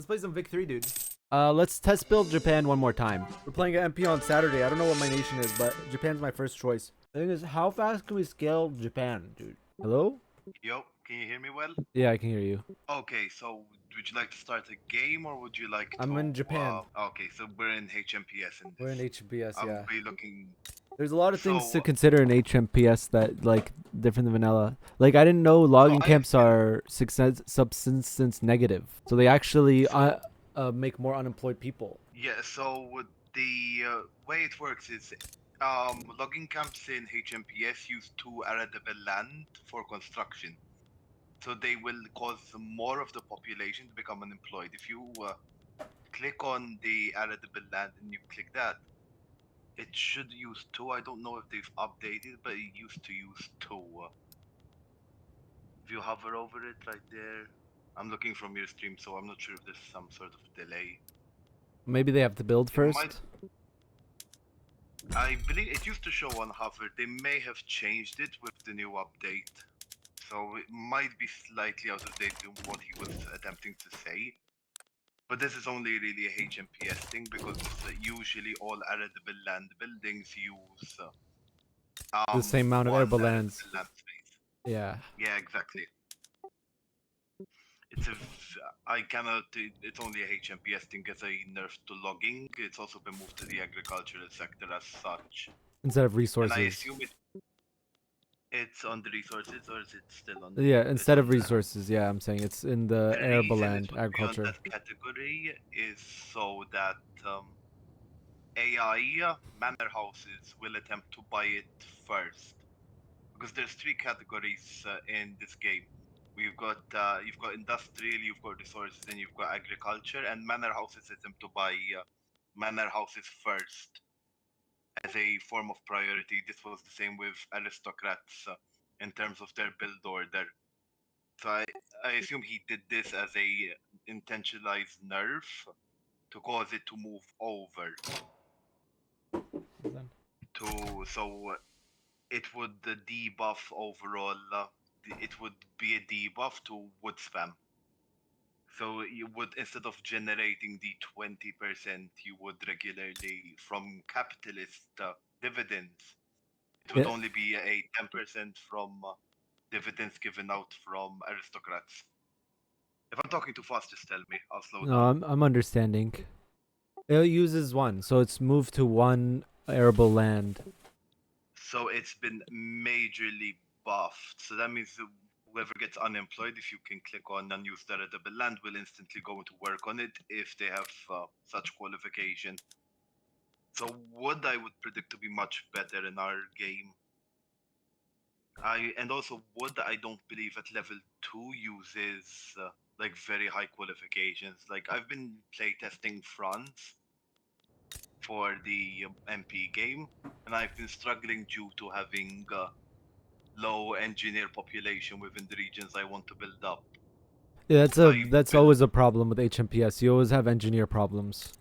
Let's play some Vic 3, dude. Let's test build Japan one more time. We're playing an MP on Saturday. I don't know what my nation is, but Japan's my first choice. The thing is, how fast can we scale Japan, dude? Hello? Yo, can you hear me well? Yeah, I can hear you. Okay, so would you like to start a game or would you like to... I'm in Japan. Okay, so we're in HMPS in this. We're in HMPS, I'll yeah. be looking... There's a lot of things So- to consider in HMPS that, like, different than vanilla. Like, I didn't know logging I- camps are subsistence negative. So they actually make more unemployed people. Yeah, so the way it works is logging camps in HMPS use 2 arable land for construction. So they will cause more of the population to become unemployed. If you click on the arable land and you click that, it should use 2. I don't know if they've updated, but it used to use 2. If you hover over it right there, I'm looking from your stream, so I'm not sure if there's some sort of delay. Maybe they have to build first. I believe it used to show on hover. They may have changed it with the new update, so it might be slightly out of date to what he was attempting to say. But this is only really a HMPS thing because usually all arable land buildings use The same amount of one arable arable lands. land space. Yeah. Yeah, exactly. I cannot. It's only a HMPS thing as a nerf to logging. It's also been moved to the agricultural sector as such. Instead of And resources. I assume it's on the resources, or is it still on? Yeah, instead of on the- resources, yeah, I'm saying it's in the arable reason it land, would be on agriculture. that category is so that AI manor houses will attempt to buy it first, because there's 3 categories in this game. You've got industrial, you've got resources, and you've got agriculture. And manor houses attempt to buy manor houses first as a form of priority. This was the same with aristocrats in terms of their build order. So I assume he did this as a intentionalized nerf to cause it to move over. So it would debuff overall. It would be a debuff to wood spam. So you would, instead of generating the 20% you would regularly from capitalist dividends, it would only be a 10% from dividends given out from aristocrats. If I'm talking too fast, just tell me. I'll slow down. No, I'm understanding. It uses 1, so it's moved to 1 arable land. So it's been majorly buffed. So that means whoever gets unemployed, if you can click on unused arable land, will instantly go to work on it if they have such qualification. So wood I would predict to be much better in our game. And also wood I don't believe at level 2 uses like very high qualifications. Like I've been playtesting France for the MP game, and I've been struggling due to having low engineer population within the regions I want to build up. Yeah, that's always a problem with HMPS. You always have engineer problems.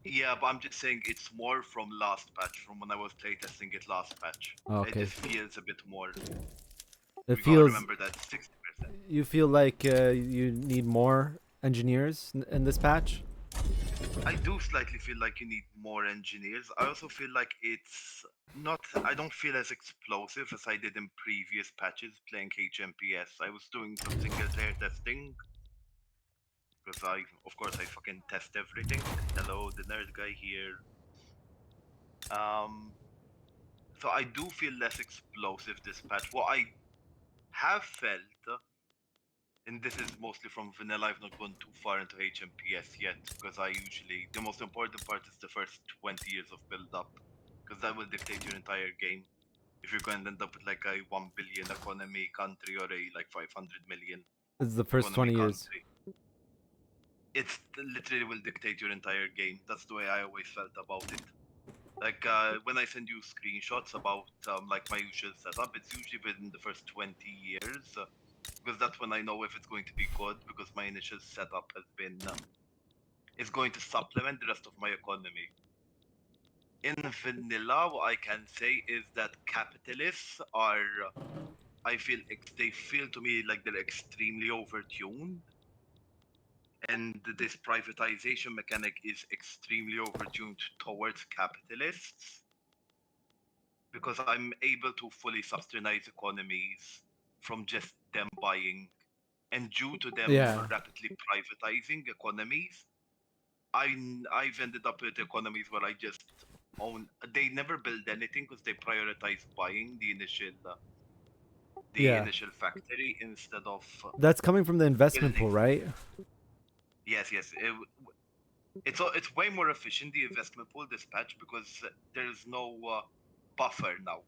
Yeah, but I'm just saying it's more from last patch, from when I was playtesting it last patch. Okay. It just feels a bit more. It We gotta feels. remember that 60%. You feel like you need more engineers in this patch. I do slightly feel like you need more engineers. I also feel like it's not. I don't feel as explosive as I did in previous patches playing HMPS. I was doing some single player testing. Because of course, I fucking test everything. Hello, the nerd guy here. So I do feel less explosive this patch. What I have felt, and this is mostly from vanilla, I've not gone too far into HMPS yet, because the most important part is the first 20 years of build up, because that will dictate your entire game. If you're going to end up with like a 1 billion economy country or a like 500 million. It's the first 20 years. It's literally will dictate your entire game. That's the way I always felt about it. Like when I send you screenshots about like my usual setup, it's usually within the first 20 years, because that's when I know if it's going to be good, because my initial setup has been is going to supplement the rest of my economy. In vanilla, what I can say is that capitalists are, I feel they feel to me like they're extremely overtuned. And this privatization mechanic is extremely overtuned towards capitalists because I'm able to fully subsidize economies from just them buying. And due to them Yeah. rapidly privatizing economies, I've ended up with economies where I just own. They never build anything because they prioritize buying the Yeah. initial factory instead of That's coming from the investment building. pool, right? Yes, yes. It's way more efficient the investment pool dispatch because there's no buffer now.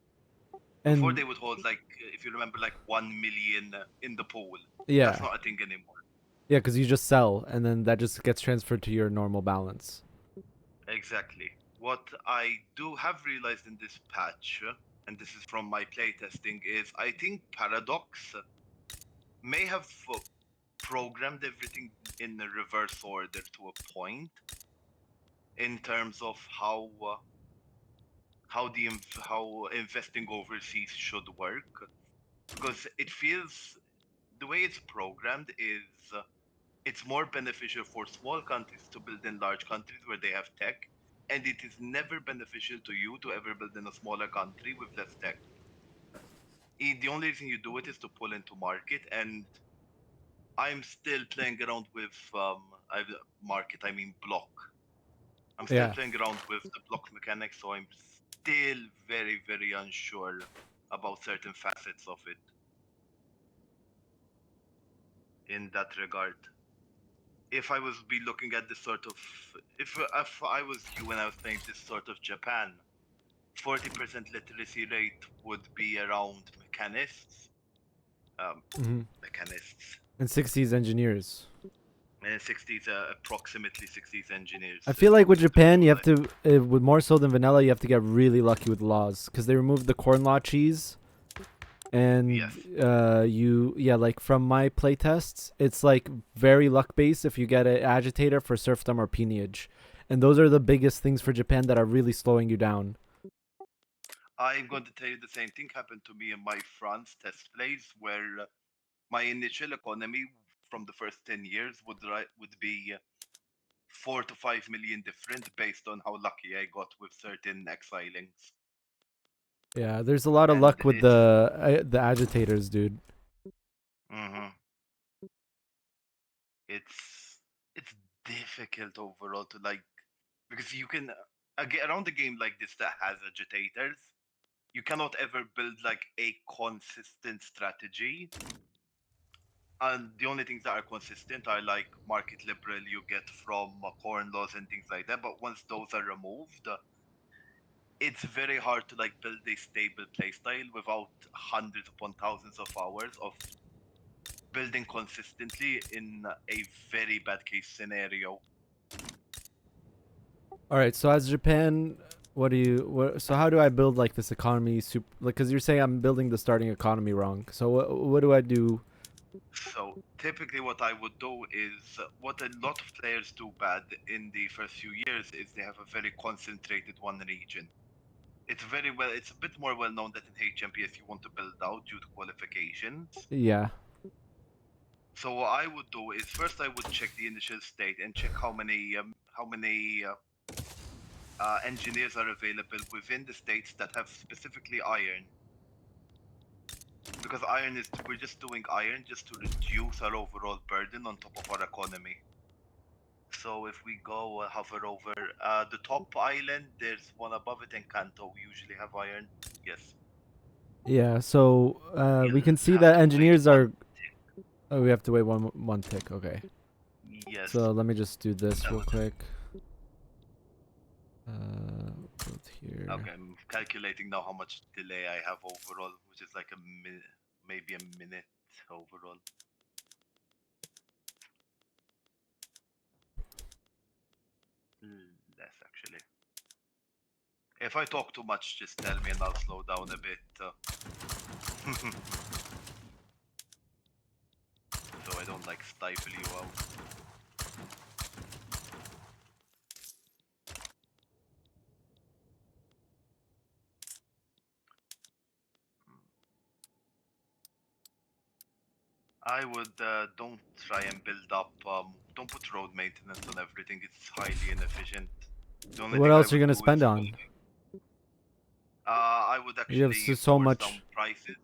Before And they would hold like if you remember like 1 million in the pool. That's yeah. not a thing anymore. Yeah, because you just sell and then that just gets transferred to your normal balance. Exactly. What I do have realized in this patch, and this is from my playtesting, is I think Paradox may have programmed everything in a reverse order to a point in terms of how investing overseas should work because it feels the way it's programmed is it's more beneficial for small countries to build in large countries where they have tech, and it is never beneficial to you to ever build in a smaller country with less tech. The only reason you do it is to pull into market, and I'm still playing around with market. I mean block. I'm still Yeah. playing around with the block mechanics, so I'm still very very unsure about certain facets of it in that regard. If I was be looking at this sort of if I was you and I was playing this sort of Japan, 40% literacy rate would be around mechanists, um, Hmm. mechanists, And 60s engineers. and 60s approximately 60s engineers I is feel like what with is typically Japan, you what have to, with more so than vanilla, you have to get really lucky with laws because they removed the corn law cheese. And yes. yeah, like from my playtests, it's like very luck based if you get an agitator for serfdom or peonage. And those are the biggest things for Japan that are really slowing you down. I'm going to tell you the same thing happened to me in my France test plays where my initial economy from the first 10 years would be 4 to 5 million different based on how lucky I got with certain exilings. Yeah, there's a lot of And luck with the agitators, dude. mhm, it's it's difficult overall to like because you can around a game like this that has agitators, you cannot ever build like a consistent strategy. And the only things that are consistent are like market liberal you get from corn laws and things like that. But once those are removed, it's very hard to like build a stable playstyle without hundreds upon thousands of hours of building consistently in a very bad case scenario. All right, so as Japan, so how do I build like this economy super like cuz you're saying I'm building the starting economy wrong. So what do I do? So typically what I would do is what a lot of players do bad in the first few years is they have a very concentrated one region. It's a bit more well known that in HMPS you want to build out due to qualifications. Yeah. So what I would do is first I would check the initial state and check how many engineers are available within the states that have specifically iron. Because iron is we're just doing iron just to reduce our overall burden on top of our economy. So if we go hover over the top island, there's one above it in Kanto. We usually have iron. Yes. Yeah, so we You'll can see have that to wait engineers one. are oh, we have to wait one tick. Okay. Yes. So let me just do this real quick. Build here. Okay, I'm calculating now how much delay I have overall, which is like maybe a minute overall. Less actually. If I talk too much, just tell me and I'll slow down a bit. So I don't like stifle you out. I would don't try and build up. Don't put road maintenance on everything. It's highly inefficient. The only What thing I else are you would gonna do is spend on? I would You have actually so force much. down prices.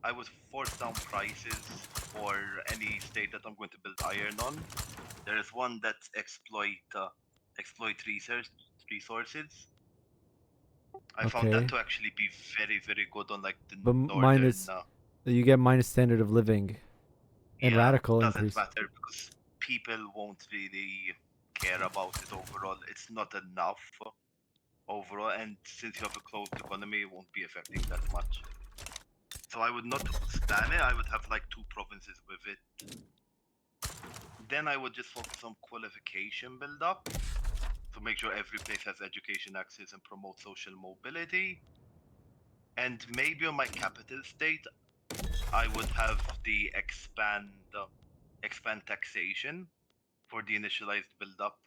I would force down prices for any state that I'm going to build iron on. There is one that exploit resources. I found that Okay, to actually be very very good on like the but northern. you get minus standard of living and Yeah, radical doesn't increase. matter because people won't really care about it overall. It's not enough overall, and since you have a closed economy, it won't be affecting that much. So I would not spam it. I would have like 2 provinces with it. Then I would just focus on qualification build up to make sure every place has education access and promote social mobility. And maybe on my capital state, I would have the expand taxation for the initialized build up.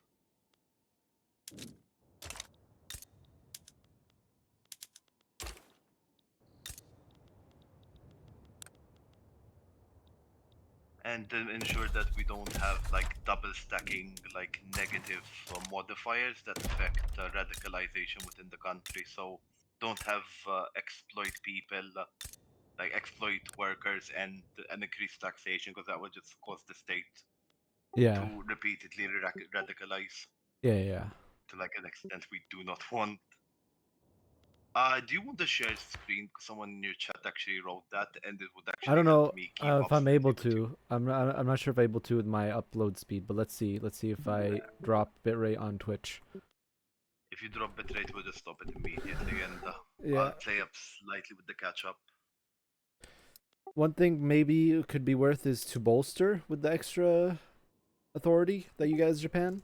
And then ensure that we don't have like double stacking like negative modifiers that affect radicalization within the country. So don't have exploit people like exploit workers and increase taxation because that would just cause the state Yeah, to repeatedly radicalize yeah. to like an extent we do not want. Do you want to share screen? 'Cause someone in your chat actually wrote that, and it would I actually don't help know me keep if up I'm able slightly with you. to. I'm not sure if I'm able to with my upload speed, but let's see. Let's see if I drop bitrate on Twitch. If you drop bitrate, we'll just stop it immediately, and I'll Yeah. play up slightly with the catch up. One thing maybe it could be worth is to bolster with the extra authority that you guys Japan.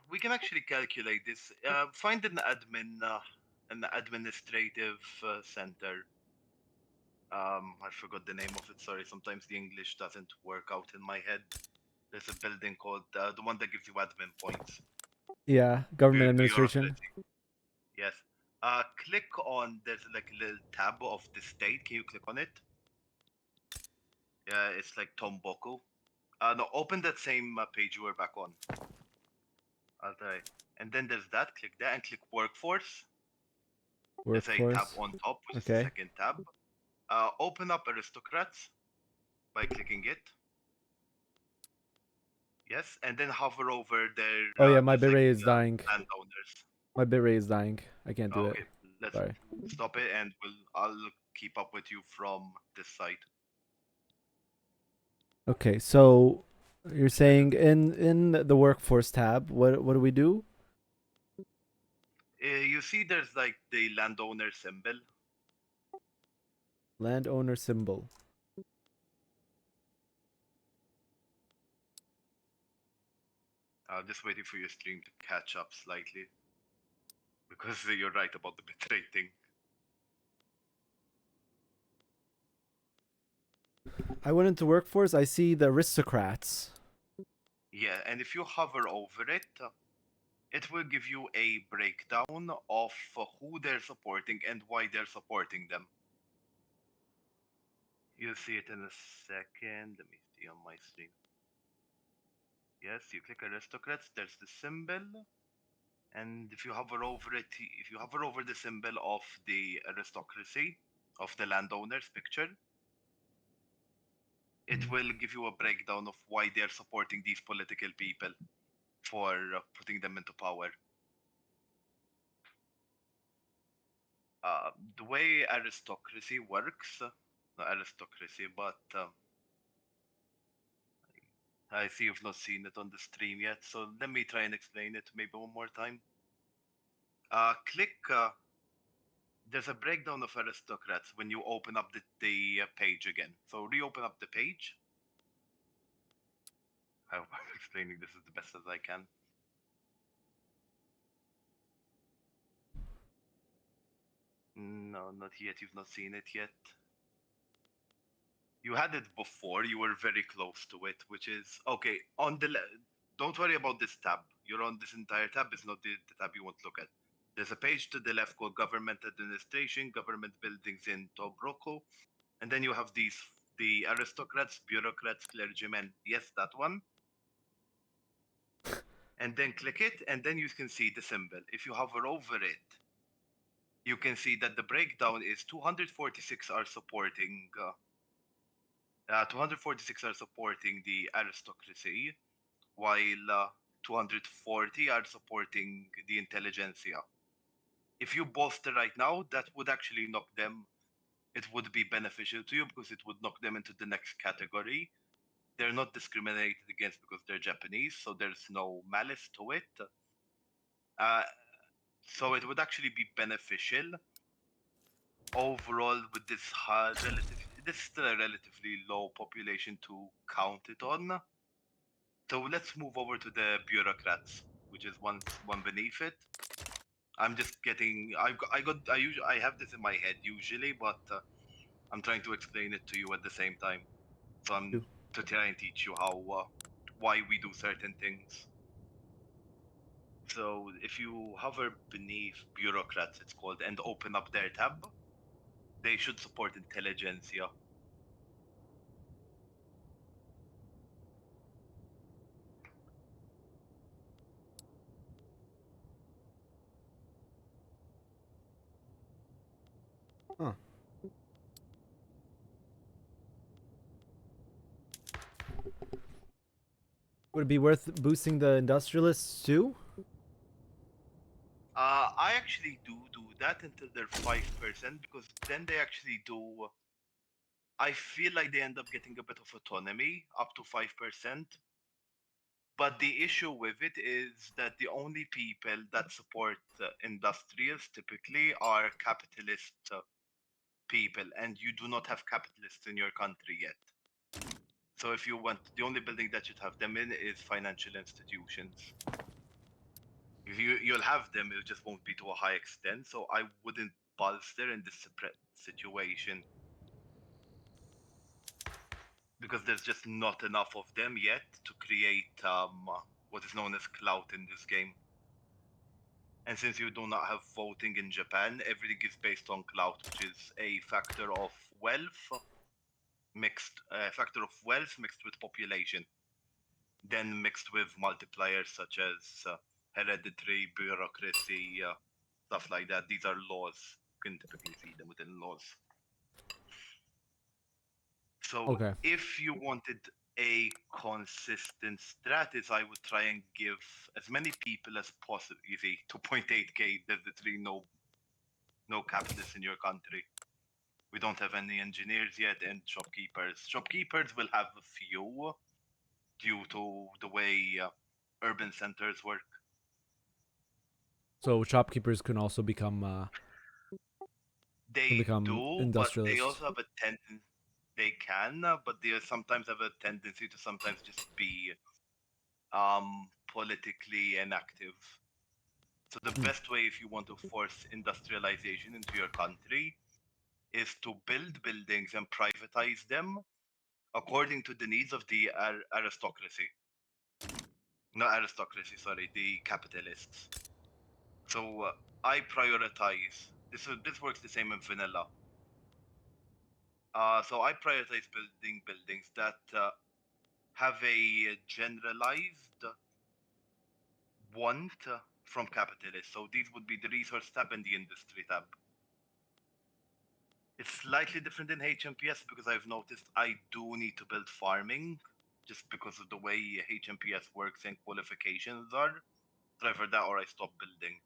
We can actually calculate this. Find an administrative center. I forgot the name of it. Sorry, sometimes the English doesn't work out in my head. There's a building called the one that gives you admin points. Yeah, government administration. Bureaucracy. Yes. Click on. There's like a little tab of the state. Can you click on it? Yeah, it's like Tomboku. No, open that same page you were back on. I'll try. And then there's that. Click that and click workforce. There's a tab Workforce. on top, which is the Okay. second tab. Open up aristocrats by clicking it. Yes, and then hover over there. Oh yeah, my There's like bitrate is dying. landowners. My bitrate is dying. I can't do it. Okay, let's Sorry. stop it, and I'll keep up with you from this side. Okay, so you're saying in the workforce tab, what do we do? You see, there's like the landowner symbol. Landowner symbol. I'm just waiting for your stream to catch up slightly because you're right about the bitrate thing. I went into workforce. I see the aristocrats. Yeah, and if you hover over it, it will give you a breakdown of who they're supporting and why they're supporting them. You'll see it in a second. Let me see on my screen. Yes, you click aristocrats, there's the symbol. And if you hover over it, if you hover over the symbol of the aristocracy, of the landowner's picture, it will give you a breakdown of why they're supporting these political people for putting them into power. The way aristocracy works, not aristocracy, but I see you've not seen it on the stream yet, so let me try and explain it maybe one more time. Click. There's a breakdown of aristocrats when you open up the page again. So reopen up the page. I hope I'm explaining this as the best as I can. No, not yet. You've not seen it yet. You had it before. You were very close to it, which is okay. On the don't worry about this tab. You're on this entire tab. It's not the tab you want to look at. There's a page to the left called Government Administration, Government Buildings in Tobroko. And then you have the aristocrats, bureaucrats, clergymen. Yes, that one. And then click it, and then you can see the symbol. If you hover over it, you can see that the breakdown is 246 are supporting 246 are supporting the aristocracy, while 240 are supporting the intelligentsia. If you bolster right now, that would actually knock them. It would be beneficial to you because it would knock them into the next category. They're not discriminated against because they're Japanese, so there's no malice to it. Uh, so it would actually be beneficial overall with this this is still a relatively low population to count it on. So let's move over to the bureaucrats, which is one beneath it. I'm just getting I have this in my head usually, but I'm trying to explain it to you at the same time. So I'm to try and teach you how why we do certain things. So if you hover beneath bureaucrats, it's called, and open up their tab, they should support intelligentsia. Huh. Would it be worth boosting the industrialists too? I actually do that until they're 5% because then they actually do. I feel like they end up getting a bit of autonomy up to 5%. But the issue with it is that the only people that support industrials typically are capitalist people, and you do not have capitalists in your country yet. So if you want, the only building that you'd have them in is financial institutions. If you'll have them, it just won't be to a high extent. So I wouldn't bolster in this situation because there's just not enough of them yet to create what is known as clout in this game. And since you do not have voting in Japan, everything is based on clout, which is a factor of wealth mixed with population, then mixed with multipliers such as hereditary, bureaucracy, stuff like that. These are laws. You can typically see them within laws. So Okay. if you wanted a consistent strategy, I would try and give as many people as possible. Easy, 2.8k. There's literally no capitalists in your country. We don't have any engineers yet, and shopkeepers. Shopkeepers will have a few due to the way urban centers work. So shopkeepers can also become They do, but they industrialists. also have a tendency. They can, but they sometimes have a tendency to sometimes just be politically inactive. So the best way if you want to force industrialization into your country is to build buildings and privatize them according to the needs of the aristocracy. Not aristocracy, sorry, the capitalists. So I prioritize this works the same in vanilla. So I prioritize building buildings that have a generalized want from capitalists. So these would be the resource tab and the industry tab. It's slightly different in HMPS because I've noticed I do need to build farming just because of the way HMPS works and qualifications are. So either that or I stop building.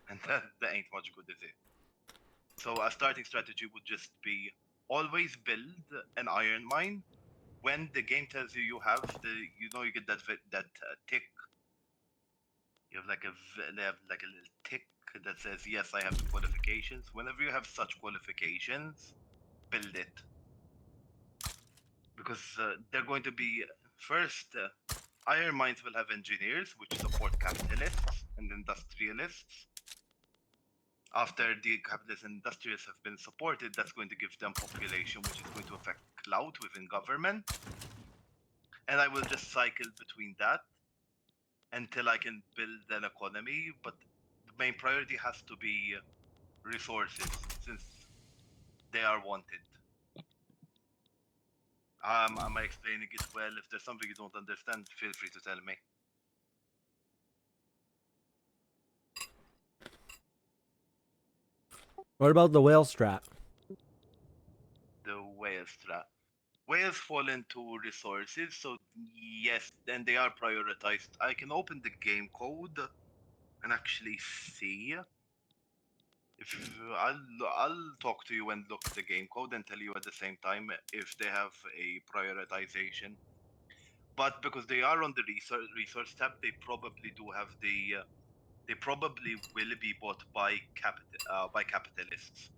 And that ain't much good, is it? So a starting strategy would just be always build an iron mine. When the game tells you you get that tick. You have they have like a little tick that says yes, I have the qualifications. Whenever you have such qualifications, build it because they're going to be first. Iron mines will have engineers which support capitalists and industrialists. After the capitalists and industrialists have been supported, that's going to give them population, which is going to affect clout within government. And I will just cycle between that until I can build an economy. But the main priority has to be resources, since they are wanted. Am I explaining it well? If there's something you don't understand, feel free to tell me. What about the whale strat? The whale strat. Whales fall into resources, so yes, then they are prioritized. I can open the game code and actually see if I'll talk to you and look at the game code and tell you at the same time if they have a prioritization. But because they are on the resource tab, they probably do have the they probably will be bought by capitalists,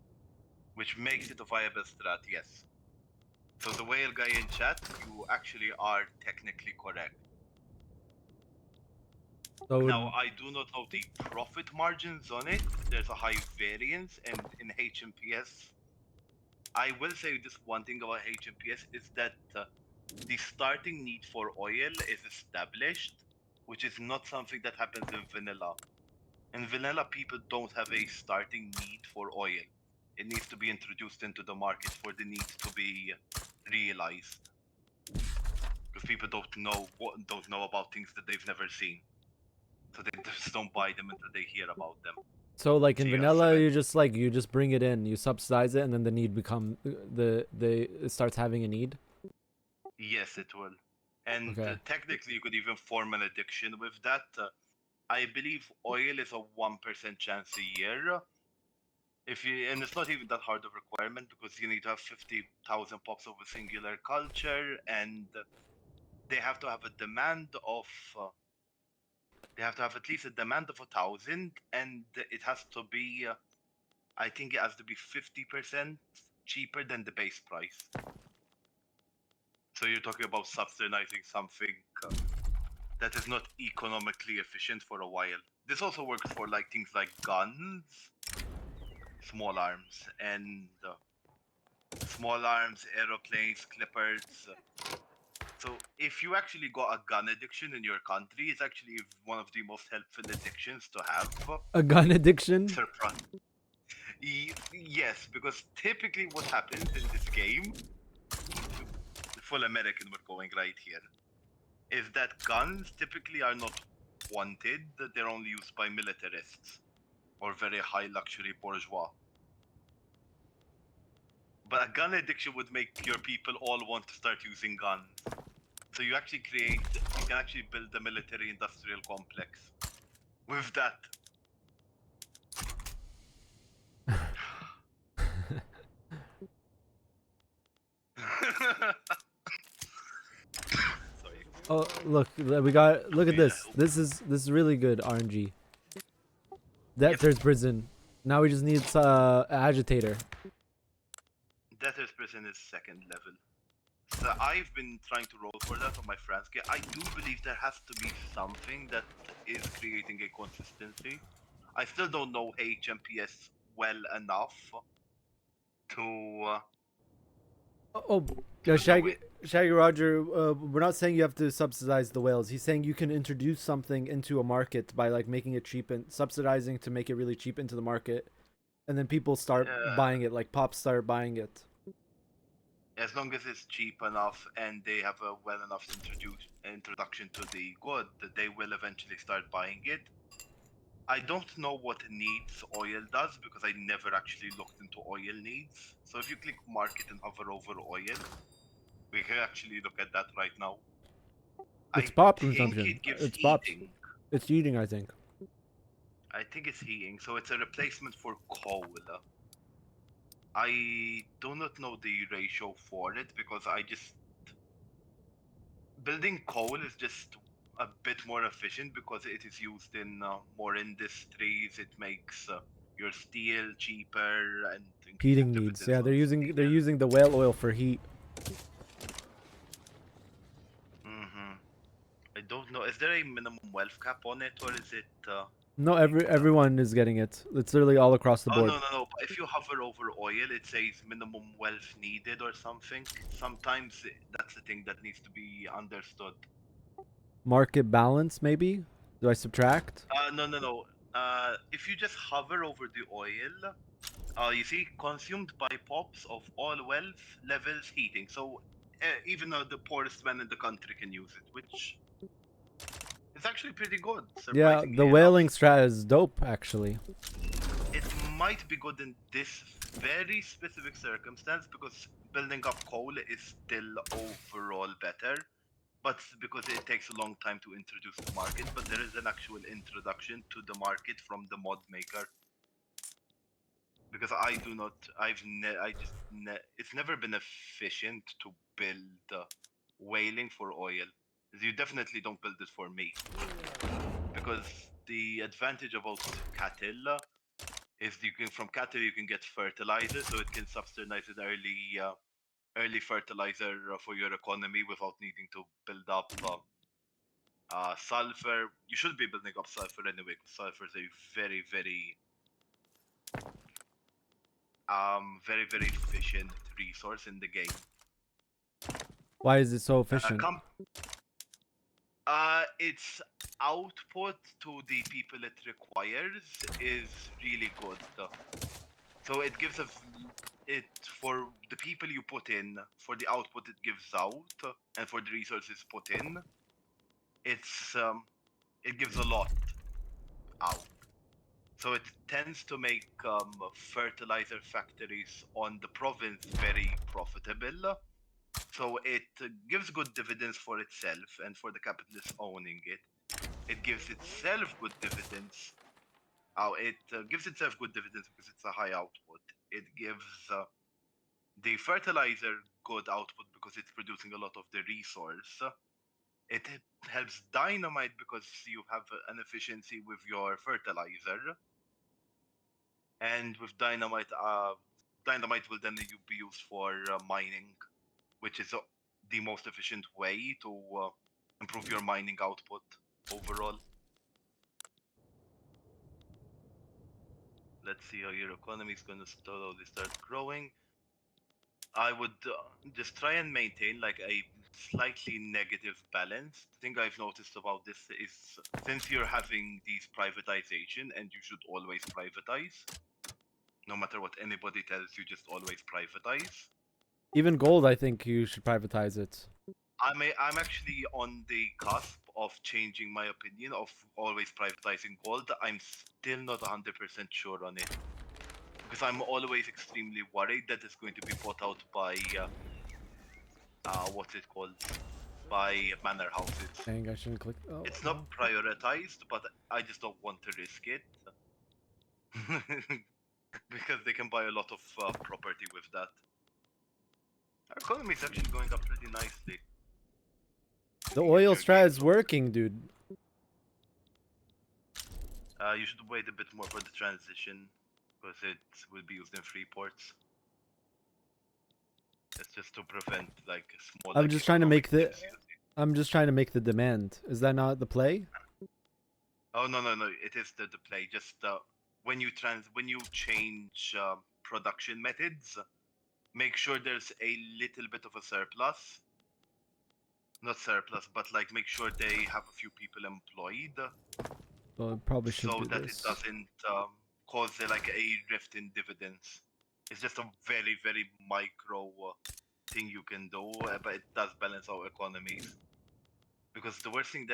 which makes it a viable strat. Yes. So the whale guy in chat, you actually are technically correct. So Now, I do not know the profit margins on it. There's a high variance, and in HMPS, I will say this one thing about HMPS is that the starting need for oil is established, which is not something that happens in vanilla. In vanilla, people don't have a starting need for oil. It needs to be introduced into the market for the need to be realized. Because people don't know about things that they've never seen. So they just don't buy them until they hear about them. So like in So you have vanilla, seven. you just bring it in, you subsidize it, and then the need become it starts having a need. Yes, it will. And Okay. technically, you could even form an addiction with that. I believe oil is a 1% chance a year. And it's not even that hard of requirement because you need to have 50,000 pops of a singular culture, and they have to have a demand of. They have to have at least a demand of 1,000, and it has to be. I think it has to be 50% cheaper than the base price. So you're talking about subsidizing something that is not economically efficient for a while. This also works for like things like guns, small arms, and small arms, aeroplanes, clippers. So if you actually got a gun addiction in your country, it's actually one of the most helpful addictions to have. A gun addiction? Surprise. Yes, because typically what happens in this game, full American we're going right here, is that guns typically are not wanted, they're only used by militarists or very high luxury bourgeois. But a gun addiction would make your people all want to start using guns. So you can actually build a military industrial complex with that. Sorry. Oh, look, look at this. This is really good RNG. Debtor's prison. Now we just need agitator. Debtor's prison is second level. So I've been trying to roll for that on my friends. I do believe there has to be something that is creating a consistency. I still don't know HMPS well enough to Oh, know Shaggy, it. Shaggy Roger, we're not saying you have to subsidize the whales. He's saying you can introduce something into a market by like making it cheap and subsidizing to make it really cheap into the market, and then people start buying it. Like pops start buying it. As long as it's cheap enough and they have a well enough introduction to the good, they will eventually start buying it. I don't know what needs oil does because I never actually looked into oil needs. So if you click market and hover over oil, we can actually look at that right now. It's I pop think consumption. it gives It's pops. heating. It's eating, I think. I think it's heating, so it's a replacement for coal. I do not know the ratio for it because building coal is just a bit more efficient because it is used in more industries. It makes your steel cheaper and increases Heating needs. dividends Yeah, on steel. they're using the whale oil for heat. I don't know. Is there a minimum wealth cap on it, or is it? No, everyone is getting it. It's literally all across the Oh board. no! But if you hover over oil, it says minimum wealth needed or something. Sometimes that's the thing that needs to be understood. Market balance, maybe? Do I subtract? No. If you just hover over the oil, you see consumed by pops of all wealth levels heating. So even the poorest man in the country can use it, which is actually pretty good. Yeah, Surprisingly the enough. whaling strat is dope, actually. It might be good in this very specific circumstance because building up coal is still overall better, but because it takes a long time to introduce the market. But there is an actual introduction to the market from the mod maker. Because I do not, it's never been efficient to build whaling for oil. You definitely don't build it for me. Because the advantage about cattle is from cattle you can get fertilizer, so it can subsidize an early fertilizer for your economy without needing to build up sulfur. You should be building up sulfur anyway, because sulfur is a very efficient resource in the game. Why is it so efficient? Its output to the people it requires is really good. So it gives it for the people you put in, for the output it gives out, and for the resources put in, it gives a lot out. So it tends to make fertilizer factories on the province very profitable. So it gives good dividends for itself and for the capitalists owning it. It gives itself good dividends. It gives itself good dividends because it's a high output. It gives the fertilizer good output because it's producing a lot of the resource. It helps dynamite because you have an efficiency with your fertilizer. And with dynamite will then be used for mining, which is the most efficient way to improve your mining output overall. Let's see how your economy is going to slowly start growing. I would just try and maintain like a slightly negative balance. The thing I've noticed about this is since you're having these privatization, and you should always privatize, no matter what anybody tells you, just always privatize. Even gold, I think you should privatize it. I'm actually on the cusp of changing my opinion of always privatizing gold. I'm still not 100% sure on it. Because I'm always extremely worried that it's going to be bought out by what's it called? By manor houses. Dang, I shouldn't click. Oh, It's not prioritized, but I just don't want to risk it. Because they can buy a lot of property with that. Our economy is actually going up pretty nicely. the oil strat is working, dude. You should wait a bit more for the transition, because it will be used in free ports. It's just to prevent like small. I'm just trying to make the. I'm just trying to make the demand. Is that not the play? Oh no, it is the play. Just when you change production methods, make sure there's a little bit of a surplus. Not surplus, but like make sure they have a few people employed, So it probably should so do that this. it doesn't cause like a rift in dividends. It's just a very micro thing you can do, but it does balance our economies. Because the worst thing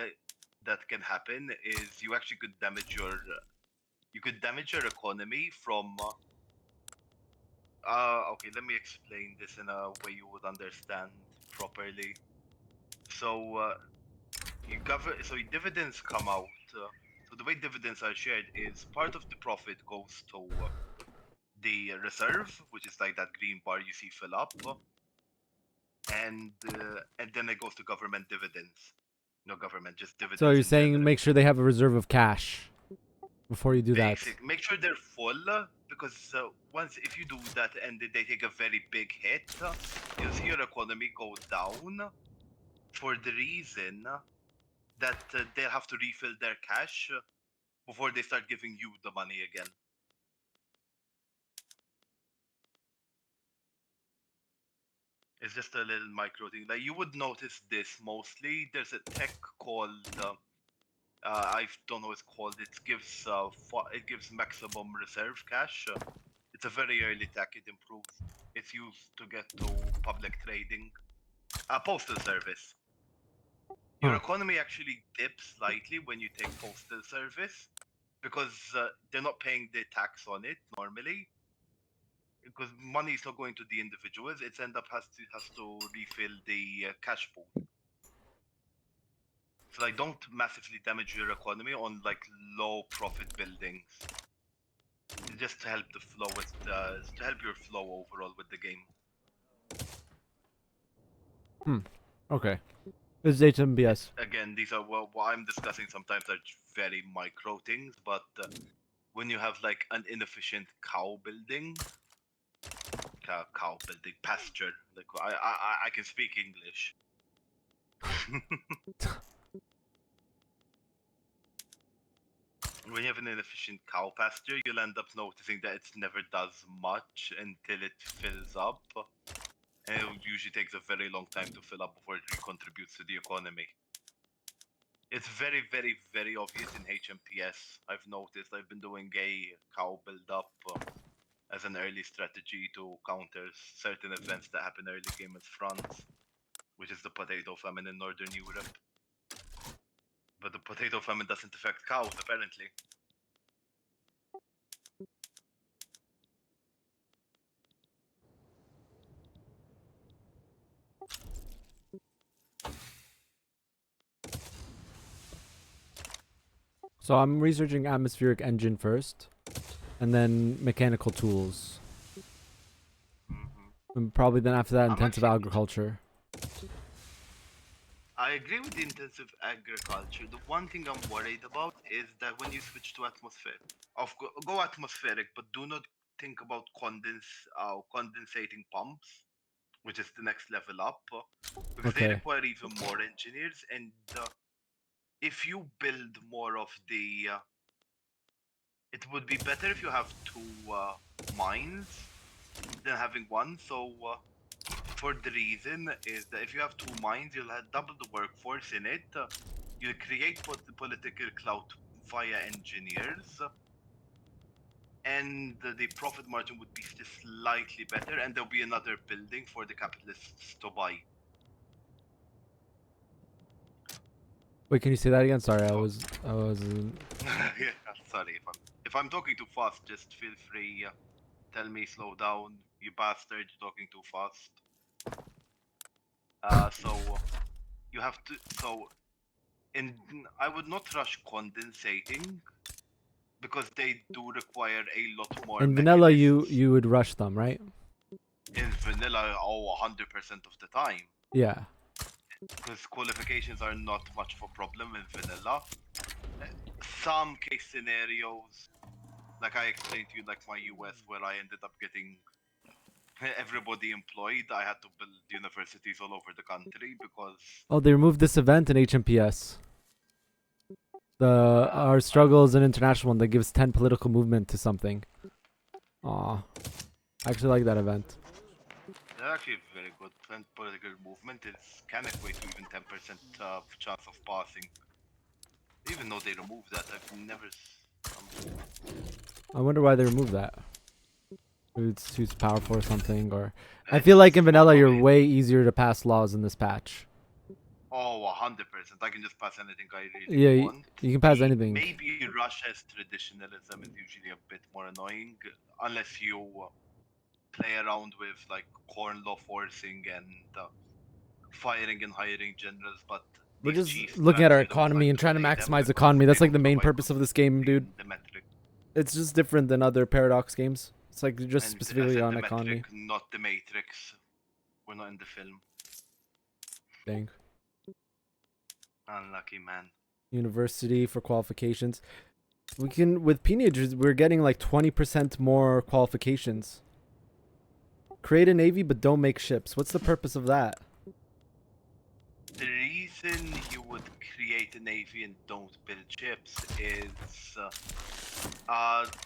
that can happen is you actually could damage your economy from. Okay, let me explain this in a way you would understand properly. So dividends come out. So the way dividends are shared is part of the profit goes to the reserve, which is like that green bar you see fill up, and then it goes to government dividends. No government, just dividends. So you're in saying general. make sure they have a reserve of cash before you do that. Make sure they're full, because if you do that and they take a very big hit, you'll see your economy go down for the reason that they'll have to refill their cash before they start giving you the money again. It's just a little micro thing. Like you would notice this mostly. There's a tech called I don't know what it's called. It gives maximum reserve cash. It's a very early tech. It improves. It's used to get to public trading. A postal service. Your economy actually dips slightly when you take postal service because they're not paying the tax on it normally. Because money is not going to the individuals, it's end up has to refill the cash pool. So like, don't massively damage your economy on like low profit buildings. Just to help the flow with to help your flow overall with the game. Okay. This is HMPS. Again, these are what I'm discussing. Sometimes are very micro things, but when you have like an inefficient cow building, pasture. Like I can speak English. When you have an inefficient cow pasture, you'll end up noticing that it never does much until it fills up. And it usually takes a very long time to fill up before it contributes to the economy. It's very, very, very obvious in HMPS. I've noticed. I've been doing a cow build-up as an early strategy to counter certain events that happen early game in France, which is the potato famine in Northern Europe. But the potato famine doesn't affect cows, apparently. So I'm researching atmospheric engine first, and then mechanical tools. And probably then after that, intensive agriculture. I agree with the intensive agriculture. The one thing I'm worried about is that when you switch to atmospheric, go atmospheric, but do not think about condensating pumps, which is the next level up, because they Okay. require even more engineers. And if you build more of the, it would be better if you have two mines than having one. So for the reason is that if you have two mines, you'll have double the workforce in it. You'll create political clout via engineers, and the profit margin would be just slightly better, and there'll be another building for the capitalists to buy. Wait, can you say that again? Sorry, I Oh. was. Yeah, sorry if I'm talking too fast. Just feel free. Tell me slow down, you bastard. You're talking too fast. So you have to. So in I would not rush condensating because they do require a lot more. In vanilla, mechanists. you would rush them, right? In vanilla, 100% of the time. Yeah. Because qualifications are not much of a problem in vanilla. Some case scenarios, like I explained to you, like my US, where I ended up getting everybody employed. I had to build universities all over the country because Oh, they removed this event in HMPS. Our struggle is an international one that gives 10 political movement to something. Aw. I actually like that event. they're actually very good. Political movement is can equate to even 10% chance of passing. Even though they removed that, I've never. I wonder why they removed that. Maybe it's too powerful or something, or I feel like in vanilla you're way easier to pass laws in this patch. Oh, 100%. I can just pass anything I really want. You can pass anything. Maybe Russia's traditionalism is usually a bit more annoying, unless you play around with like corn law forcing and firing and hiring generals. But We're these just cheese looking at strats, our you don't economy like and to trying to play them maximize because economy. they That's like the don't main provide purpose of this game, dude. the metric. It's just different than other Paradox games. It's like just And specifically I said on the economy. metric, not the matrix. We're not in the film. Dang. Unlucky man. University for qualifications. We can, with teenagers, we're getting like 20% more qualifications. Create a navy, but don't make ships. What's the purpose of that? The reason you would create a navy and don't build ships is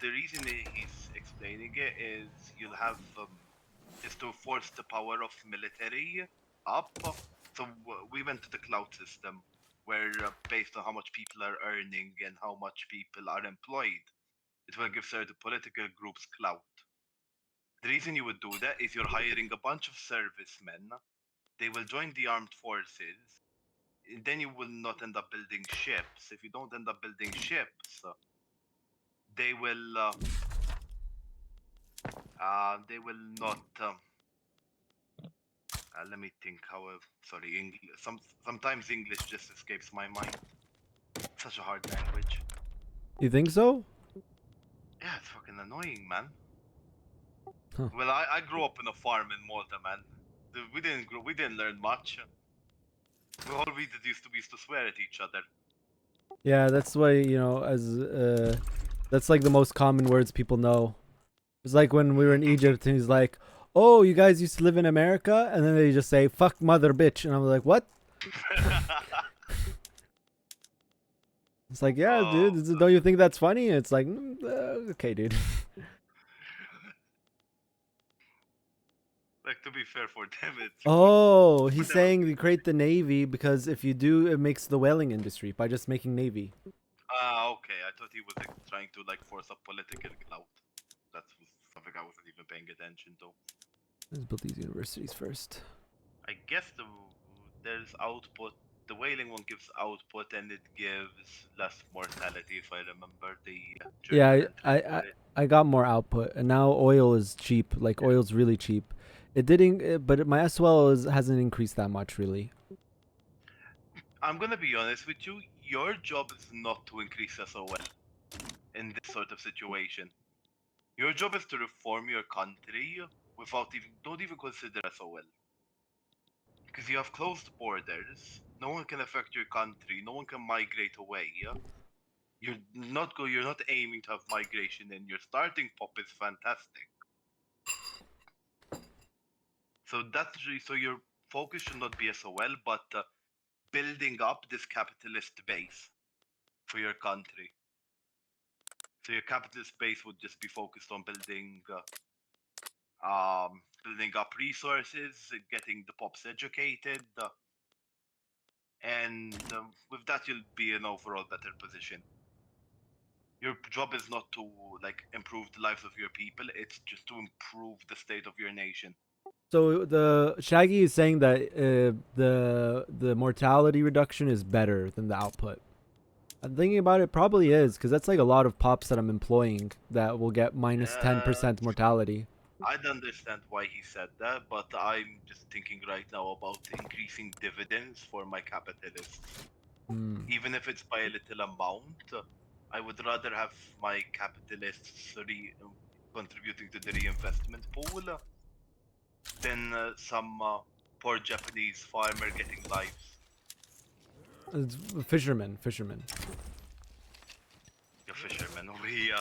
the reason he's explaining it is you'll have is to force the power of military up. So we went to the clout system where based on how much people are earning and how much people are employed, it will give certain political groups clout. The reason you would do that is you're hiring a bunch of servicemen They will join the armed forces. Then you will not end up building ships. If you don't end up building ships, they will. They will not. Let me think. How? Sorry, English. Sometimes English just escapes my mind. Such a hard language. You think so? Yeah, it's fucking annoying, man. Huh. Well, I grew up in a farm in Malta, man. We didn't learn much. All we did used to swear at each other. Yeah, that's why, you know, that's like the most common words people know. It's like when we were in Egypt and he's like, "Oh, you guys used to live in America?" And then they just say, "Fuck mother bitch." And I'm like, "What?" It's like, "Yeah, Oh, dude, don't you think that's funny?" It's like, "Okay, dude." like, to be fair for them, it's good. Oh, For he's them, saying you create the navy because if you do, it makes the whaling industry by just making navy. okay. I thought he was like, trying to like force a political clout. That's something I wasn't even paying attention to. Let's build these universities first. I guess there's output. The whaling one gives output and it gives less mortality, if I remember the Yeah, journal entry for I it. I got more output, and now oil is cheap. Like oil's really cheap. It didn't, but my SWL hasn't increased that much really. I'm gonna be honest with you. Your job is not to increase SOL in this sort of situation. Your job is to reform your country without even don't even consider SOL. Because you have closed borders, no one can affect your country, no one can migrate away. You're not aiming to have migration and your starting pop is fantastic. So so your focus should not be SOL, but building up this capitalist base for your country. So your capitalist base would just be focused on building up resources, getting the pops educated, and with that you'll be in overall better position. Your job is not to like improve the lives of your people; it's just to improve the state of your nation. So the Shaggy is saying that the mortality reduction is better than the output. I'm thinking about it, probably is, because that's like a lot of pops that I'm employing that will get minus Uh, 10% mortality. I'd understand why he said that, but I'm just thinking right now about increasing dividends for my capitalists. Hmm. Even if it's by a little amount, I would rather have my capitalists contributing to the reinvestment pool than some poor Japanese farmer getting lives. It's fishermen, fishermen. The fisherman over here.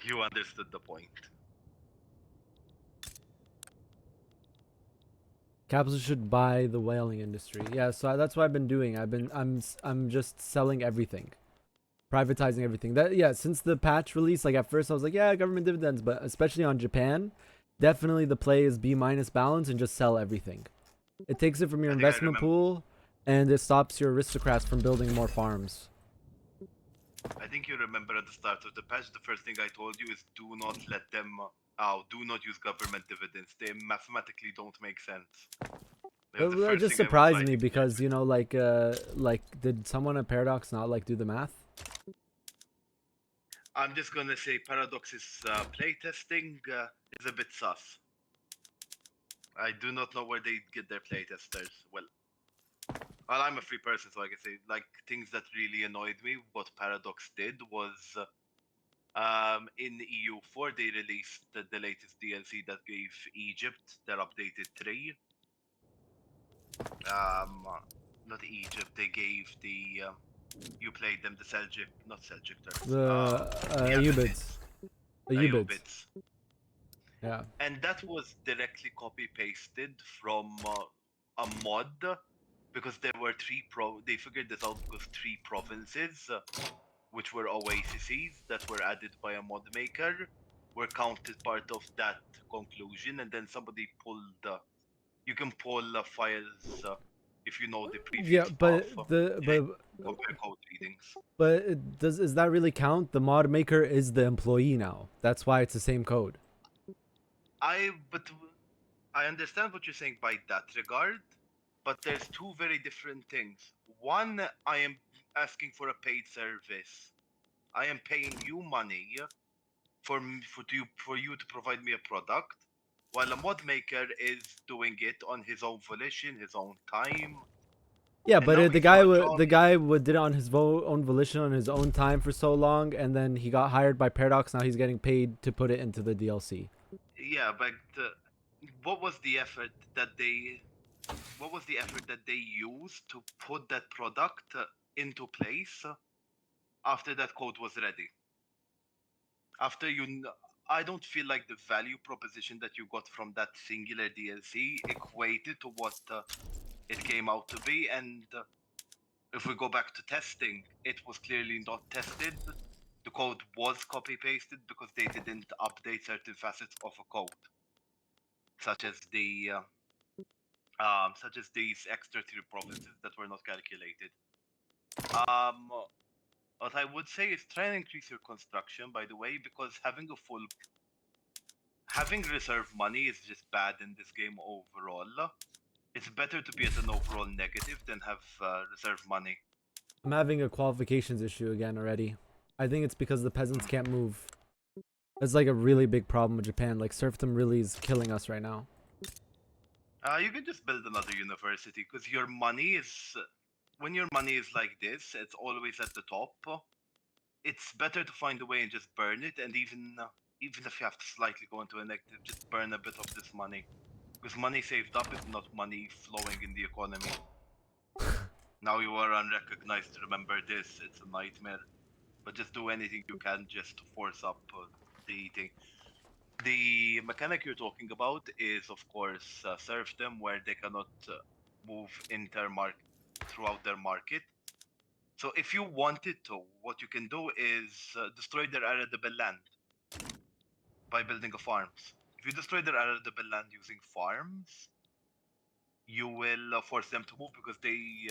You understood the point. Capitalists should buy the whaling industry. Yeah, so that's what I've been doing. I'm just selling everything, privatizing everything. That, yeah, since the patch release, like at first I was like, yeah, government dividends, but especially on Japan, definitely the play is B minus balance and just sell everything. It takes it from your I think I investment remember. pool, and it stops your aristocrats from building more farms. I think you remember at the start of the patch, the first thing I told you is do not let them. Do not use government dividends. They mathematically don't make sense. That was the It first just thing I was surprised me fighting because, against. you know, like did someone at Paradox not like do the math? I'm just gonna say Paradox's playtesting is a bit sus. I do not know where they get their playtesters. Well, I'm a free person, so I can say like things that really annoyed me. What Paradox did was, in EU4 they released the latest DLC that gave Egypt their updated 3. Not Egypt. They gave the you played them the Seljuk, not Seljuk Turks. The The Ubids. Abbasids, The Ubids. Ayyubids, Yeah. and that was directly copy pasted from a mod because there were they figured this out because 3 provinces which were oases that were added by a mod maker were counted part of that conclusion, and then somebody pulled you can pull files if you know the Yeah, previous path but and compare code readings. does that really count? The mod maker is the employee now. That's why it's the same code. I but I understand what you're saying by that regard, but there's two very different things. One, I am asking for a paid service. I am paying you money for you to provide me a product, while a mod maker is doing it on his own volition, his own time, Yeah, and but now the he's guy got a job. did it on his own volition on his own time for so long, and then he got hired by Paradox. Now he's getting paid to put it into the DLC. Yeah, but what was the effort that they what was the effort that they used to put that product into place after that code was ready? After I don't feel like the value proposition that you got from that singular DLC equated to what it came out to be. And if we go back to testing, it was clearly not tested. The code was copy pasted because they didn't update certain facets of a code, such as these extra three provinces that were not calculated. Um, what I would say is try and increase your construction, by the way, because having reserve money is just bad in this game overall. It's better to be at an overall negative than have reserve money. I'm having a qualifications issue again already. I think it's because the peasants can't move. It's like a really big problem with Japan. Like serfdom really is killing us right now. You can just build another university because your money is when your money is like this, it's always at the top. It's better to find a way and just burn it, and even if you have to slightly go into a negative, just burn a bit of this money because money saved up is not money flowing in the economy. Now you are unrecognized. Remember this; it's a nightmare. But just do anything you can just to force up the thing. The mechanic you're talking about is, of course, serfdom, where they cannot move throughout their market. So if you wanted to, what you can do is destroy their arable land by building a farms. If you destroy their arable land using farms, you will force them to move because they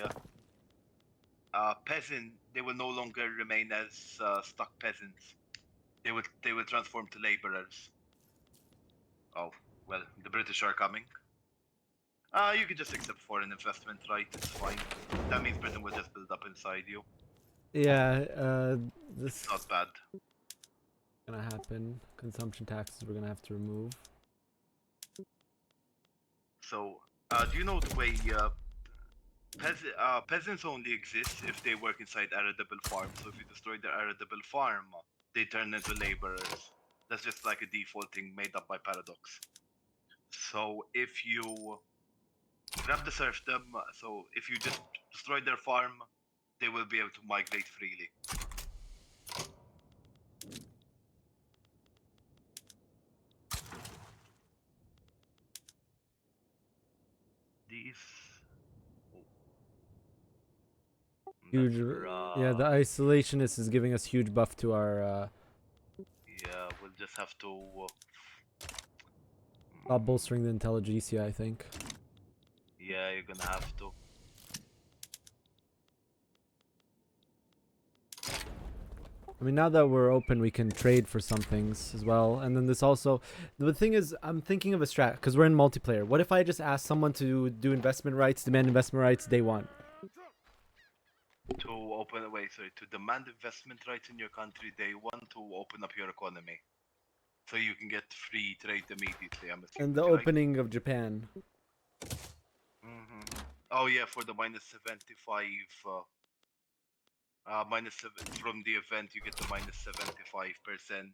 will no longer remain as stuck peasants. They will transform to laborers. Oh, well, the British are coming. You can just accept foreign investment, right? It's fine. That means Britain will just build up inside you. Yeah, this It's not bad. is gonna happen. Consumption taxes we're gonna have to remove. So, do you know the way peasants only exist if they work inside arable farms? So if you destroy their arable farm, they turn into laborers. That's just like a default thing made up by Paradox. So if you grab the serfdom, so if you just destroy their farm, they will be able to migrate freely. These. Huge. That's Yeah, the rough. isolationist is giving us huge buff to our Yeah, we'll just have to. stop bolstering the intelligentsia, I think. Yeah, you're gonna have to. I mean, now that we're open, we can trade for some things as well. And then this also, the thing is, I'm thinking of a strat because we're in multiplayer. What if I just ask someone to do investment rights, demand investment rights day one? To open away, sorry, to demand investment rights in your country, they want to open up your economy. So you can get free trade immediately, I'm And assuming, the right? opening of Japan. Oh, yeah, for the minus 75. Minus 7 from the event, you get the minus 75%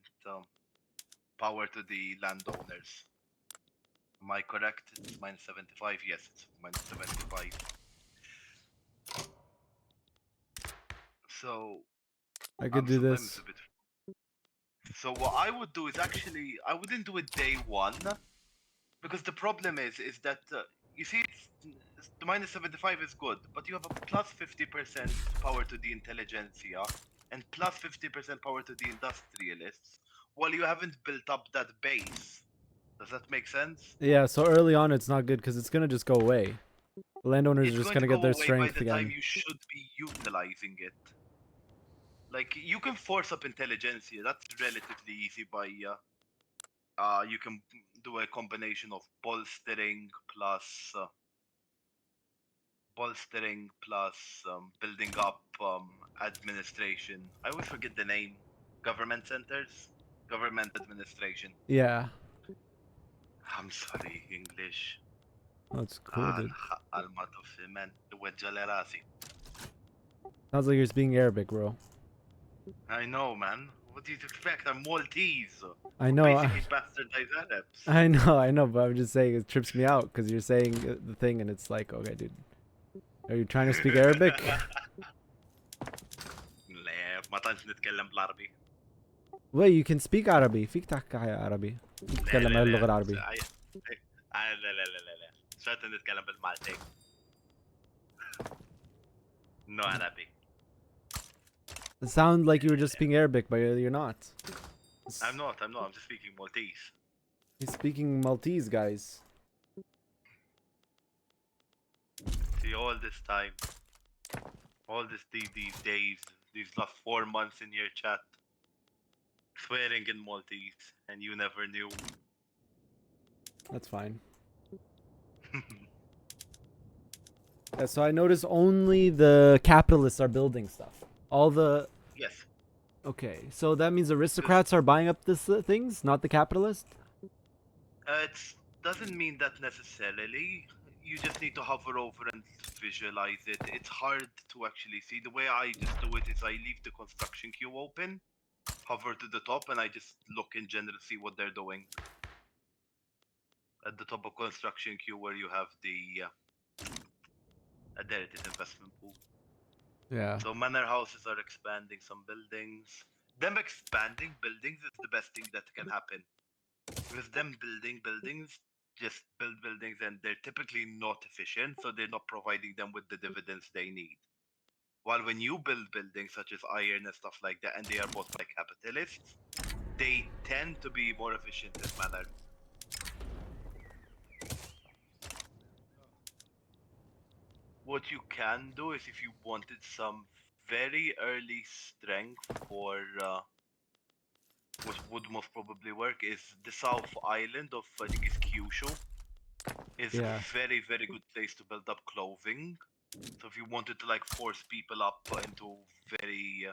power to the landowners. Am I correct? It's minus 75? Yes, it's minus 75. So, I could do sometimes this. a bit. So what I would do is actually I wouldn't do it day one because the problem is that you see the minus 75 is good, but you have a plus 50% power to the intelligentsia and plus 50% power to the industrialists, while you haven't built up that base. Does that make sense? Yeah, so early on it's not good because it's gonna just go away. The landowners are It's just going to gonna get go their away by strength the time again. you should be utilizing it. Like you can force up intelligentsia. That's relatively easy by you can do a combination of bolstering plus building up administration. I always forget the name. Government centers, government administration. Yeah. I'm sorry, English. That's cool, dude. Man. وجه راسي. Sounds like you're speaking Arabic, bro. I know, man. What do you expect? I'm Maltese. I know. Basically, bastardized Arabs. I know, but I'm just saying it trips me out because you're saying the thing and it's like, okay, dude. Are you trying to speak Arabic? لا ما طنش نتكلم بالعربي. Wait, you can speak Arabi. فيك تحكي عربي. تتكلم اللغة العربية. لا لا لا لا لا. شاطر نتكلم بالمالتي. No Arabic. It sounded like you were just speaking Arabic, but you're not. I'm not. I'm just speaking Maltese. He's speaking Maltese, guys. See, all this time, these days, these last 4 months in your chat, swearing in Maltese, and you never knew. That's fine. Yeah, so I noticed only the capitalists are building stuff. All the... Yes. Okay, so that means aristocrats are buying up this things, not the capitalists? It doesn't mean that necessarily. You just need to hover over and visualize it. It's hard to actually see. The way I just do it is I leave the construction queue open, hover to the top, and I just look in general, see what they're doing. At the top of construction queue where you have the there it is, investment pool. Yeah. So manor houses are expanding some buildings. Them expanding buildings is the best thing that can happen. Because them building buildings just build buildings and they're typically not efficient, so they're not providing them with the dividends they need. While when you build buildings such as iron and stuff like that, and they are bought by capitalists, they tend to be more efficient in manner. What you can do is if you wanted some very early strength for what would most probably work is the South Island of I think it's Kyushu is Yeah. a very good place to build up clothing. So if you wanted to like force people up into very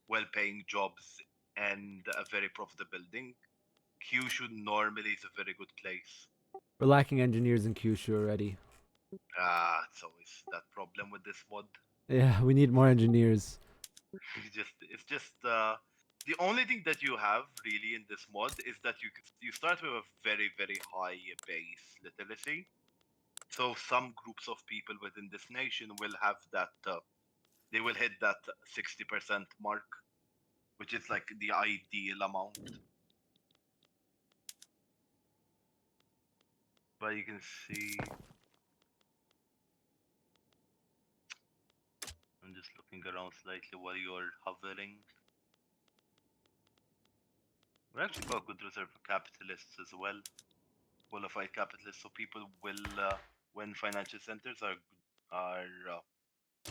well-paying jobs and a very profitable building, Kyushu normally is a very good place. We're lacking engineers in Kyushu already. It's always that problem with this mod. Yeah, we need more engineers. It's just the only thing that you have really in this mod is that you start with a very high base literacy. So some groups of people within this nation will have that they will hit that 60% mark, which is like the ideal amount. But you can see I'm just looking around slightly while you're hovering. We actually got a good reserve for capitalists as well. Qualified capitalists, so people will when financial centers are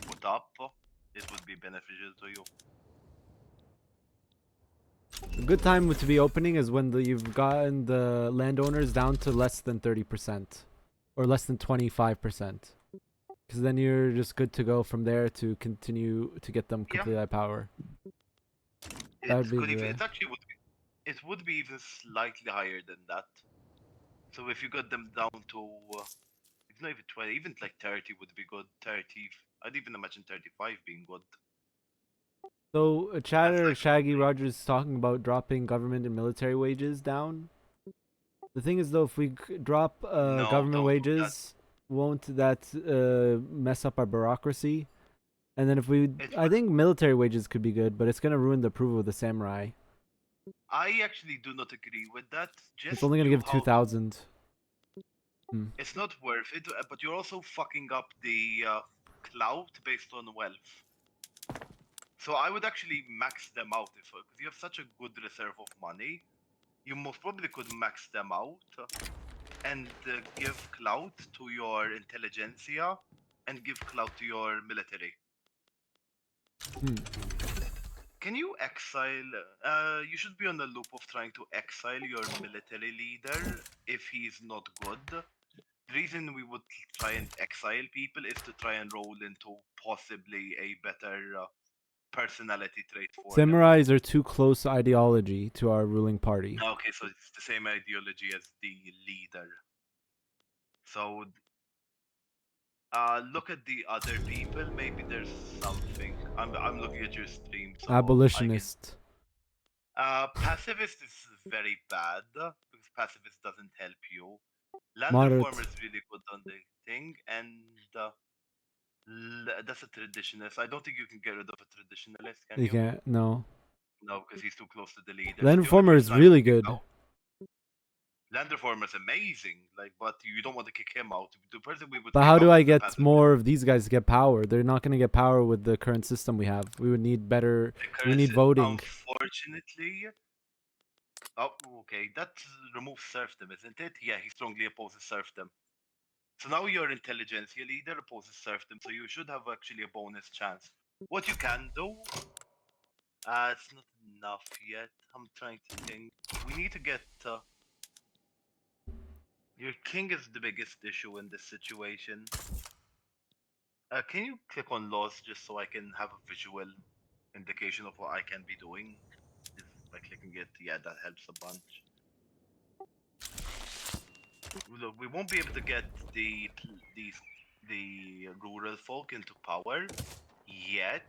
put up, it would be beneficial to you. A good time to be opening is when you've gotten the landowners down to less than 30% or less than 25%. Because then you're just good to go from there to continue to get them completely out of power. It's good if it actually would be even slightly higher than that. So if you got them down to it's not even 20, even like 30 would be good. 30, I'd even imagine 35 being good. So Chatter like Shaggy Rogers is talking about dropping government and military wages down. The thing is though, if we drop government wages, won't that mess up our bureaucracy? And then if we, I think military wages could be good, but it's gonna ruin the approval of the samurai. I actually do not agree with that. It's only gonna give 2,000. It's not worth it, but you're also fucking up the clout based on wealth. So I would actually max them out because you have such a good reserve of money. You most probably could max them out and give clout to your intelligentsia and give clout to your military. Can you exile? You should be on the loop of trying to exile your military leader if he's not good. The reason we would try and exile people is to try and roll into possibly a better personality trait for them. Samurais are too close ideology to our ruling party. Okay, so it's the same ideology as the leader. So look at the other people. Maybe there's something. I'm looking at your stream, so Abolitionist. Pacifist is very bad because pacifist doesn't help you. Land Moderate. reformer is really good on the thing, and that's a traditionalist. I don't think you can get rid of a traditionalist, can You you? can't. No. No, because he's too close to the leader. Land So the only reformer is person I would really kick good. out- Land reformer is amazing, like, but you don't want to kick him out. The person we would. But kick how out do I is the get pacifist. more of these guys to get power? They're not going to get power with the current system we have. We would need better. We need voting. Unfortunately. Oh, okay. That removes serfdom, isn't it? Yeah, he strongly opposes serfdom. So now your intelligentsia leader opposes serfdom, so you should have actually a bonus chance. What you can do, it's not enough yet. I'm trying to think. We need to get. Your king is the biggest issue in this situation. Can you click on laws just so I can have a visual indication of what I can be doing? Just by clicking it, yeah, that helps a bunch. Look, we won't be able to get the rural folk into power yet.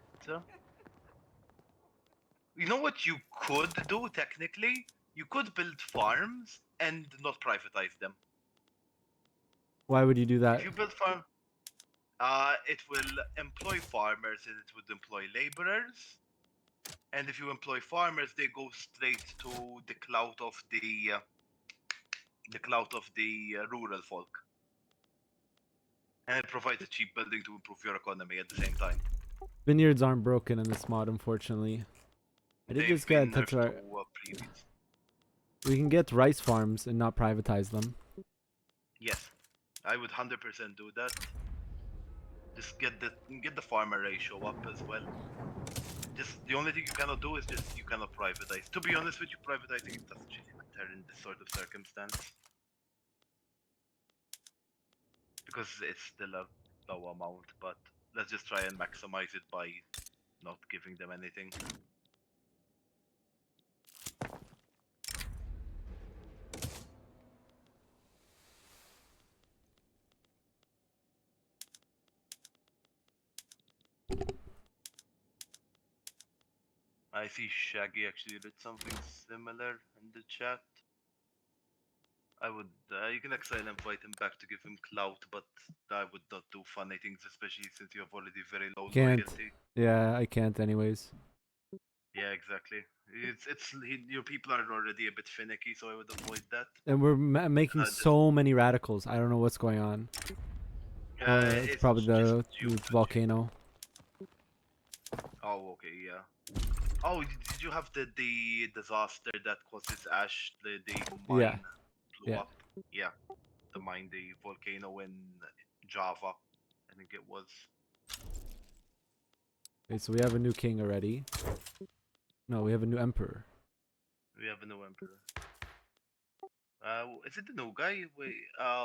You know what you could do technically? You could build farms and not privatize them. Why would you do that? If you build farm, it will employ farmers and it would employ laborers. And if you employ farmers, they go straight to the clout of the rural folk, and it provides a cheap building to improve your economy at the same time. Vineyards aren't broken in this mod, unfortunately. I did They've just get been nerfed Tetra. to previous. We can get rice farms and not privatize them. Yes, I would 100% do that. Just get the farmer ratio up as well. Just the only thing you cannot do is just you cannot privatize. To be honest with you, privatizing it doesn't really matter in this sort of circumstance because it's still a low amount. But let's just try and maximize it by not giving them anything. I see Shaggy actually did something similar in the chat. I would, you can exile and invite him back to give him clout, but I would not do funny things, especially since you have already very low Can't. loyalty. Yeah, I can't anyways. Yeah, exactly. Your people are already a bit finicky, so I would avoid that. And we're making so many radicals. I don't know what's going on. It's probably the volcano. Oh, okay, yeah. Oh, did you have the disaster that causes ash? The mine Yeah. blew Yeah. up. Yeah, the mine, the volcano in Java, I think it was. Okay, so we have a new king already. No, we have a new emperor. We have a new emperor. Is it the new guy? Wait,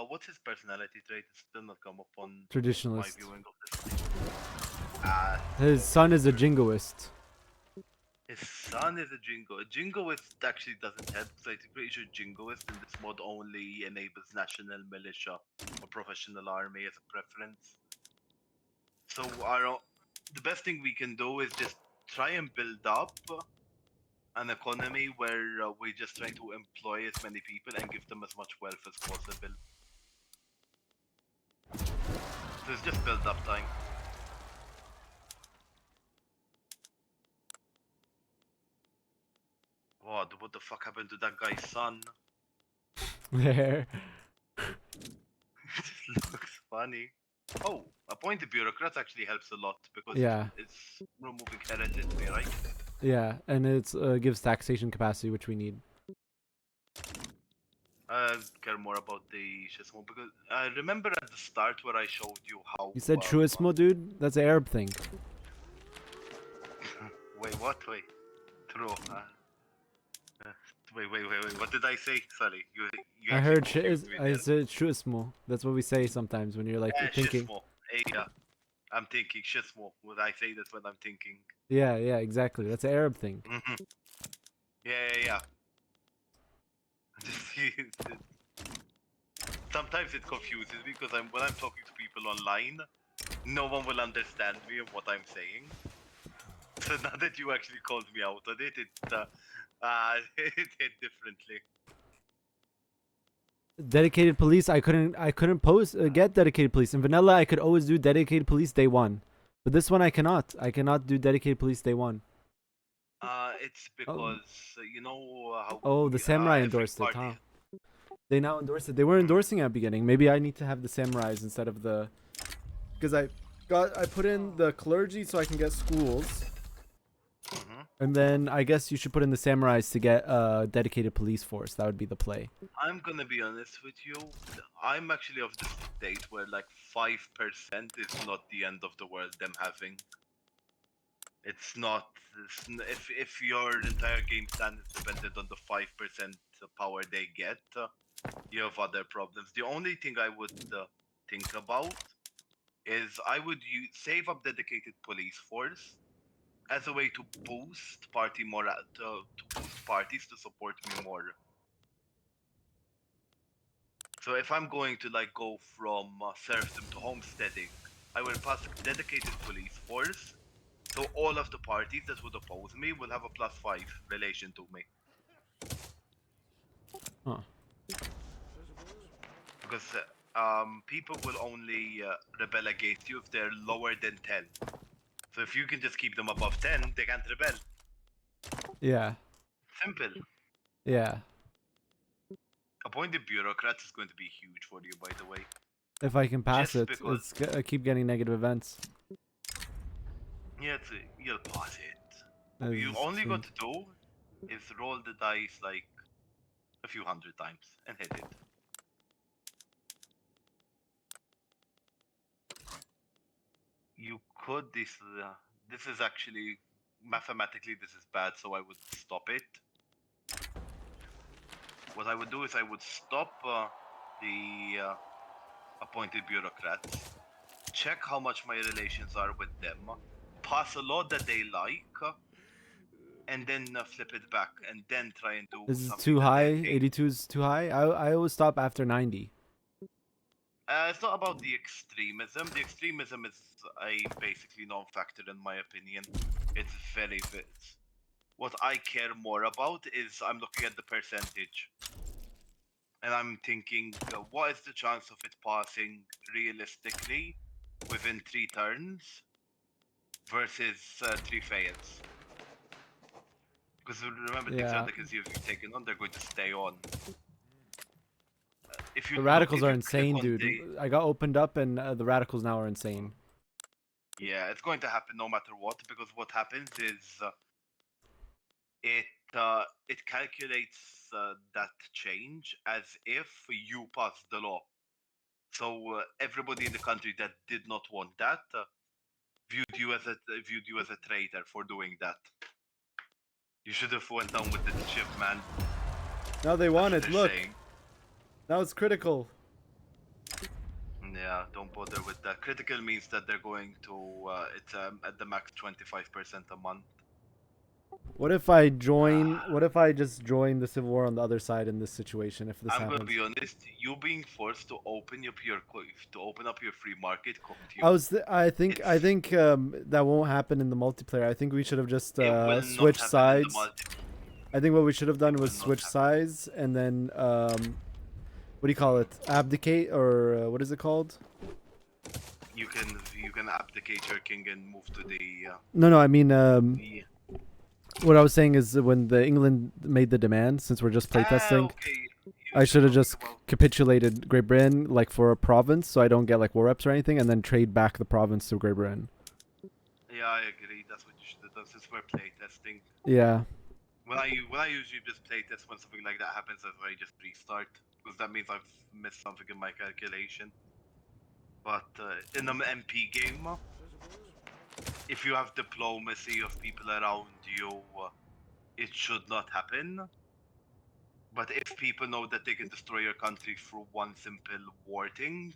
what's his personality trait? It's still not come up on my Traditionalist. viewing of this thing. His son is a jingoist. His son is a jingo. A jingoist actually doesn't help because I'm pretty sure jingoist in this mod only enables national militia or professional army as a preference. So the best thing we can do is just try and build up an economy where we're just trying to employ as many people and give them as much wealth as possible. So it's just build up time. What the fuck happened to that guy's son? There. This looks funny. Oh, appointed bureaucrats actually helps a lot because Yeah. it's removing heredity, right? Yeah, and it's gives taxation capacity, which we need. I care more about the Shismo because I remember at the start where I showed you how. You said truismo, dude? That's an Arab thing. Wait, what? Wait. True. Wait. What did I say? Sorry. You I actually heard shit confused is. me I there. said shuismo. That's what we say sometimes when you're like thinking. Schismo. Yeah. I'm thinking schismo. Would I say that when I'm thinking? Yeah, exactly. That's an Arab thing. Hmm. Yeah. Sometimes it confuses me because when I'm talking to people online, no one will understand me and what I'm saying. So now that you actually called me out on it, it hit differently. Dedicated police. I couldn't post get dedicated police in vanilla. I could always do dedicated police day one, but this one I cannot. I cannot do dedicated police day one. It's Oh, because you know how the samurai every endorsed it, party. huh? They now endorse it. They were endorsing it at the beginning. Maybe I need to have the samurais instead of the. Because I put in the clergy so I can get schools, Hmm. and then I guess you should put in the samurais to get a dedicated police force. That would be the play. I'm gonna be honest with you. I'm actually of the state where like 5% is not the end of the world. Them having it's not. If your entire game plan is dependent on the 5% power they get, you have other problems. The only thing I would think about is I would save up dedicated police force as a way to boost party morale, to boost parties to support me more. So if I'm going to like go from serfdom to homesteading, I will pass a dedicated police force. So all of the parties that would oppose me will have a +5 relation to me. Huh. Because people will only rebel against you if they're lower than 10. So if you can just keep them above 10, they can't rebel. Yeah. Simple. Yeah. Appointed bureaucrats is going to be huge for you, by the way. If I can pass Just it, because, I keep getting negative events. yeah, you'll pass it. As You it only got seems. to do is roll the dice like a few hundred times and hit it. You could this is actually mathematically this is bad, so I would stop it. What I would do is I would stop the appointed bureaucrats, check how much my relations are with them, pass a law that they like, and then flip it back, and then try and do This is something too that high. they hate. 82 is too high. I always stop after 90. It's not about the extremism. The extremism is a basically non-factor in my opinion. It's very what I care more about is I'm looking at the percentage. And I'm thinking, what is the chance of it passing realistically within 3 turns versus 3 fails? Because remember, these are Yeah. the kids you've taken on, they're going to stay on. If you The look, radicals if are you click insane, on dude. the, I got opened up and the radicals now are insane. yeah, it's going to happen no matter what, because what happens is it it calculates that change as if you passed the law. So everybody in the country that did not want that viewed you as a traitor for doing that. You should have went down with the chip, man. Now they That's want what it. they're Look. saying. Now it's critical. Yeah, don't bother with that. Critical means that they're going to it's at the max 25% a month. What if I join? What if I just join the civil war on the other side in this situation? If this I'm gonna happens, be honest. You being forced to open up your free market cooked you. I think that won't happen in the multiplayer. I think we should have just It will not switched happen in the sides. multi. I think what we should have done It will was not switch happen. sides and then what do you call it? Abdicate or what is it called? You can abdicate your king and move to the No, I mean yeah. what I was saying is that when the England made the demand, since we're just playtesting, Okay. I should have You're just talking about capitulated Great Britain like for a province, so I don't get like war reps or anything, and then trade back the province to Great Britain. yeah, I agree. That's what you should have done since we're playtesting. Yeah, When I usually just playtest when something like that happens, that's why I just restart because that means I've missed something in my calculation. But in an MP game, if you have diplomacy of people around you, it should not happen. But if people know that they can destroy your country through one simple war thing,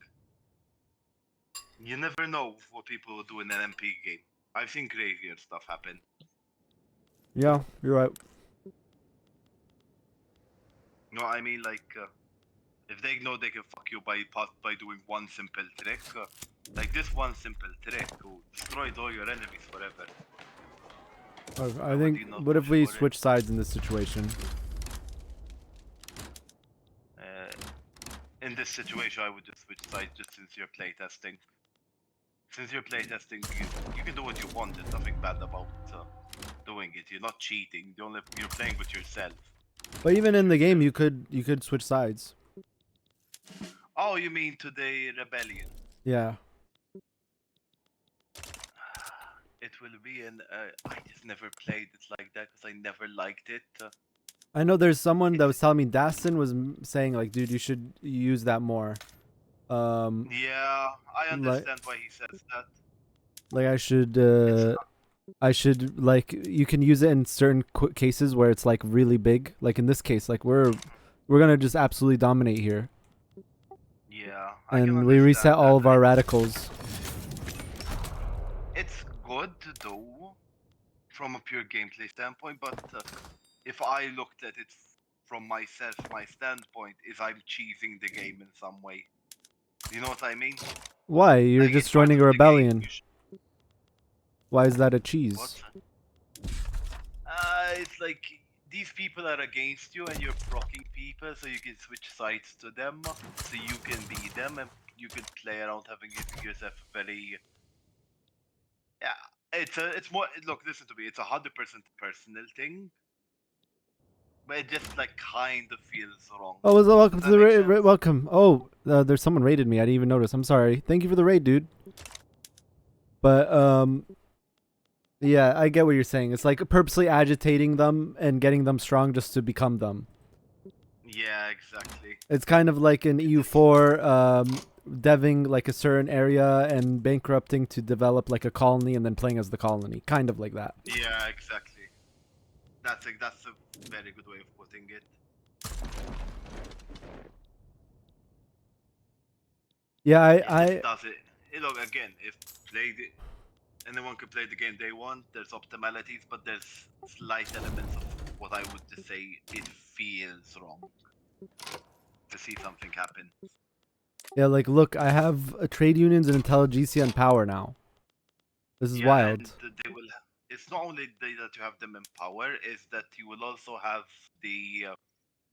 you never know what people will do in an MP game. I've seen crazier stuff happen. Yeah, you're right. You know what I mean? Like, if they know they can fuck you by doing one simple trick, like this one simple trick who destroyed all your enemies forever. I Why would think. you not What if push we for it? switch sides in this situation? In this situation, I would just switch sides just since you're playtesting. Since you're playtesting, you can do what you want. There's nothing bad about doing it. You're not cheating. You're playing with yourself. But even in the game, you could switch sides. Oh, you mean to the rebellion? Yeah. It will be an. I just never played it like that because I never liked it. I know there's someone that was telling me Dastin was saying like, dude, you should use that more. Yeah, I understand why he says that. Like It's I should like you can use it in certain cases where it's like really big. Like in this case, like we're gonna just absolutely dominate here, yeah, I can and we understand reset all that. of our radicals. It's good to do from a pure gameplay standpoint, but if I looked at it from myself, my standpoint is I'm cheesing the game in some way. You know what I mean? Why? You're Like, just it's part joining a of the game. rebellion. Why is that a cheese? What? It's like these people are against you and you're procking people, so you can switch sides to them, so you can be them and you can play around having yourself very. Yeah, it's more. Look, listen to me. It's 100% personal thing, but it just like kind of feels wrong. Oh, welcome Does to that the make raid. sense? Welcome. Oh, there's someone raided me. I didn't even notice. I'm sorry. Thank you for the raid, dude. But yeah, I get what you're saying. It's like purposely agitating them and getting them strong just to become them. Yeah, exactly. It's kind of like an EU4 deving like a certain area and bankrupting to develop like a colony and then playing as the colony. Kind of like that. Yeah, exactly. That's a very good way of putting it. Yeah, It I just does it. Look, again, if anyone can play the game they want, there's optimalities, but there's slight elements of what I would just say it feels wrong to see something happen. yeah, like look, I have trade unions and intelligentsia and power now. This is Yeah, wild. and they will. It's not only that you have them in power, is that you will also have the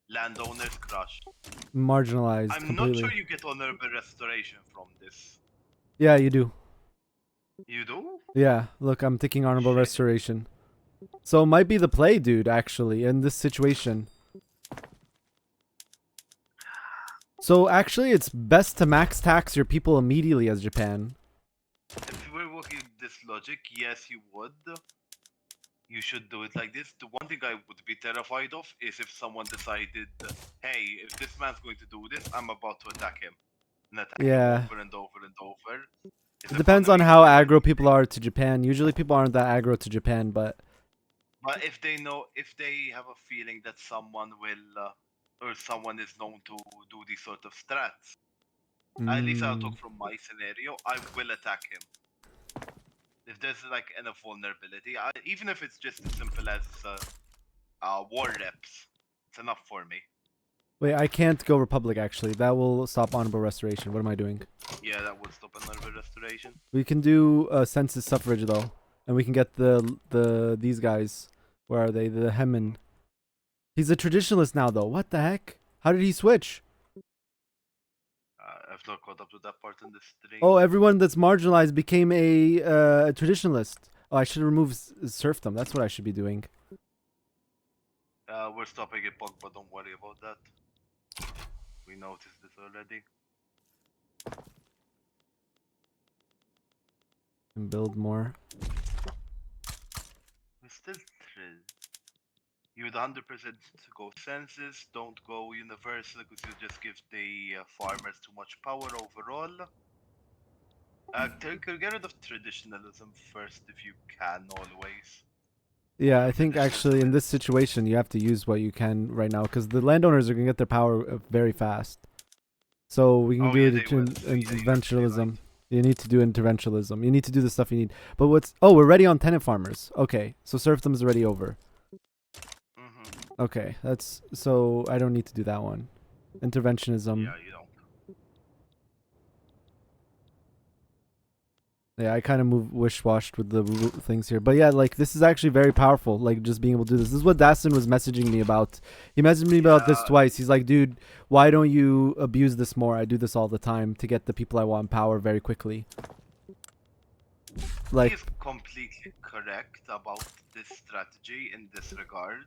landowners crushed. Marginalized I'm not completely. sure you get honorable restoration from this. Yeah, you do. You do? Yeah, look, I'm thinking honorable Shit. restoration. So it might be the play, dude, actually, in this situation. So actually, it's best to max tax your people immediately as Japan. If you were working this logic, yes, you would. You should do it like this. The one thing I would be terrified of is if someone decided, hey, if this man's going to do this, I'm about to attack him. And attack him Yeah. over and over and over. It depends on how aggro people are to Japan. Usually people aren't that aggro to Japan, but But if they know, if they have a feeling that someone will, or someone is known to do these sort of strats, at least I'll talk from my scenario, I will attack him. If there's like enough vulnerability, even if it's just as simple as war reps, it's enough for me. wait, I can't go Republic actually. That will stop honorable restoration. What am I doing? Yeah, that would stop another restoration. We can do census suffrage though, and we can get these guys. Where are they? The Hemin. He's a traditionalist now though. What the heck? How did he switch? I've not caught up to that part in the stream. Oh, everyone that's marginalized became a traditionalist. Oh, I should remove serfdom. That's what I should be doing. We're stopping it, Pog, but don't worry about that. We noticed this already. And build more. We're still thrilled. You would 100% go census, don't go universal because you just give the farmers too much power overall. Get rid of traditionalism first if you can, always. Yeah, I think actually in this situation you have to use what you can right now because the landowners are gonna get their power very fast. So we can Oh do yeah, it they will. So, yeah, you're absolutely interventionalism. right. You need to do interventionalism. You need to do the stuff you need. But we're ready on tenant farmers. Okay, so serfdom is already over. Okay, so I don't need to do that one. Interventionism. Yeah, you don't. Yeah, I kind of wish-washed with the things here. But yeah, like, this is actually very powerful, like, just being able to do this. This is what Dastin was messaging me about. He messaged me about this twice. He's like, dude, why don't you abuse this more? I do this all the time to get the people I want in power very quickly. Like, He is completely correct about this strategy in this regard.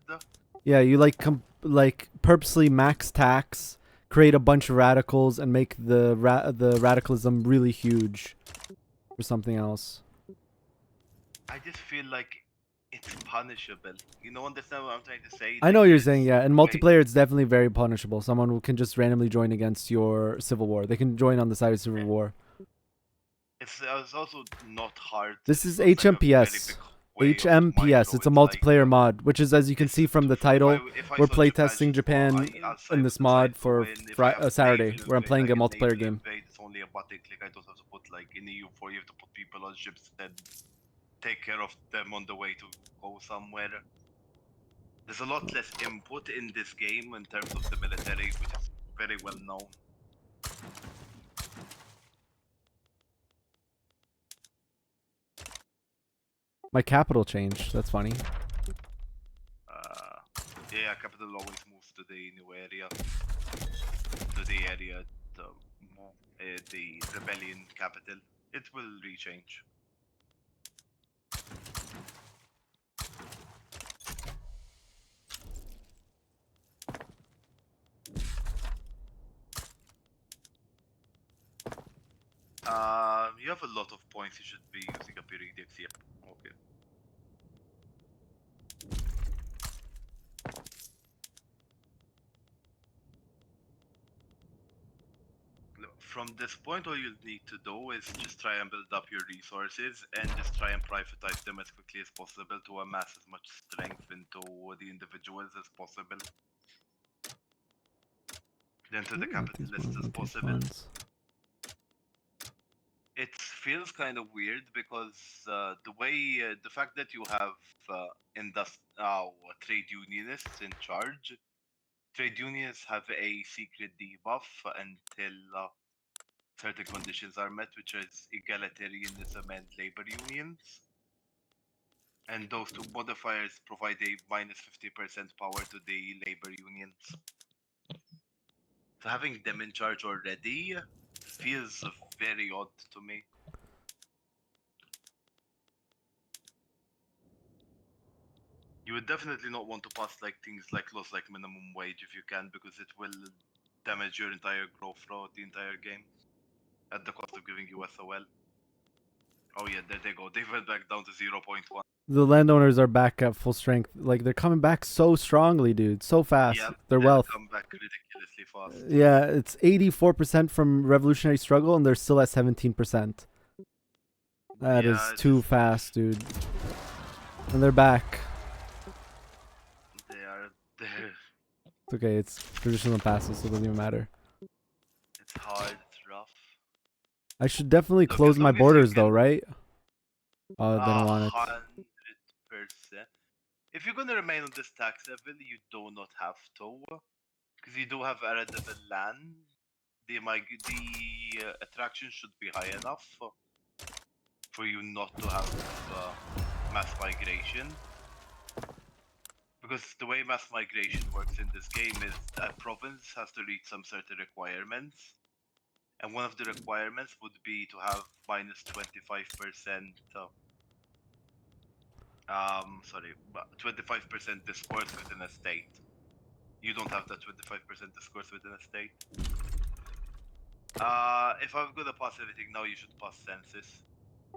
yeah, you, like, purposely max tax, create a bunch of radicals, and make the radicalism really huge for something else. I just feel like it's punishable. You know, understand what I'm trying to say? I know Like, what you're there's saying, yeah. In way- multiplayer, it's definitely very punishable. Someone who can just randomly join against your civil war. They can join on the side of civil war. It's also not hard. This is It's not like a very HMPS. big way of HMPS. It's a micro, multiplayer like, mod, which is, as you can see from the title, if I we're saw playtesting Japan I'll in side this with the side mod to for win. If I have Saturday, naval where I'm invade, playing I a get multiplayer naval game. invade. It's only a button click. I don't have to put like in EU4. You have to put people on ships and take care of them on the way to go somewhere. There's a lot less input in this game in terms of the military, which is very well known. My capital changed. That's funny. Yeah, capital always moves to the new area, to the area, the rebellion capital. It will rechange. You have a lot of points. You should be using a periodic. Yep. Okay. From this point, all you need to do is just try and build up your resources and just try and privatize them as quickly as possible to amass as much strength into the individuals as possible. Then to the capitalists as possible. It feels kind of weird because the fact that you have trade unionists in charge, trade unionists have a secret debuff until certain conditions are met, which is egalitarianism and labor unions. And those two modifiers provide a minus 50% power to the labor unions. So having them in charge already feels very odd to me. You would definitely not want to pass like things like laws like minimum wage if you can, because it will damage your entire growth throughout the entire game at the cost of giving you SOL. Oh yeah, there they go. They went back down to 0.1. The landowners are back at full strength. Like, they're coming back so strongly, dude. So fast. Yeah, Their wealth. come back ridiculously fast. Yeah, it's 84% from revolutionary struggle, and they're still at 17%. That is too fast, dude. And they're back. They are there. It's okay. It's traditional passes, so it doesn't even matter. It's hard. It's rough. I should definitely close my borders, though, right? Oh, they don't want it. 100%. If you're gonna remain on this tax level, you do not have to, because you do have arable land. The attraction should be high enough for you not to have mass migration. Because the way mass migration works in this game is a province has to reach some certain requirements. And one of the requirements would be to have minus 25%, 25% discourse within a state. You don't have that 25% discourse within a state. If I'm gonna pass anything now, you should pass census.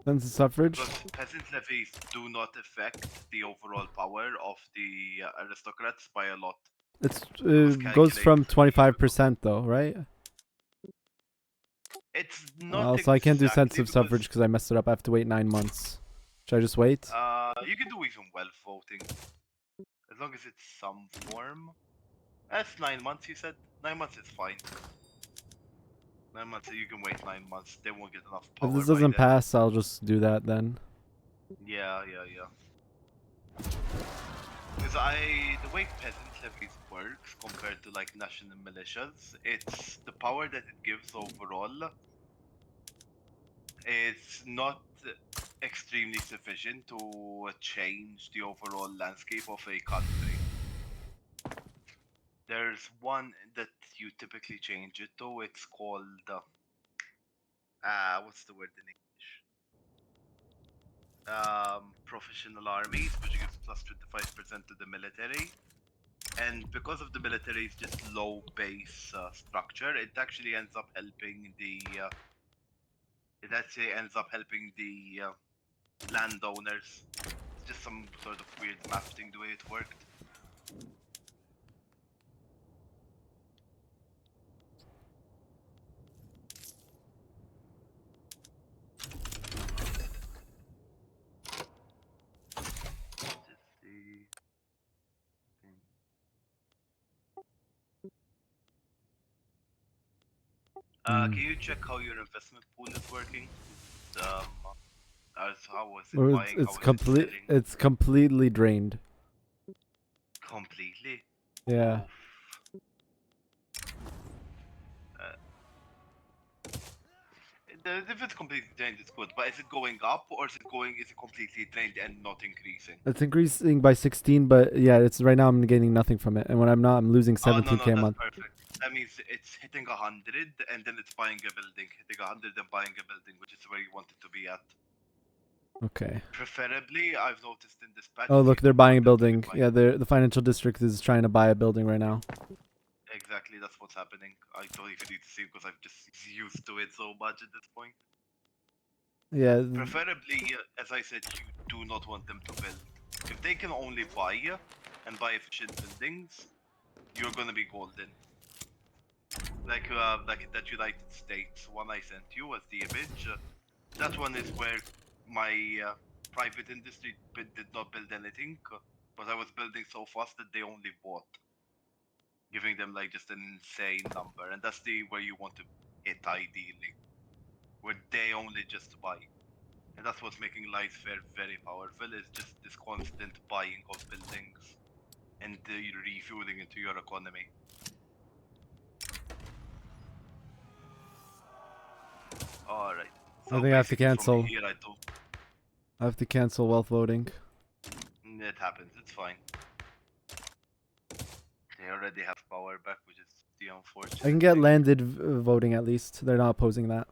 Census suffrage? Because peasant levies do not affect the overall power of the aristocrats by a lot. It goes from 25% though, right? It's not. So I can't do census suffrage because I messed it up. I have to wait 9 months. Should I just wait? You can do even wealth voting. As long as it's some form. That's 9 months, you said? 9 months is fine. 9 months, you can wait 9 months. They won't get enough power If this by doesn't then. pass, I'll just do that then. Yeah. Because the way peasant levies works compared to like national militias, it's the power that it gives overall is not extremely sufficient to change the overall landscape of a country. There's one that you typically change it to. It's called what's the word in English? Professional armies, which gives plus 25% to the military. And because of the military's just low base structure, it actually ends up helping the landowners. It's just some sort of weird map thing the way it worked. Just see. Can you check how your investment pool is working? How was it Or buying? How was it selling? it's completely drained. Completely. Yeah. Oof. If it's completely drained, it's good. But is it going up or is it completely drained and not increasing? It's increasing by 16, but yeah, it's right now I'm gaining nothing from it. And when I'm not, I'm losing Oh no, 17k a that's month. perfect. That means it's hitting 100 and then it's buying a building. Hitting 100 and buying a building, which is where you want it to be at. Okay. Preferably, I've noticed in this patch. Oh, you look, they're do buying a want them to be building. buying. Yeah, the financial district is trying to buy a building right now. Exactly, that's what's happening. I don't even need to see because I've just used to it so much at this point. Yeah. Preferably, as I said, you do not want them to build. If they can only buy and buy efficient buildings, you're gonna be golden. Like that United States one I sent you as the image. That one is where my private industry did not build anything, but I was building so fast that they only bought, giving them like just an insane number, and that's the where you want to hit ideally, where they only just buy. And that's what's making Lightsphere very powerful, is just this constant buying of buildings and refueling into your economy. Alright. So I think I have to basically cancel. from here I do. I have to cancel wealth voting. It happens, it's fine. They already have power back, which is the unfortunate I can get thing. landed voting at least. They're not opposing that.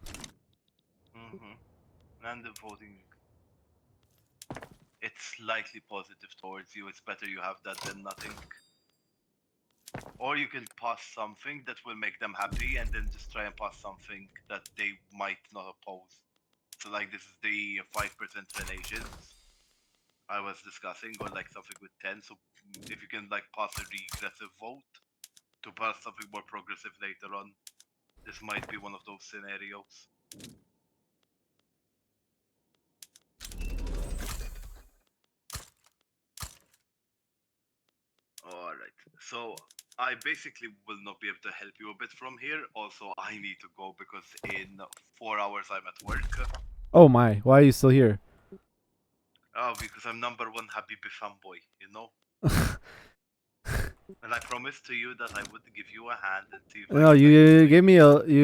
And the voting, it's slightly positive towards you. It's better you have that than nothing. Or you can pass something that will make them happy and then just try and pass something that they might not oppose. So like this is the 5% relations I was discussing, or like something with 10. So if you can like pass a regressive vote to pass something more progressive later on, this might be one of those scenarios. Alright, so I basically will not be able to help you a bit from here. Also, I need to go because in 4 hours I'm at work. Oh my, why are you still here? Oh, because I'm number one Habibi fanboy, you know? And I promised to you that I would give you a hand and see if I No, could you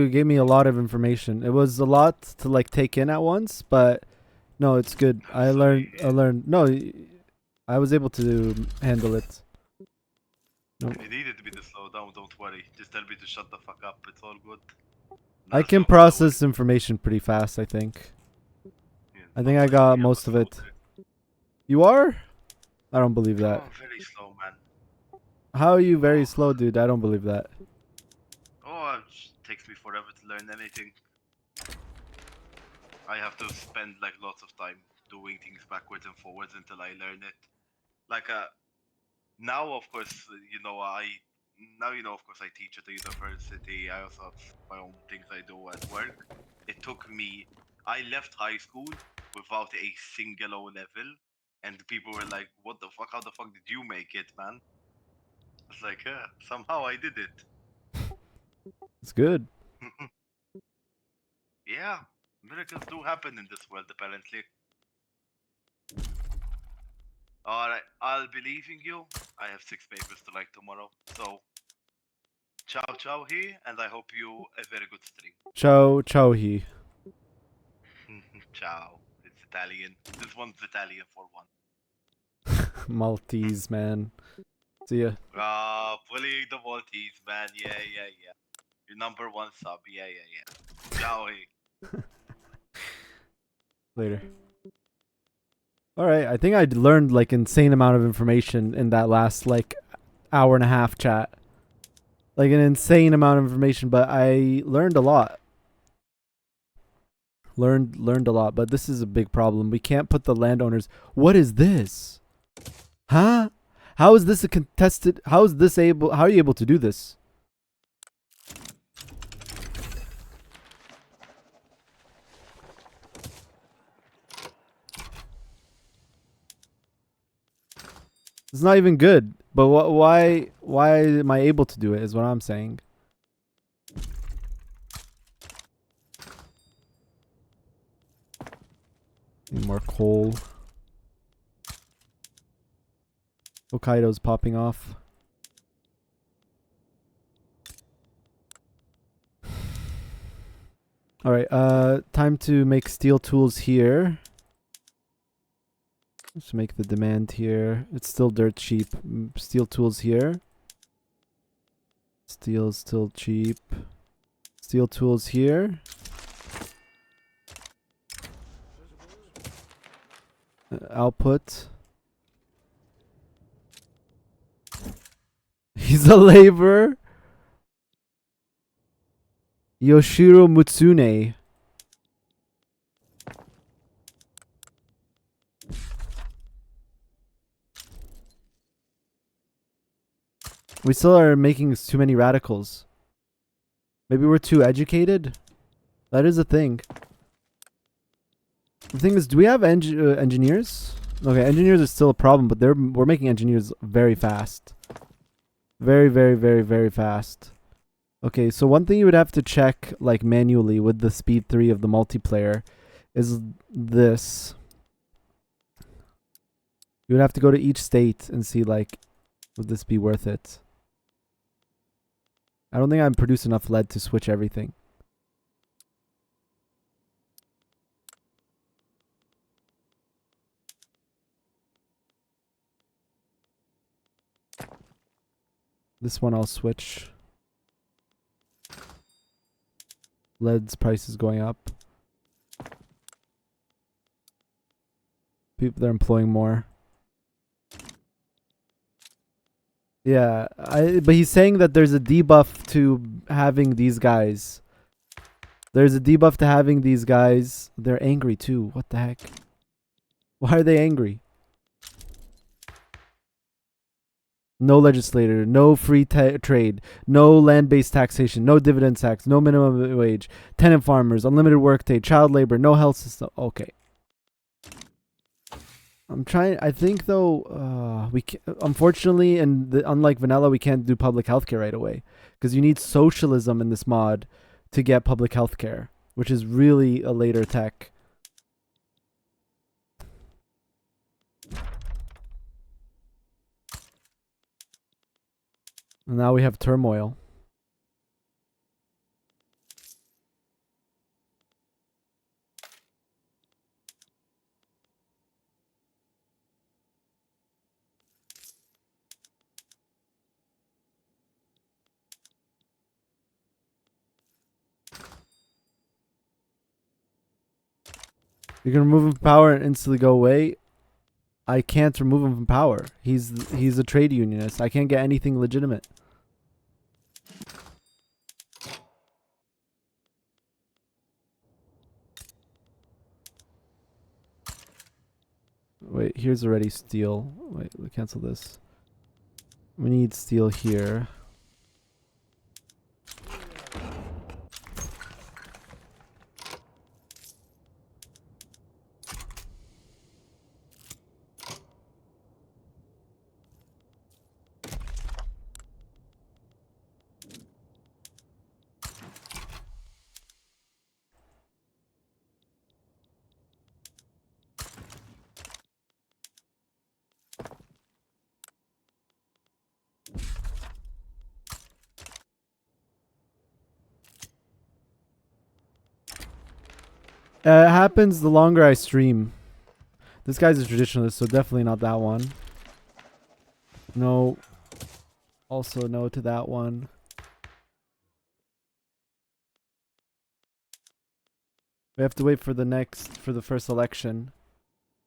gave me a lot of information. It was a lot to like take in at once, but no, it's good. I learned. No, I was able to handle it. No. If you needed me to slow down, don't worry. Just tell me to shut the fuck up. It's all good. I That's can not gonna work. process information pretty fast, I think. Yeah, I think not I like got me, I'm a most of slow it. guy. You are? I don't believe Oh, that. I'm very slow, man. How are you very Oh, slow, dude? I don't believe that. oh, it takes me forever to learn anything. I have to spend like lots of time doing things backwards and forwards until I learn it. Like now, of course, of course I teach at the university. I also have my own things I do at work. It took me. I left high school without a single O level, and people were like, "What the fuck? How the fuck did you make it, man?" It's like, somehow I did it. It's good. Yeah, miracles do happen in this world, apparently. Alright, I'll be leaving you. I have 6 papers to like tomorrow. So, ciao ciao here, and I hope you a very good stream. Ciao, ciao he. Ciao. It's Italian. This one's Italian for one. Maltese, man. See ya. Bullying the Maltese, man. Yeah. Your number 1 sub. Yeah. Ciao here. Later. Alright, I think I learned like insane amount of information in that last like hour and a half chat. Like an insane amount of information, but I learned a lot. Learned a lot, but this is a big problem. We can't put the landowners. What is this? Huh? How is this a contested? How is this able? How are you able to do this? It's not even good. But why am I able to do it? Is what I'm saying. Need more coal. Hokkaido's popping off. Alright, time to make steel tools here. Let's make the demand here. It's still dirt cheap. Steel tools here. Steel is still cheap. Steel tools here. Output. He's a laborer. Yoshiro Mutsune. We still are making too many radicals. Maybe we're too educated? That is a thing. The thing is, do we have engineers? Okay, engineers are still a problem, but we're making engineers very fast. Very fast. Okay, so one thing you would have to check like manually with the speed 3 of the multiplayer is this. You would have to go to each state and see like, would this be worth it? I don't think I produce enough lead to switch everything. This one I'll switch. Lead's price is going up. People, they're employing more. Yeah, but he's saying that there's a debuff to having these guys. There's a debuff to having these guys. They're angry too. What the heck? Why are they angry? No legislator, no free trade, no land-based taxation, no dividend tax, no minimum wage, tenant farmers, unlimited workday, child labor, no health system. Okay. I'm trying. I think though, unfortunately, and unlike vanilla, we can't do public healthcare right away because you need socialism in this mod to get public healthcare, which is really a later tech. And now we have turmoil. You can remove him from power and instantly go away. I can't remove him from power. He's a trade unionist. I can't get anything legitimate. Wait, here's already steel. Wait, cancel this. We need steel here. It happens the longer I stream. This guy's a traditionalist, so definitely not that one. No. Also no to that one. We have to wait for the first election.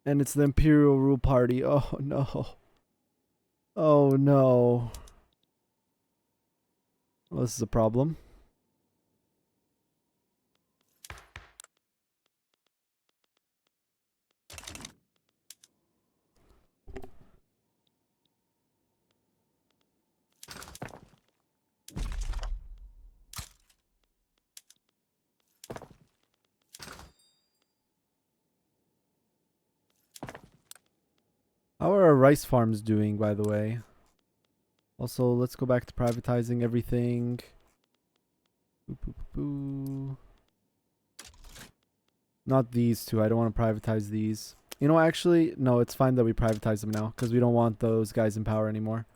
And it's the Imperial Rule Party. Oh no. Oh no. Well, this is a problem. How are our rice farms doing, by the way? Also, let's go back to privatizing everything. Boo, boo, boo. Not these two. I don't want to privatize these. You know, actually, no, it's fine that we privatize them now because we don't want those guys in power anymore.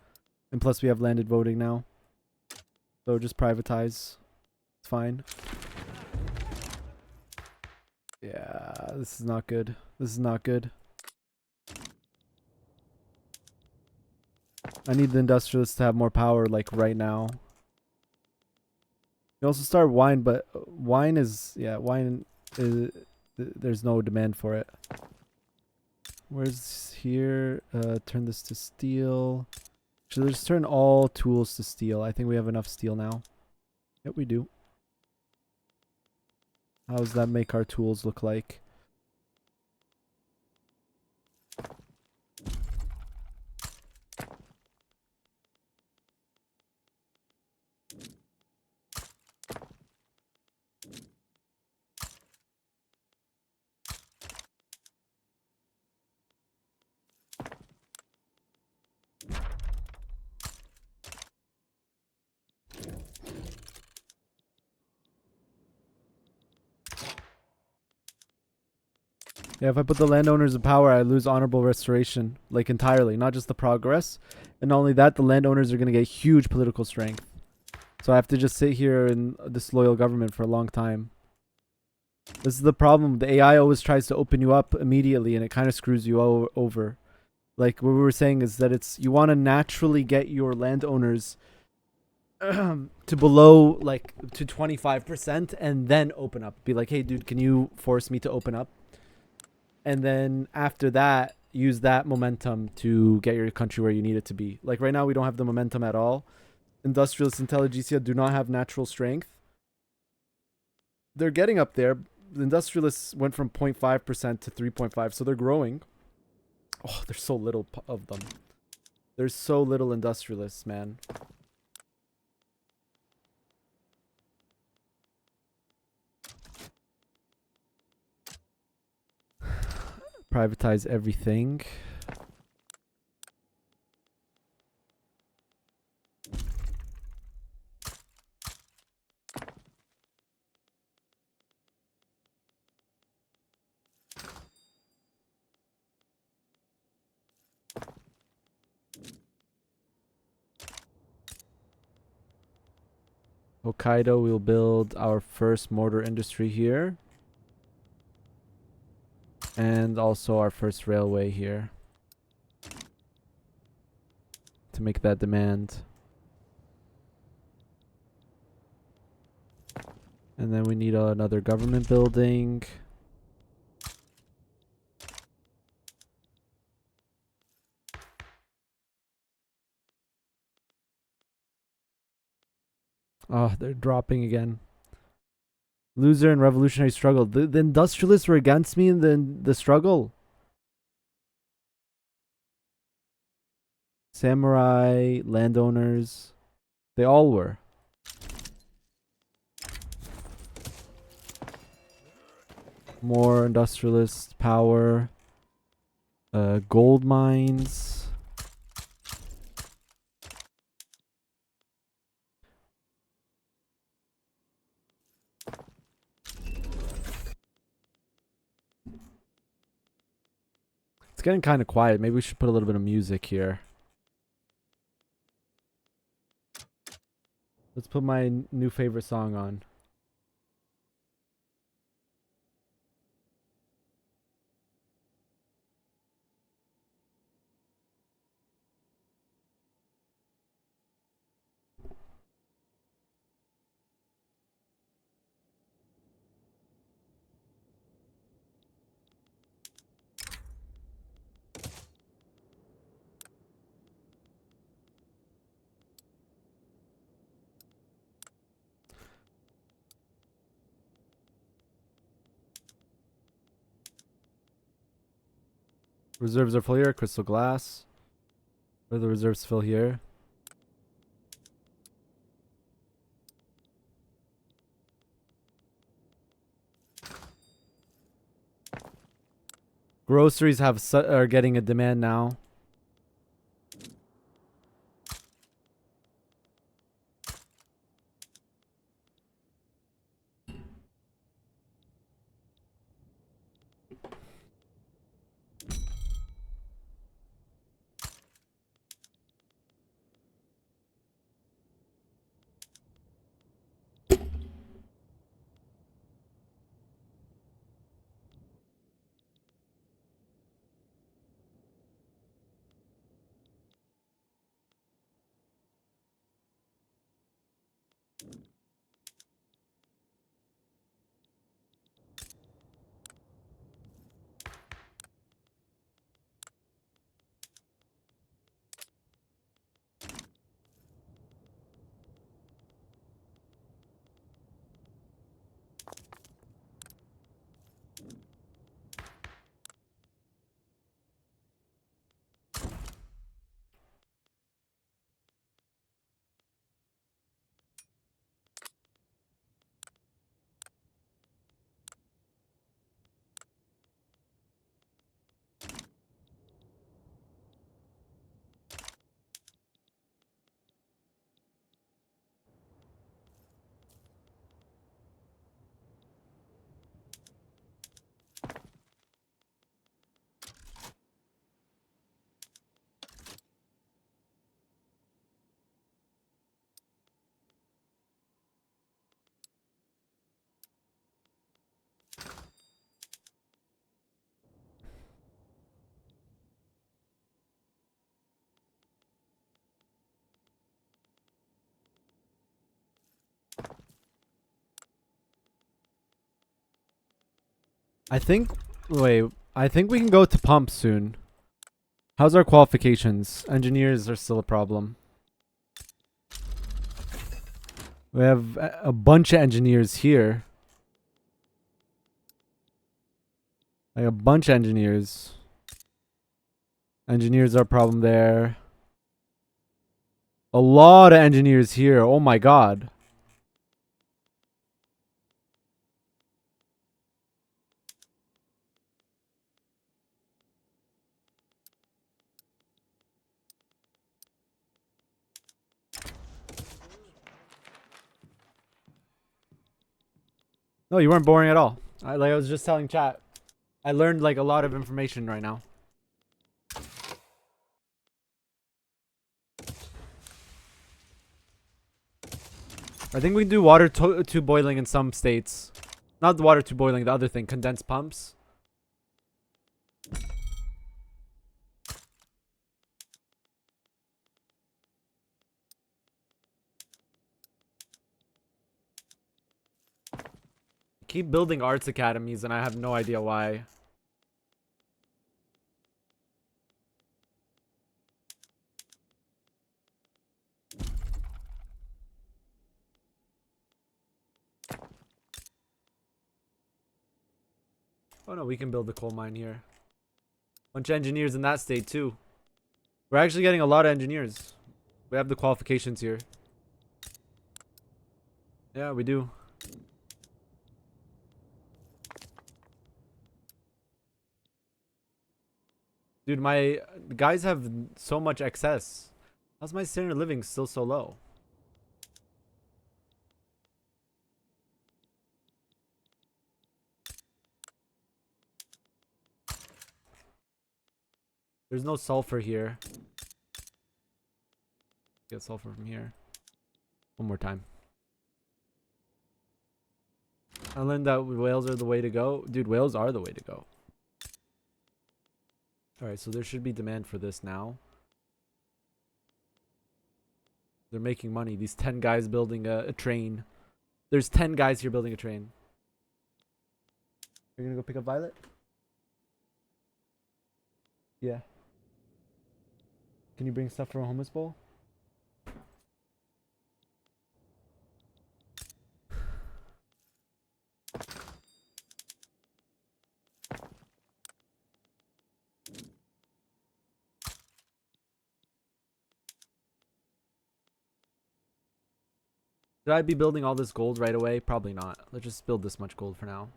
And plus, we have landed voting now. So just privatize. It's fine. Yeah, this is not good. This is not good. I need the industrialists to have more power, like, right now. You also start wine, but wine is... Yeah, wine is... There's no demand for it. Where's here? Turn this to steel. Should I just turn all tools to steel? I think we have enough steel now. Yep, we do. How does that make our tools look like? Yeah, if I put the landowners in power, I lose honorable restoration, like entirely, not just the progress. And not only that, the landowners are going to get huge political strength. So I have to just sit here in this loyal government for a long time. This is the problem. The AI always tries to open you up immediately, and it kind of screws you over. Like what we were saying is that you want to naturally get your landowners to below, like, to 25% and then open up. Be like, hey, dude, can you force me to open up? And then after that, use that momentum to get your country where you need it to be. Like right now, we don't have the momentum at all. Industrialist intelligentsia do not have natural strength. They're getting up there. The industrialists went from 0.5% to 3.5, so they're growing. Oh, there's so little of them. There's so little industrialists, man. Privatize everything. Hokkaido, we'll build our first mortar industry here. And also our first railway here. To make that demand. And then we need another government building. Oh, they're dropping again. Loser in revolutionary struggle. The industrialists were against me in the struggle. Samurai, landowners. They all were. More industrialist power. Gold mines. It's getting kind of quiet. Maybe we should put a little bit of music here. Let's put my new favorite song on. Reserves are full here. Crystal glass. Where the reserves fill here. Groceries are getting a demand now. I think we can go to pump soon. How's our qualifications? Engineers are still a problem. We have a bunch of engineers here. Like a bunch of engineers. Engineers are a problem there. A lot of engineers here. Oh my god. No, you weren't boring at all. I was just telling chat. I learned like a lot of information right now. I think we can do water to boiling in some states. Not the water to boiling, the other thing, condensed pumps. Keep building arts academies and I have no idea why. Oh no, we can build a coal mine here. Bunch of engineers in that state too. We're actually getting a lot of engineers. We have the qualifications here. Yeah, we do. Dude, my guys have so much excess. How's my standard of living still so low? There's no sulfur here. Get sulfur from here. One more time. I learned that whales are the way to go. Dude, whales are the way to go. Alright, so there should be demand for this now. They're making money. These 10 guys building a train. There's 10 guys here building a train. You're gonna go pick up Violet? Yeah. Can you bring stuff from a homeless bowl? Should I be building all this gold right away? Probably not. Let's just build this much gold for now.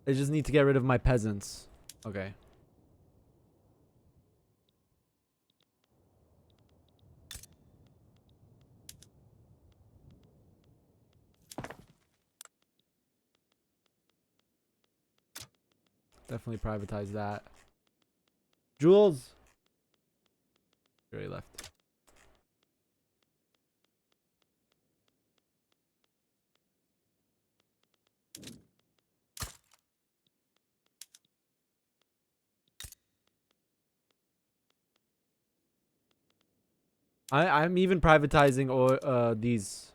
I just need to get rid of my peasants. Okay. Definitely privatize that. Jules! Sure, he left. I'm even privatizing or these.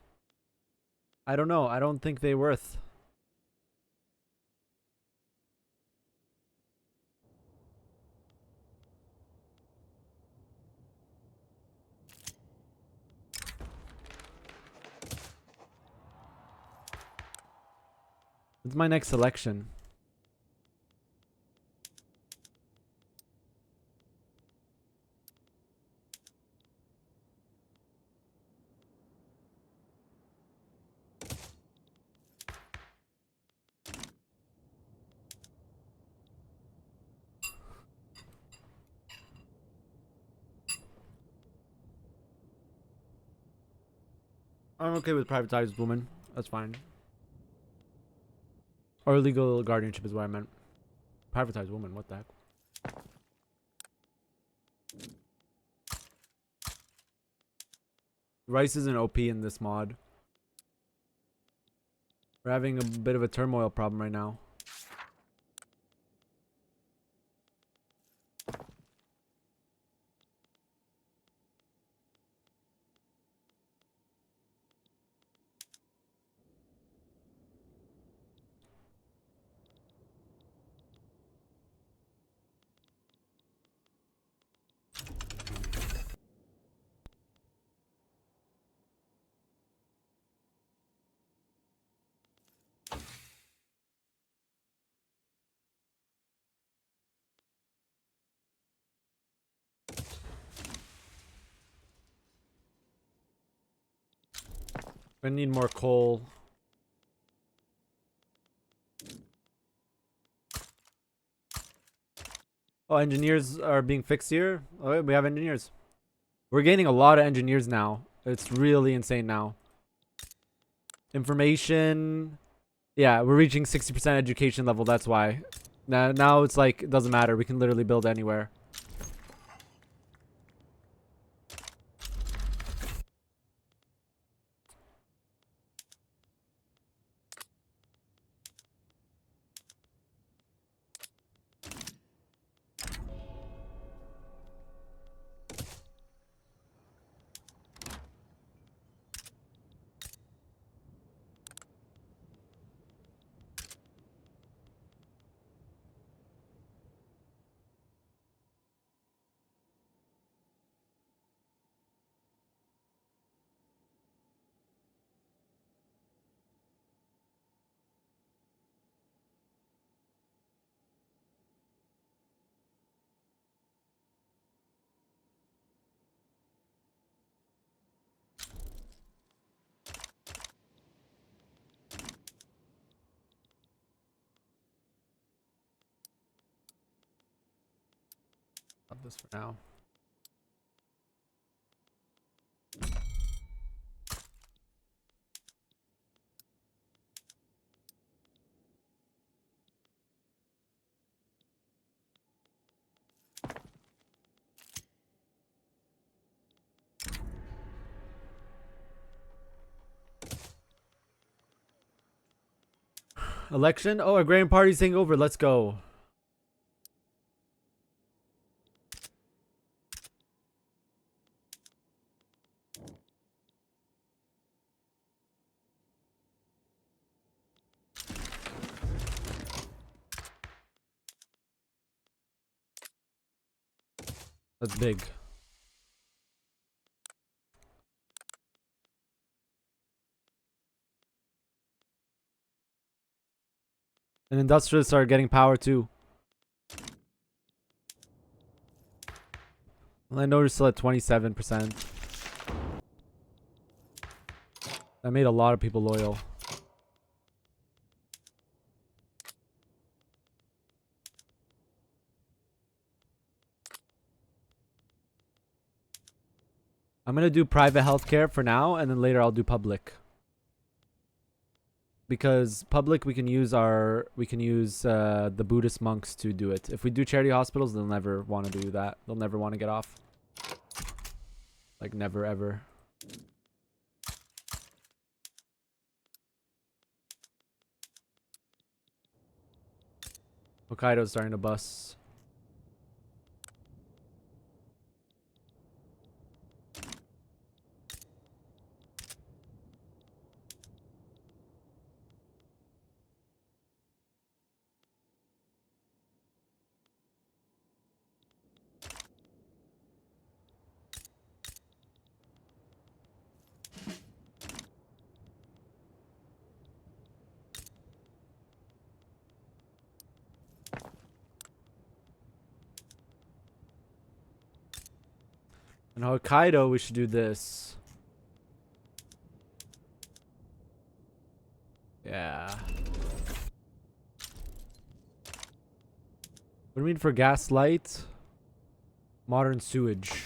I don't know. I don't think they worth. What's my next selection? I'm okay with privatized woman. That's fine. Or legal guardianship is what I meant. Privatized woman, what the heck? Rice is an OP in this mod. We're having a bit of a turmoil problem right now. I need more coal. Oh, engineers are being fixed here. Oh, we have engineers. We're gaining a lot of engineers now. It's really insane now. Information. Yeah, we're reaching 60% education level. That's why. Now it's like, it doesn't matter. We can literally build anywhere. Stop this for now. Election? Oh, agrarian party's taking over. Let's go. That's big. And industrialists are getting power too. Landowner's still at 27%. That made a lot of people loyal. I'm gonna do private healthcare for now, and then later I'll do public. Because public we can use the Buddhist monks to do it. If we do charity hospitals, they'll never want to do that. They'll never want to get off. Like never ever. Hokkaido's starting to bust. In Hokkaido, we should do this. Yeah. What do you mean for gas light? Modern sewage.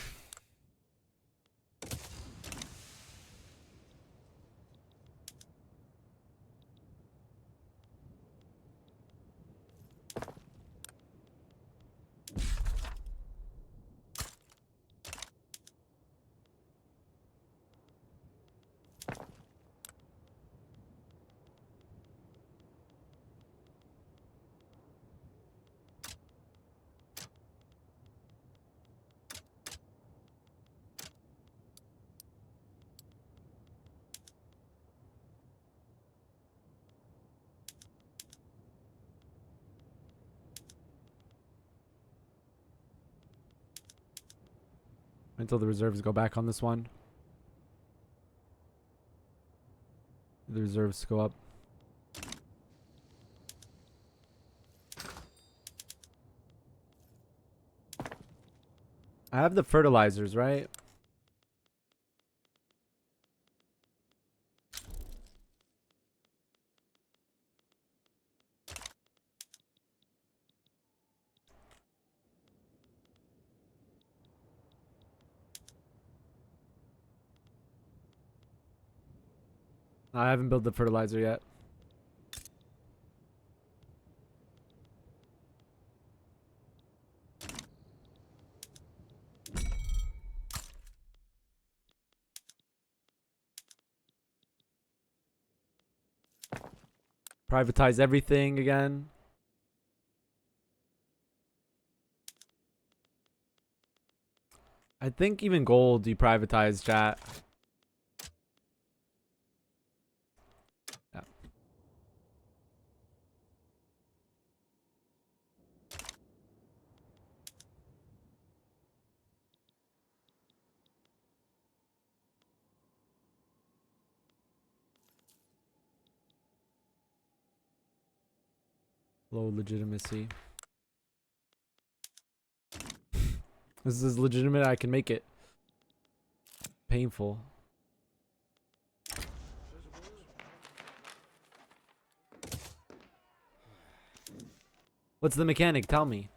Until the reserves go back on this one. The reserves go up. I have the fertilizers, right? I haven't built the fertilizer yet. Privatize everything again. I think even gold deprivatized, chat. Yeah. Low legitimacy. This is legitimate. I can make it. Painful. What's the mechanic? Tell me.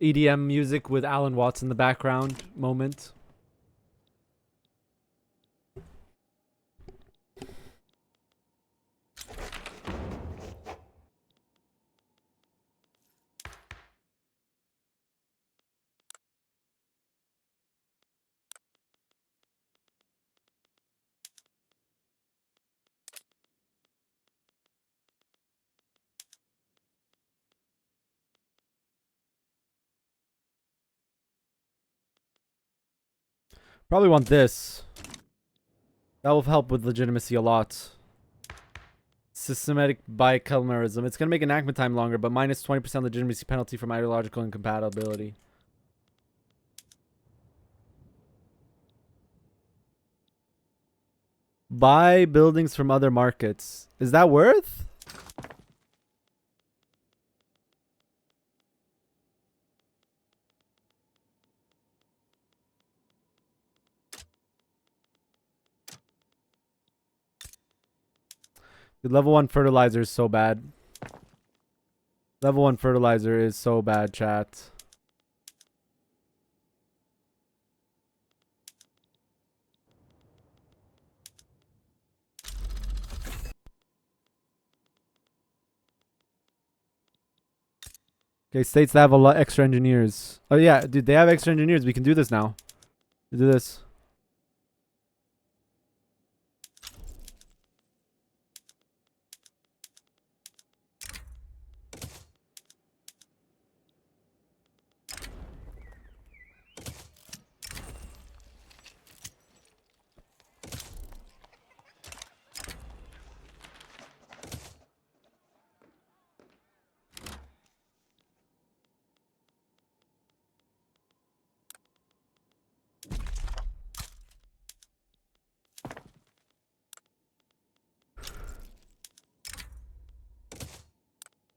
EDM music with Alan Watts in the background moment. Probably want this. That will help with legitimacy a lot. Systematic bicameralism. It's going to make enactment time longer, but minus 20% legitimacy penalty from ideological incompatibility. Buy buildings from other markets. Is that worth? The level 1 fertilizer is so bad. Level 1 fertilizer is so bad, chat. Okay, states that have a lot extra engineers. Oh yeah, dude, they have extra engineers. We can do this now. We do this.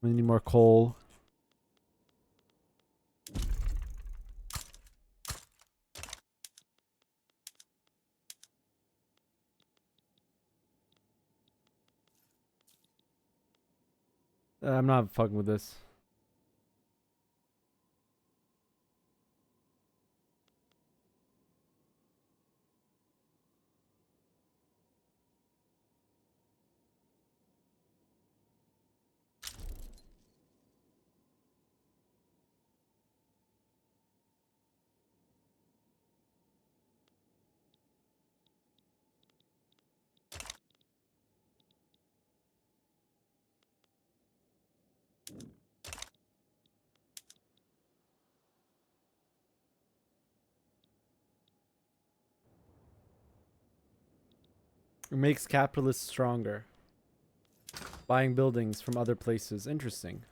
We need more coal. I'm not fucking with this. It makes capitalists stronger. Buying buildings from other places. Interesting.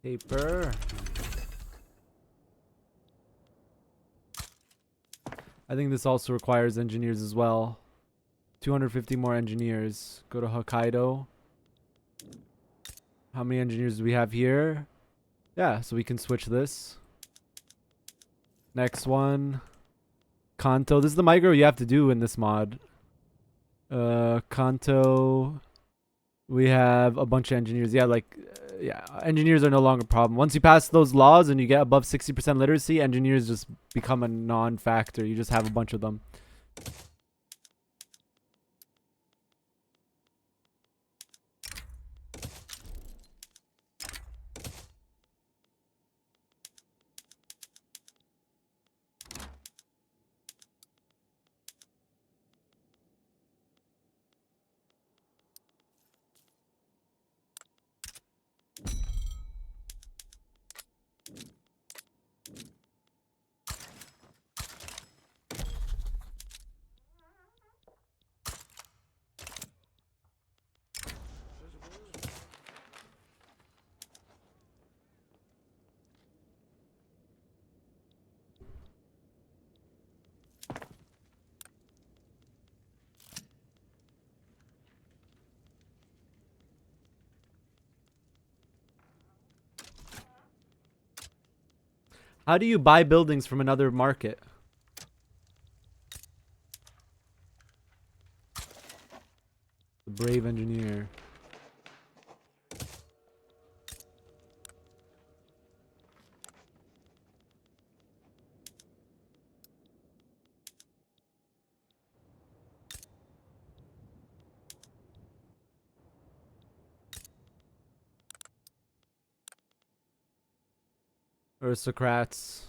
Paper. I think this also requires engineers as well. 250 more engineers. Go to Hokkaido. How many engineers do we have here? Yeah, so we can switch this. Next one. Kanto. This is the micro you have to do in this mod. Kanto. We have a bunch of engineers. Yeah, like, yeah, engineers are no longer a problem. Once you pass those laws and you get above 60% literacy, engineers just become a non-factor. You just have a bunch of them. How do you buy buildings from another market? The brave engineer. Aristocrats.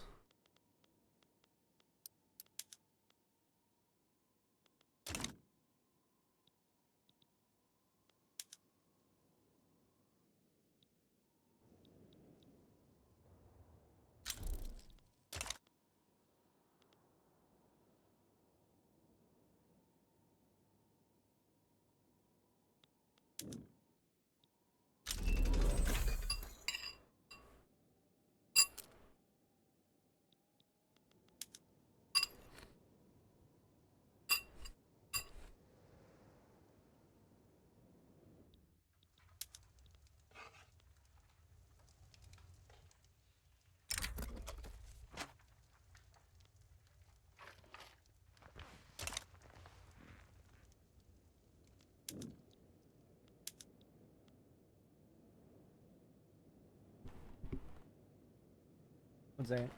One second.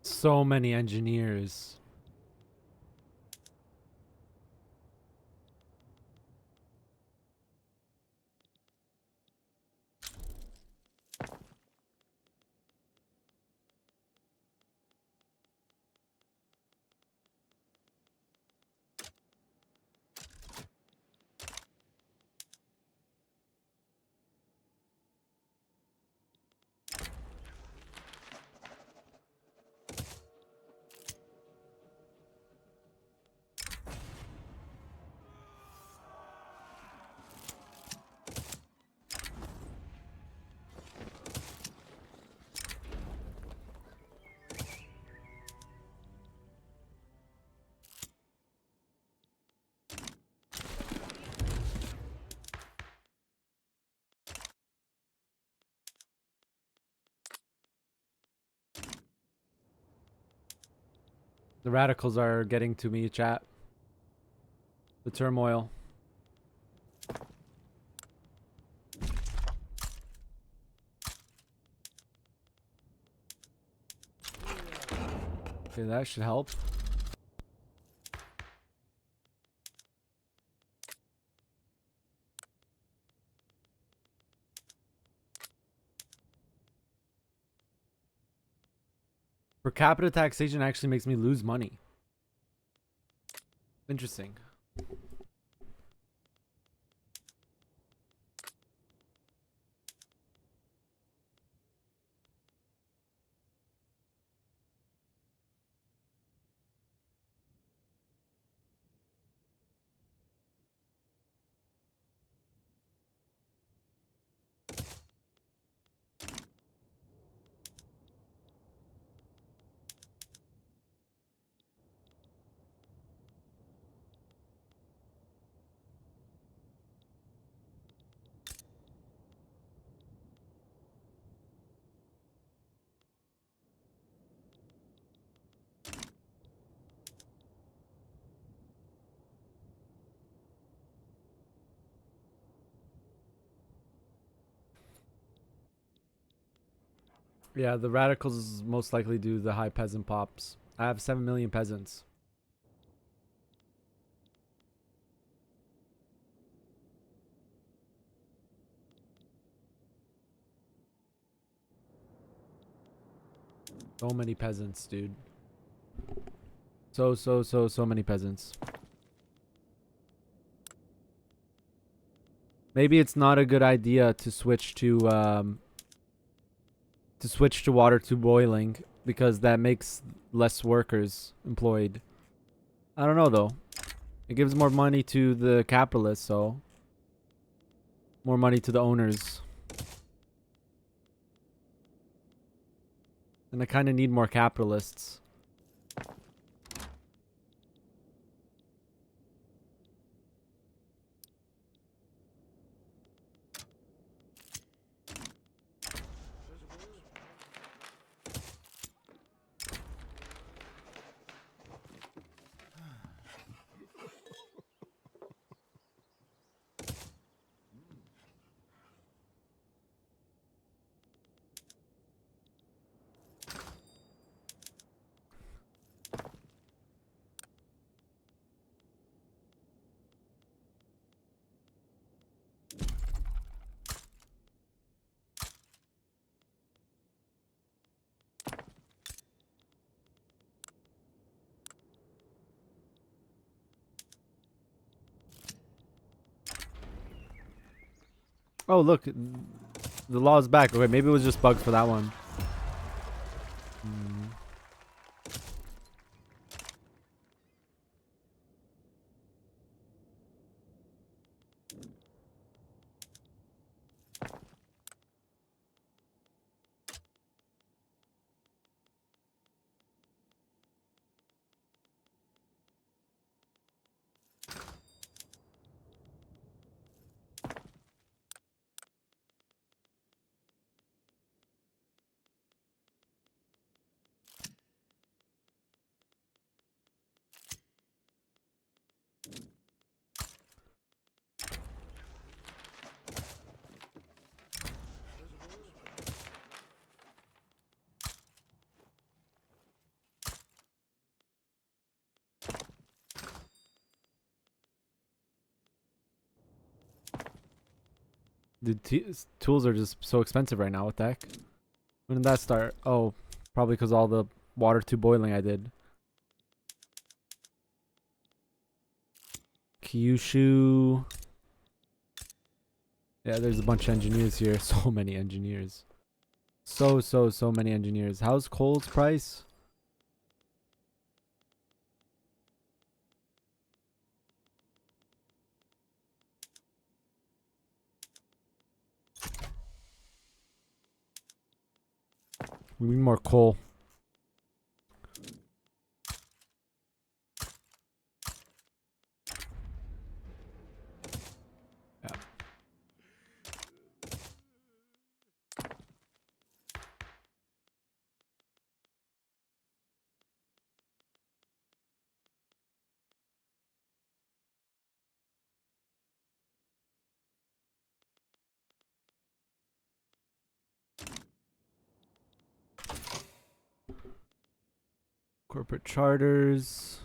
So many engineers. The radicals are getting to me, chat. The turmoil. Okay, that should help. Per capita taxation actually makes me lose money. Interesting. Yeah, the radicals most likely do the high peasant pops. I have 7 million peasants. So many peasants, dude. So many peasants. Maybe it's not a good idea to switch to water to boiling because that makes less workers employed. I don't know though. It gives more money to the capitalists, so More money to the owners. And I kind of need more capitalists. Oh, look. The law is back. Okay, maybe it was just bugs for that one. Dude, tools are just so expensive right now. What the heck? When did that start? Oh, probably because all the water to boiling I did. Kyushu. Yeah, there's a bunch of engineers here. So many engineers. So many engineers. How's coal's price? We need more coal. Yeah. Corporate charters.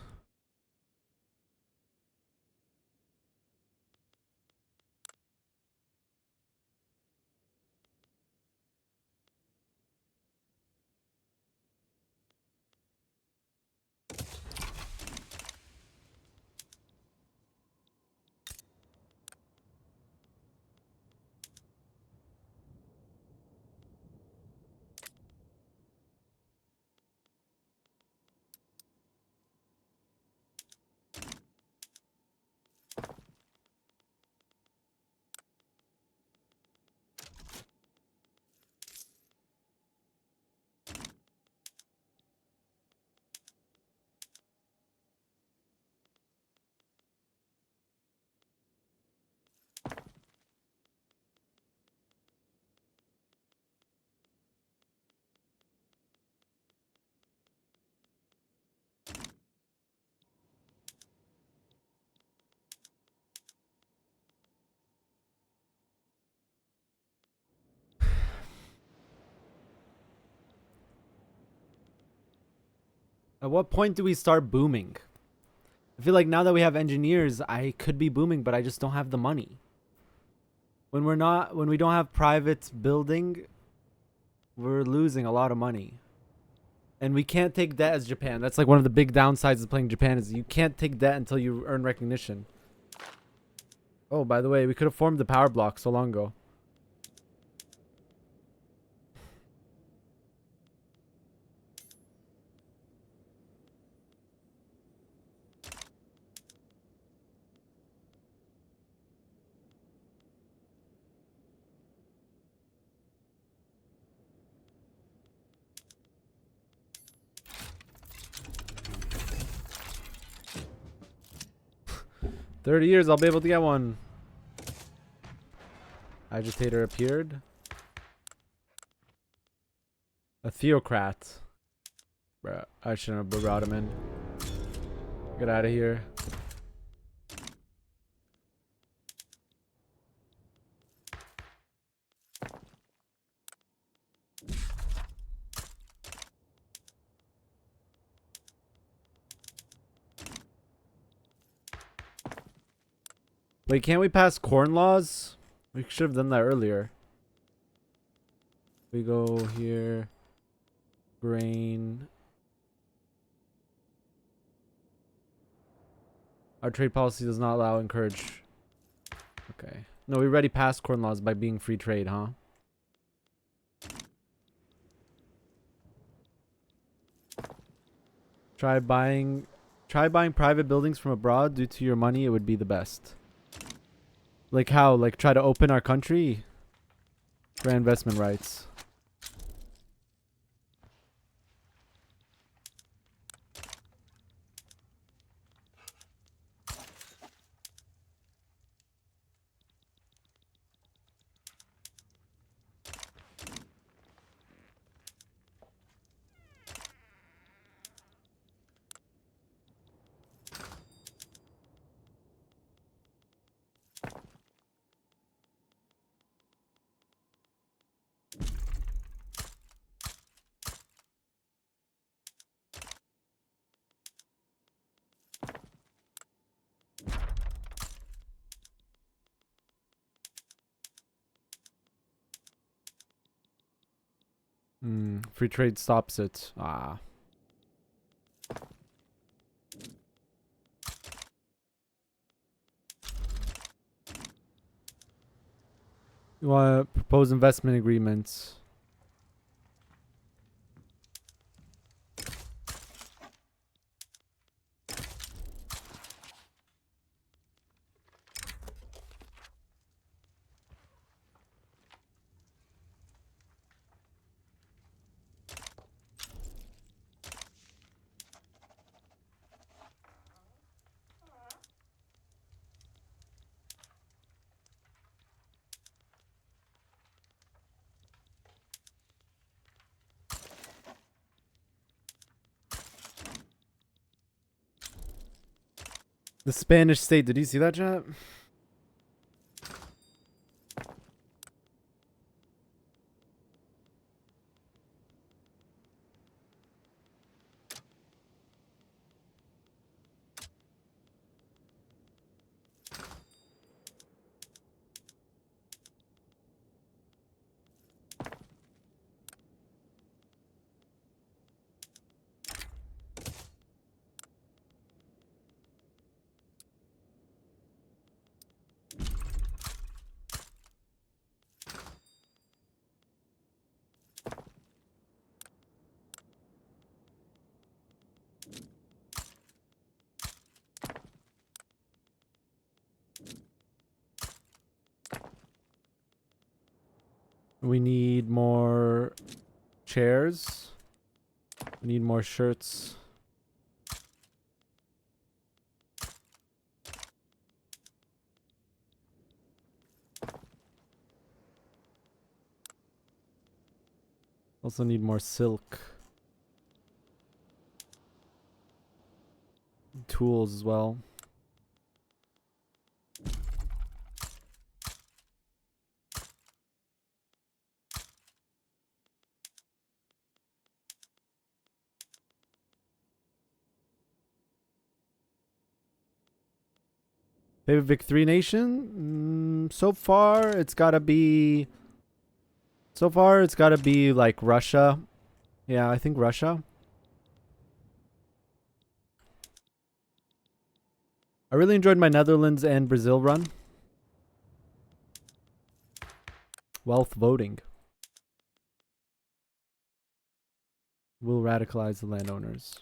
At what point do we start booming? I feel like now that we have engineers, I could be booming, but I just don't have the money. When we don't have private building, we're losing a lot of money. And we can't take debt as Japan. That's like one of the big downsides of playing Japan is you can't take debt until you earn recognition. Oh, by the way, we could have formed the power block so long ago. 30 years, I'll be able to get one. Agitator appeared. A theocrat. Bruh, I shouldn't have brought him in. Get out of here. Wait, can't we pass corn laws? We should have done that earlier. We go here. Grain. Our trade policy does not allow encourage. Okay. No, we already passed corn laws by being free trade, huh? Try buying private buildings from abroad. Due to your money, it would be the best. Like how? Like try to open our country? Grant investment rights. Free trade stops it. Ah. You want to propose investment agreements? The Spanish state. Did you see that, chat? We need more chairs. We need more shirts. Also need more silk. Tools as well. Favorite Vic 3 nation? So far it's gotta be like Russia. Yeah, I think Russia. I really enjoyed my Netherlands and Brazil run. Wealth voting will radicalize the landowners.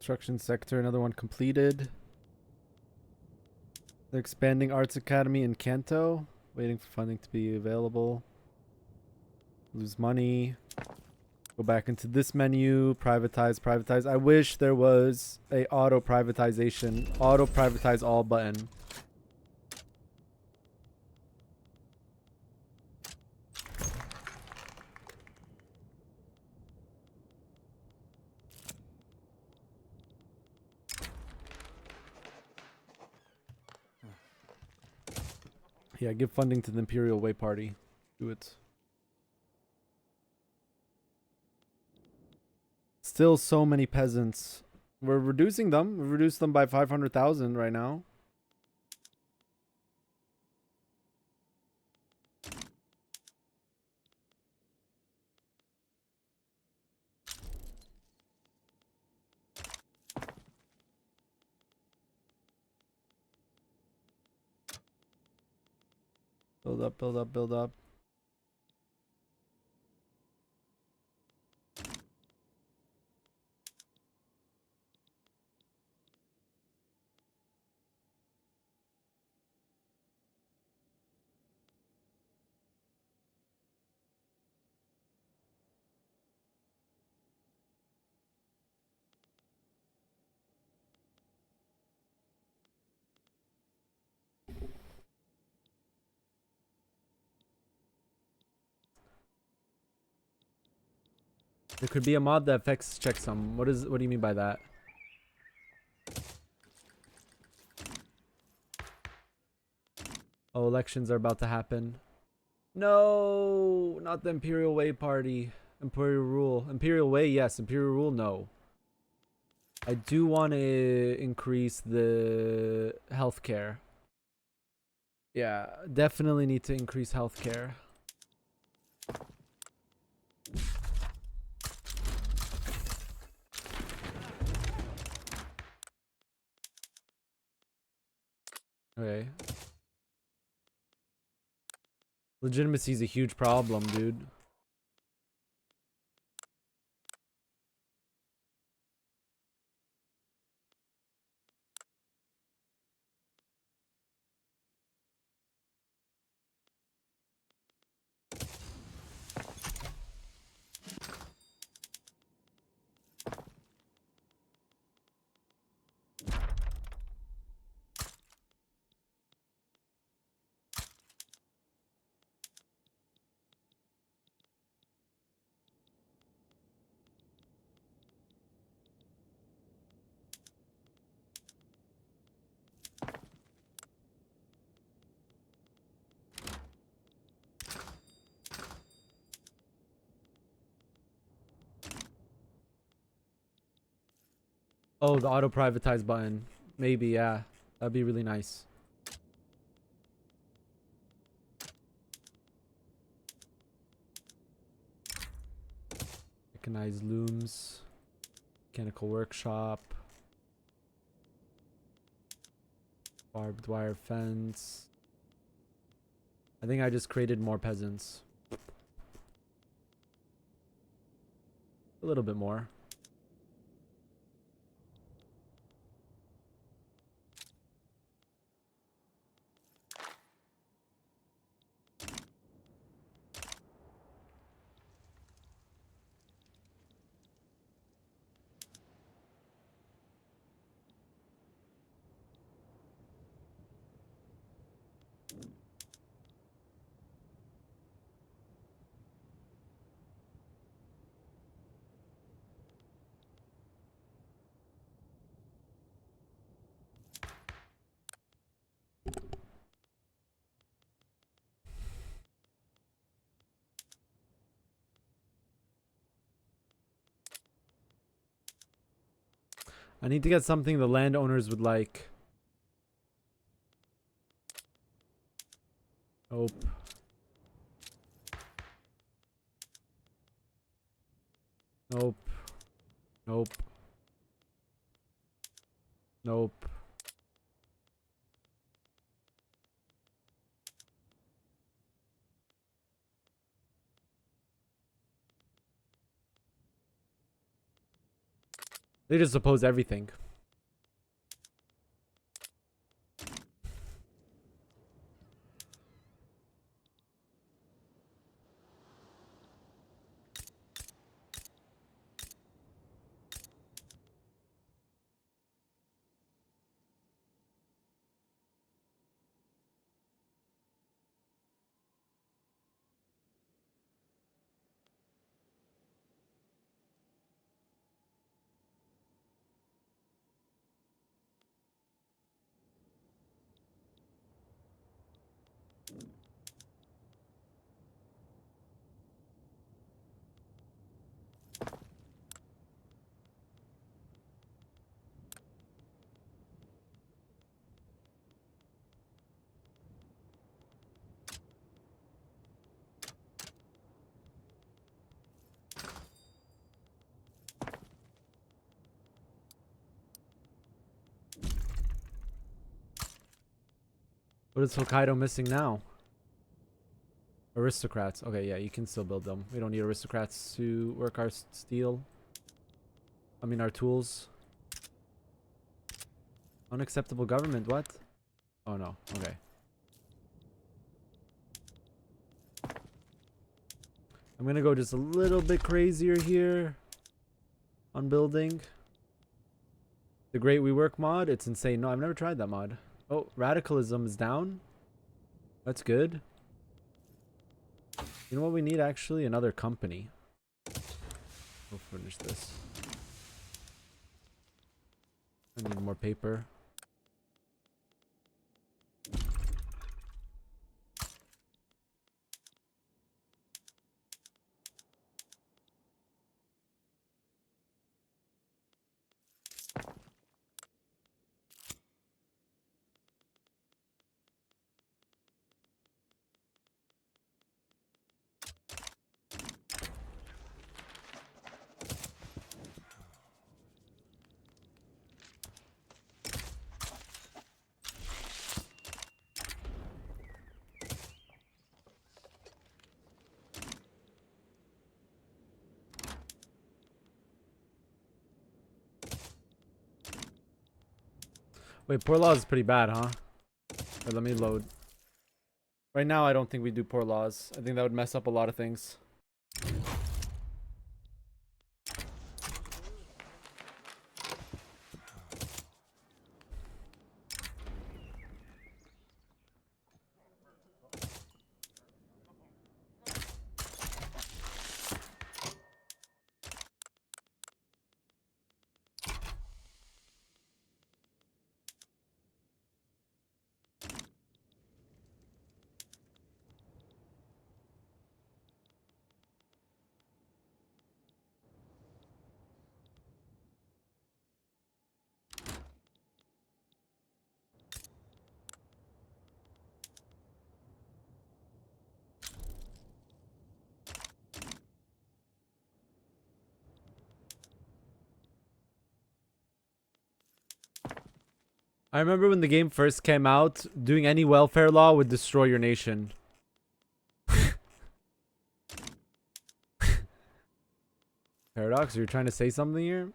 Construction sector, another one completed. They're expanding Arts Academy in Kanto. Waiting for funding to be available. Lose money. Go back into this menu. Privatize, privatize. I wish there was a auto privatization, auto privatize all button. Yeah, give funding to the Imperial Way Party. Do it. Still so many peasants. We're reducing them. We've reduced them by 500,000 right now. Build up, build up, build up. There could be a mod that affects checksum. What do you mean by that? Oh, elections are about to happen. No, not the Imperial Way Party. Imperial Rule. Imperial Way, yes. Imperial Rule, no. I do want to increase the healthcare. Yeah, definitely need to increase healthcare. Okay. Legitimacy is a huge problem, dude. Oh, the auto privatize button. Maybe, yeah. That'd be really nice. Mechanized looms. Mechanical workshop. Barbed wire fence. I think I just created more peasants. A little bit more. I need to get something the landowners would like. Nope. Nope. Nope. Nope. They just oppose everything. What is Hokkaido missing now? Aristocrats. Okay, yeah, you can still build them. We don't need aristocrats to work our steel. I mean, our tools. Unacceptable government, what? Oh no, okay. I'm gonna go just a little bit crazier here on building. The Great We Work mod, it's insane. No, I've never tried that mod. Oh, radicalism is down. That's good. You know what we need actually? Another company. We'll finish this. I need more paper. Wait, poor laws is pretty bad, huh? Wait, let me load. Right now, I don't think we do poor laws. I think that would mess up a lot of things. I remember when the game first came out, doing any welfare law would destroy your nation. Paradox, you're trying to say something here?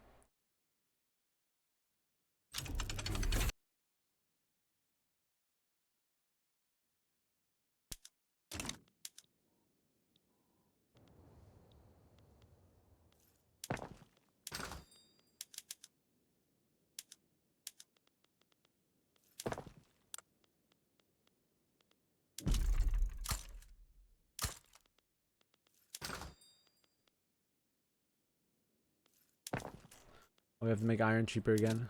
Oh, we have to make iron cheaper again.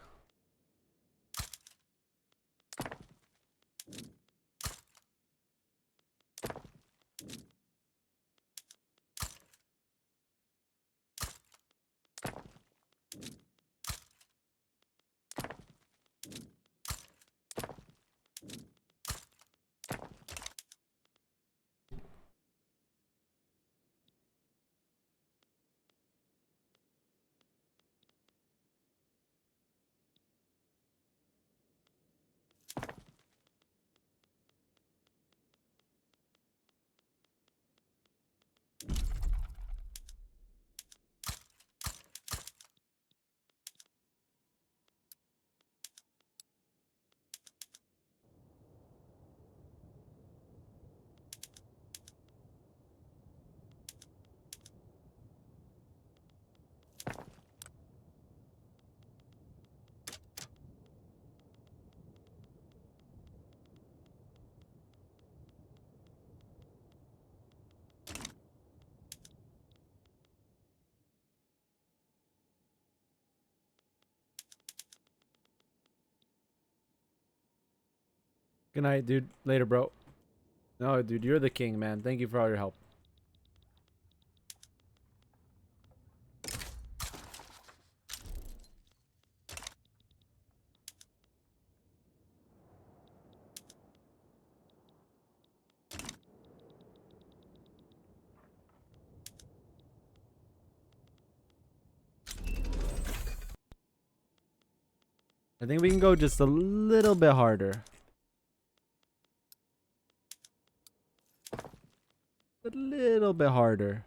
Good night, dude. Later, bro. No, dude, you're the king, man. Thank you for all your help. I think we can go just a little bit harder. A little bit harder.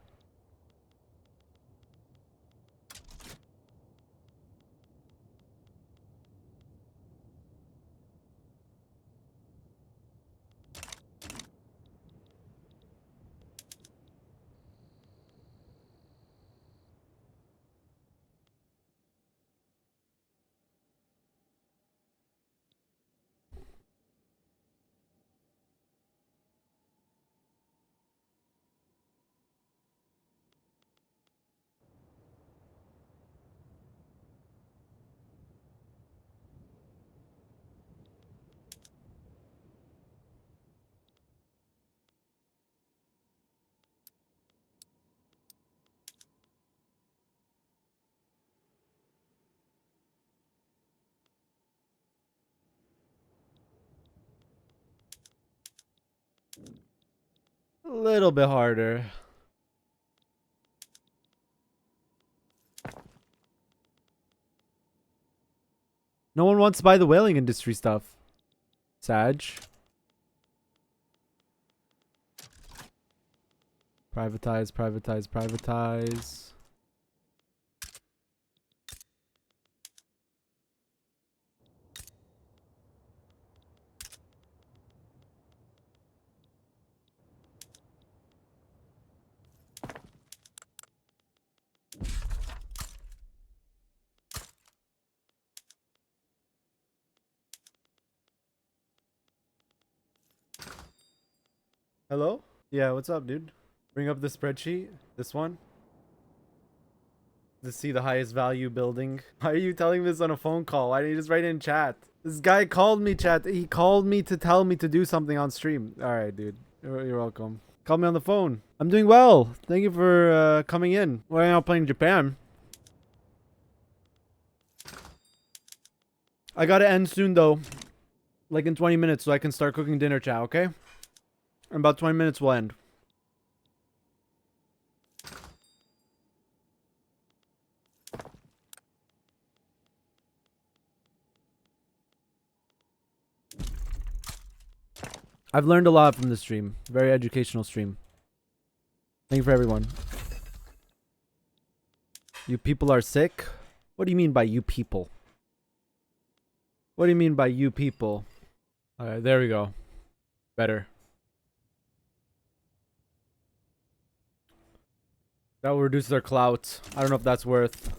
A little bit harder. No one wants to buy the whaling industry stuff. Sag. Privatize, privatize, privatize. Hello? Yeah, what's up, dude? Bring up the spreadsheet. This one. To see the highest value building. Why are you telling me this on a phone call? Why didn't you just write it in chat? This guy called me, chat. He called me to tell me to do something on stream. Alright, dude. You're welcome. Call me on the phone. I'm doing well. Thank you for coming in. We're out playing Japan. I gotta end soon, though. Like in 20 minutes, so I can start cooking dinner, chat, okay? In about 20 minutes, we'll end. I've learned a lot from this stream. Very educational stream. Thank you for everyone. You people are sick? What do you mean by you people? What do you mean by you people? Alright, there we go. Better. That will reduce their clout. I don't know if that's worth.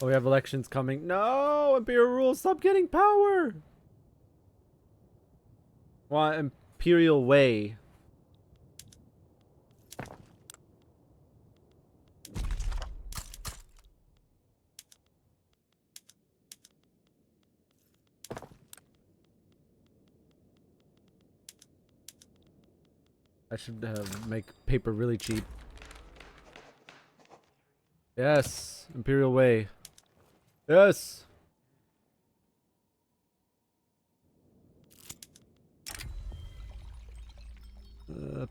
Oh, we have elections coming. No! Imperial rule, stop getting power! Want Imperial way. I should make paper really cheap. Yes, Imperial way. Yes.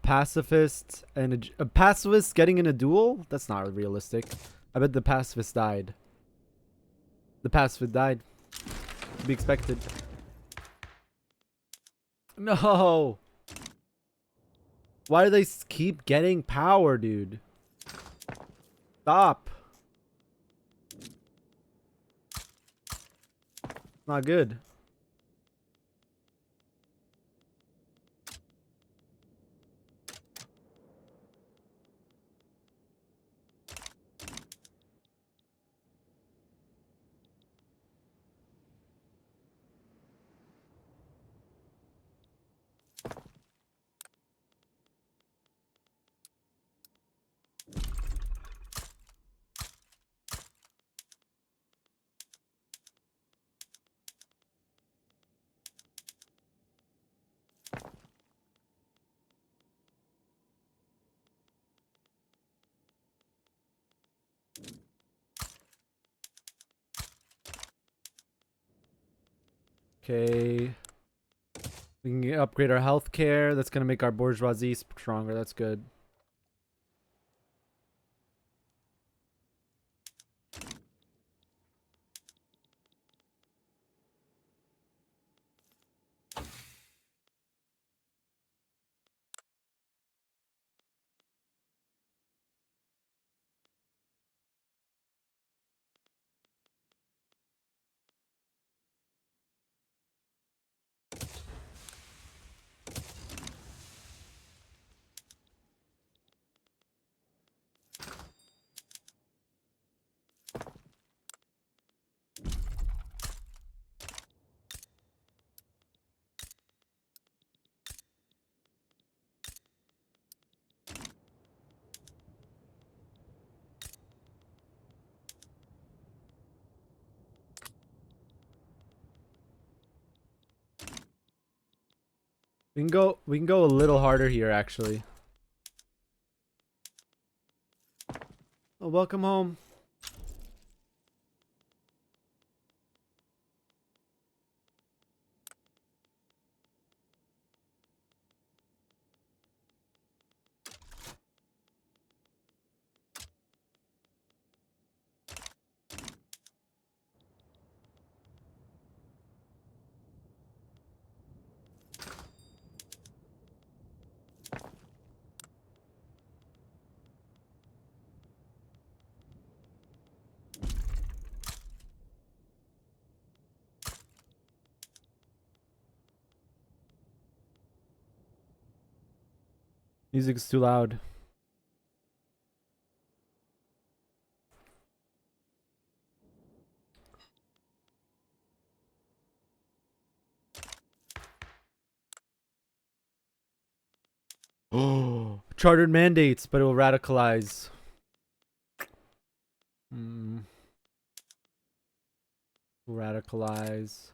Pacifist and a pacifist getting in a duel? That's not realistic. I bet the pacifist died. The pacifist died. To be expected. No. Why do they keep getting power, dude? Stop. Not good. Okay. We can upgrade our healthcare. That's gonna make our bourgeoisie stronger. That's good. We can go a little harder here actually. Oh, welcome home. Music's too loud. Oh, chartered mandates, but it will radicalize. Radicalize.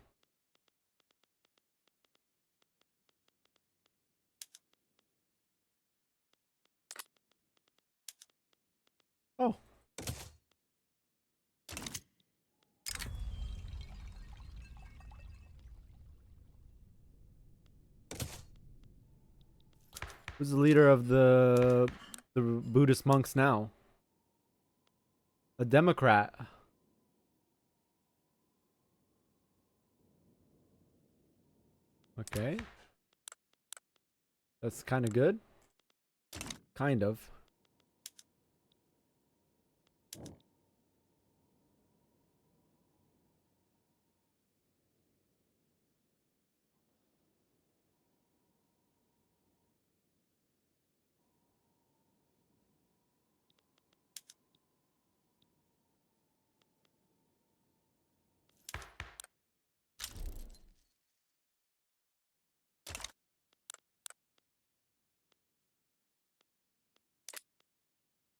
Oh. Who's the leader of the Buddhist monks now? A Democrat. Okay. That's kind of good. Kind of.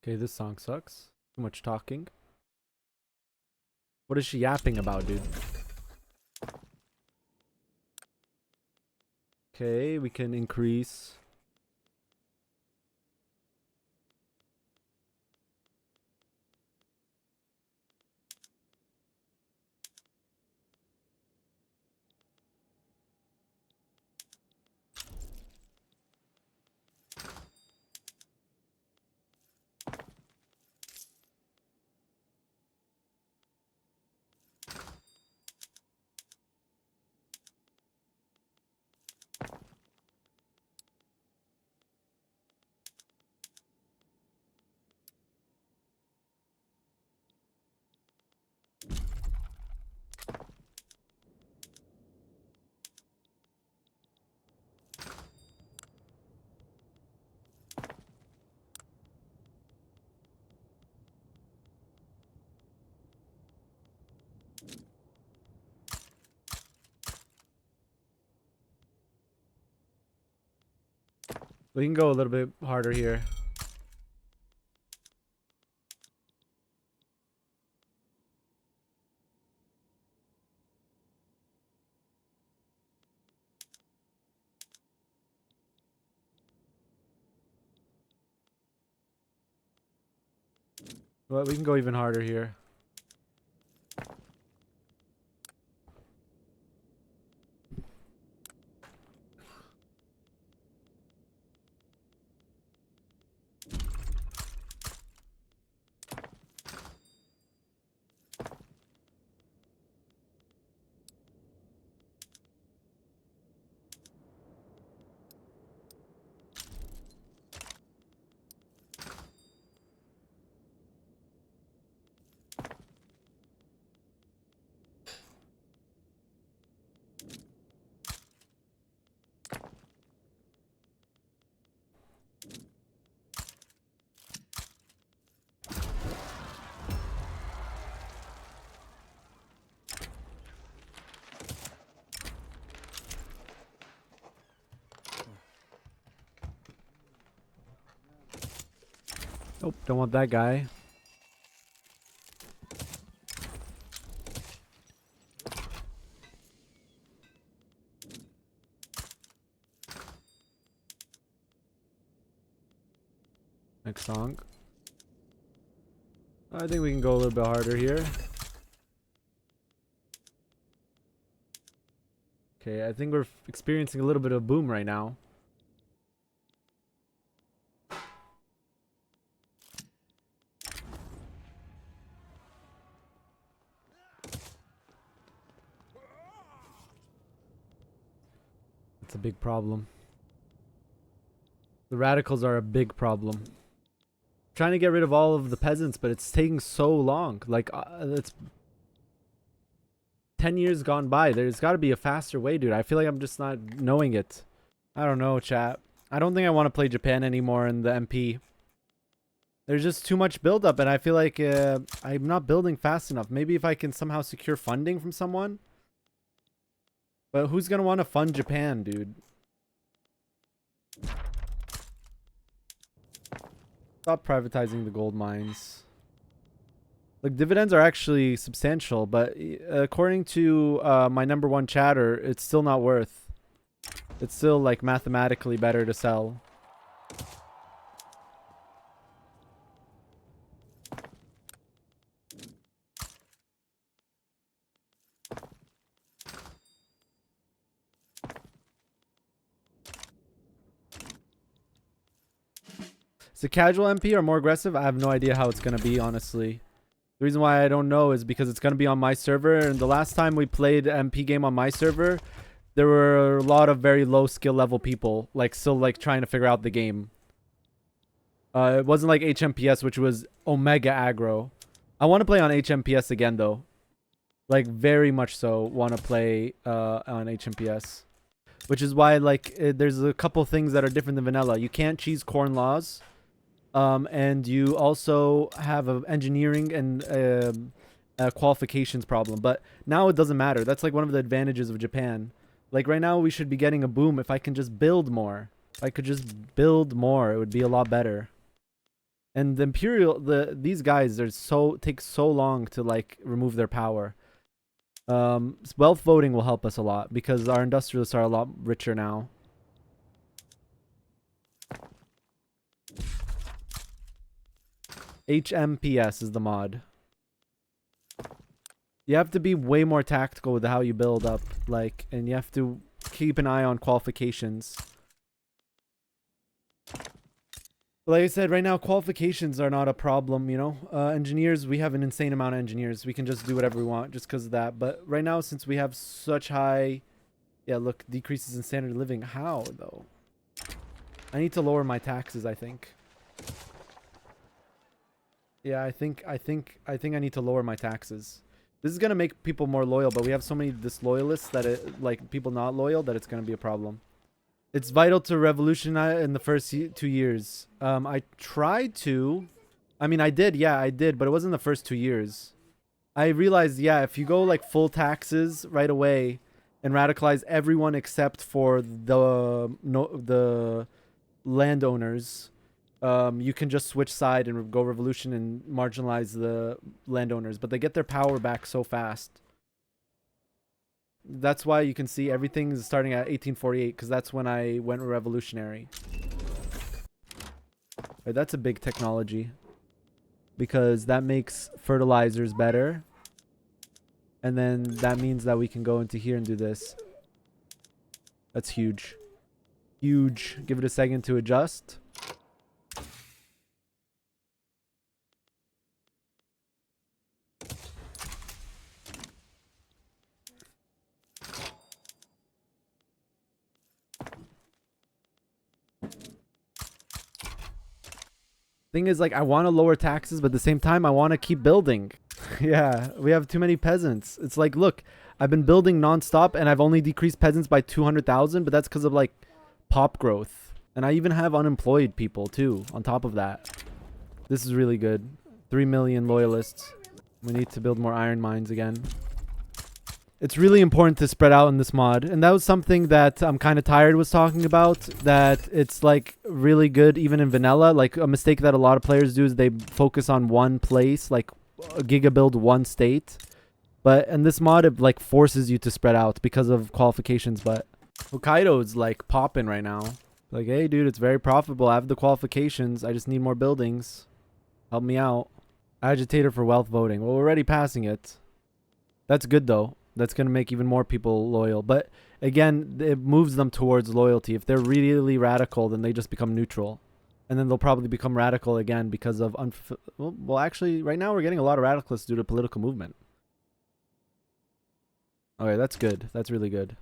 Okay, this song sucks. Too much talking. What is she yapping about, dude? Okay, we can increase. We can go a little bit harder here. But we can go even harder here. Nope, don't want that guy. Next song. I think we can go a little bit harder here. Okay, I think we're experiencing a little bit of boom right now. It's a big problem. The radicals are a big problem. Trying to get rid of all of the peasants, but it's taking so long. Like, it's 10 years gone by. There's got to be a faster way, dude. I feel like I'm just not knowing it. I don't know, chat. I don't think I want to play Japan anymore in the MP. There's just too much buildup, and I feel like I'm not building fast enough. Maybe if I can somehow secure funding from someone. But who's going to want to fund Japan, dude? Stop privatizing the gold mines. Like, dividends are actually substantial, but according to my #1 chatter, it's still not worth. It's still, like, mathematically better to sell. Is the casual MP or more aggressive? I have no idea how it's going to be, honestly. The reason why I don't know is because it's going to be on my server. And the last time we played MP game on my server, there were a lot of very low skill level people, like, still, like, trying to figure out the game. It wasn't like HMPS, which was omega aggro. I want to play on HMPS again, though. Like, very much so want to play on HMPS. Which is why, like, there's a couple things that are different than vanilla. You can't cheese corn laws. And you also have an engineering and a qualifications problem. But now it doesn't matter. That's like one of the advantages of Japan. Like right now we should be getting a boom if I can just build more. If I could just build more, it would be a lot better. And the Imperial, these guys, take so long to like remove their power. Wealth voting will help us a lot because our industrialists are a lot richer now. HMPS is the mod. You have to be way more tactical with how you build up, like, and you have to keep an eye on qualifications. Like I said, right now qualifications are not a problem, you know. Engineers, we have an insane amount of engineers. We can just do whatever we want just because of that. But right now, since we have such high, yeah, look, decreases in standard of living. How though? I need to lower my taxes, I think. Yeah, I think I need to lower my taxes. This is gonna make people more loyal, but we have so many disloyalists that like people not loyal that it's gonna be a problem. It's vital to revolutionize in the first 2 years. I tried to. I mean, I did, but it wasn't the first 2 years. I realized, yeah, if you go like full taxes right away and radicalize everyone except for the landowners, you can just switch side and go revolution and marginalize the landowners, but they get their power back so fast. That's why you can see everything is starting at 1848, because that's when I went revolutionary. Right, that's a big technology, because that makes fertilizers better. And then that means that we can go into here and do this. That's huge. Huge. Give it a second to adjust. Thing is, like, I want to lower taxes, but at the same time, I want to keep building. Yeah, we have too many peasants. It's like, look, I've been building nonstop, and I've only decreased peasants by 200,000, but that's because of, like, pop growth. And I even have unemployed people, too, on top of that. This is really good. 3 million loyalists. We need to build more iron mines again. It's really important to spread out in this mod, and that was something that I'm kind of tired was talking about, that it's like really good even in vanilla. Like a mistake that a lot of players do is they focus on one place, like a giga build one state, but in this mod it like forces you to spread out because of qualifications. But Hokkaido's like popping right now, like, hey dude, it's very profitable, I have the qualifications, I just need more buildings, help me out. Agitator for wealth voting, well, we're already passing it. That's good though. That's going to make even more people loyal. But again, it moves them towards loyalty. If they're really radical, then they just become neutral. And then they'll probably become radical again because of... Well, actually, right now we're getting a lot of radicalists due to political movement. Okay, that's good. That's really good.